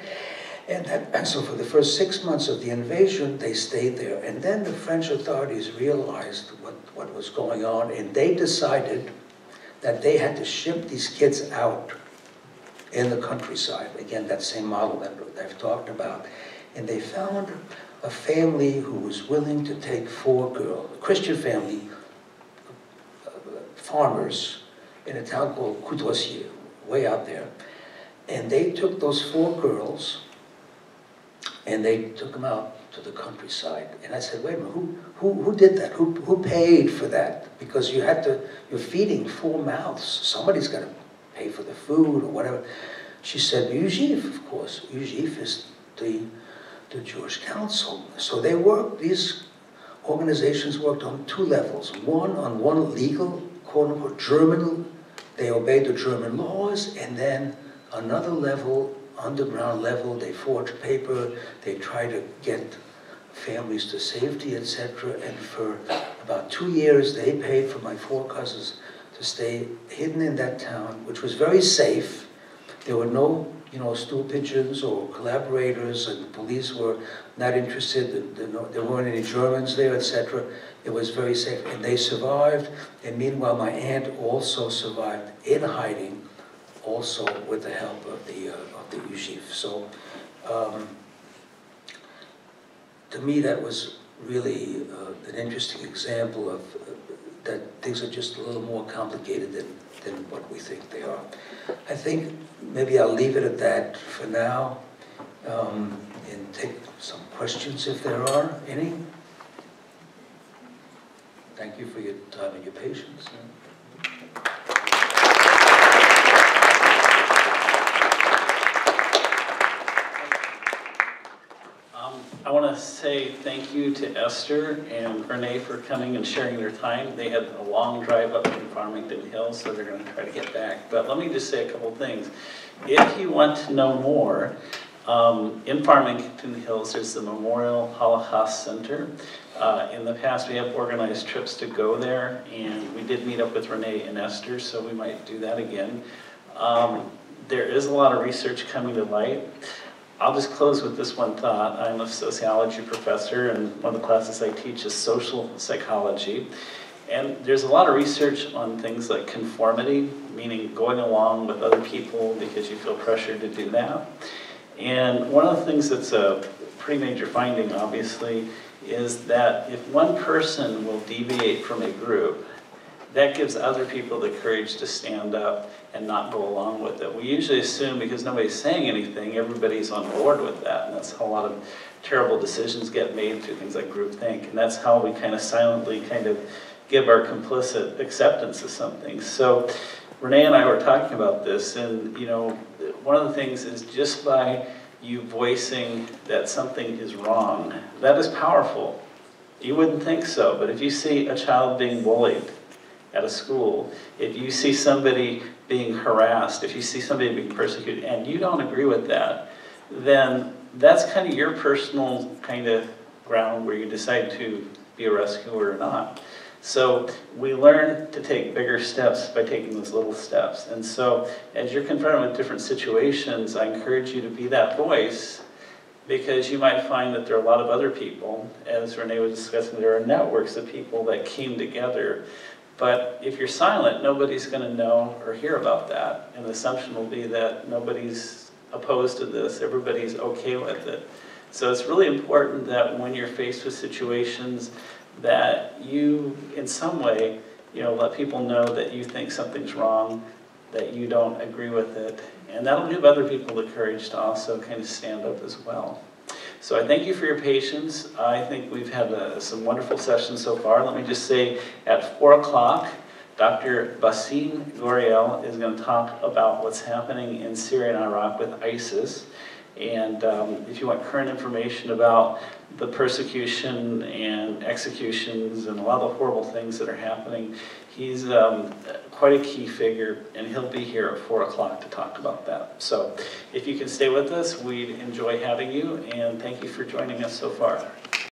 And so for the first 6 months of the invasion, they stayed there. And then the French authorities realized what was going on, and they decided that they had to ship these kids out in the countryside. Again, that same model that I've talked about. And they found a family who was willing to take 4 girls, a Christian family, farmers, in a town called Kudrosiye, way out there. And they took those 4 girls and they took them out to the countryside. And I said, wait a minute, who did that? Who paid for that? Because you're feeding 4 mouths. Somebody's got to pay for the food or whatever. She said, UJIF, of course. UJIF is the Jewish Council. So they worked, these organizations worked on 2 levels. On one legal, quote-unquote, German, they obeyed the German laws, and then another level, underground level, they forged paper, they tried to get families to safety, etc. And for about 2 years, they paid for my 4 cousins to stay hidden in that town, which was very safe. There were no, stool pigeons or collaborators, and the police were not interested. There weren't any Germans there, etc. It was very safe, and they survived. And meanwhile, my aunt also survived in hiding, also with the help of the UJIF. So, to me, that was really an interesting example of that things are just a little more complicated than what we think they are. I think maybe I'll leave it at that for now, and take some questions if there are any. Thank you for your time and your patience. I want to say thank you to Esther and Rene for coming and sharing their time. They had a long drive up from Farmington Hills, so they're going to try to get back. But let me just say a couple of things. If you want to know more, in Farmington Hills, there's the Memorial Holocaust Center. In the past, we have organized trips to go there, and we did meet up with Rene and Esther, so we might do that again. There is a lot of research coming to light. I'll just close with this one thought. I'm a sociology professor, and one of the classes I teach is social psychology. And there's a lot of research on things like conformity, meaning going along with other people because you feel pressured to do that. And one of the things that's a pretty major finding, obviously, is that if one person will deviate from a group, that gives other people the courage to stand up and not go along with it. We usually assume because nobody's saying anything, everybody's on board with that. And that's how a lot of terrible decisions get made through things like groupthink. And that's how we kind of silently give our complicit acceptance to something. So Rene and I were talking about this, and one of the things is just by you voicing that something is wrong, that is powerful. You wouldn't think so, but if you see a child being bullied at a school, if you see somebody being harassed, if you see somebody being persecuted, and you don't agree with that, then that's kind of your personal ground where you decide to be a rescuer or not. So we learn to take bigger steps by taking those little steps. And so as you're confronted with different situations, I encourage you to be that voice, because you might find that there are a lot of other people, as Rene was discussing, there are networks of people that came together. But if you're silent, nobody's going to know or hear about that. And the assumption will be that nobody's opposed to this, everybody's okay with it. So it's really important that when you're faced with situations that you, in some way, let people know that you think something's wrong, that you don't agree with it. And that'll give other people the courage to also stand up as well. So I thank you for your patience. I think we've had some wonderful sessions so far. Let me just say, at 4 o'clock, Dr. Basim Goriel is going to talk about what's happening in Syria and Iraq with ISIS. And if you want current information about the persecution and executions and a lot of the horrible things that are happening, he's quite a key figure, and he'll be here at 4 o'clock to talk about that. So if you can stay with us, we'd enjoy having you, and thank you for joining us so far.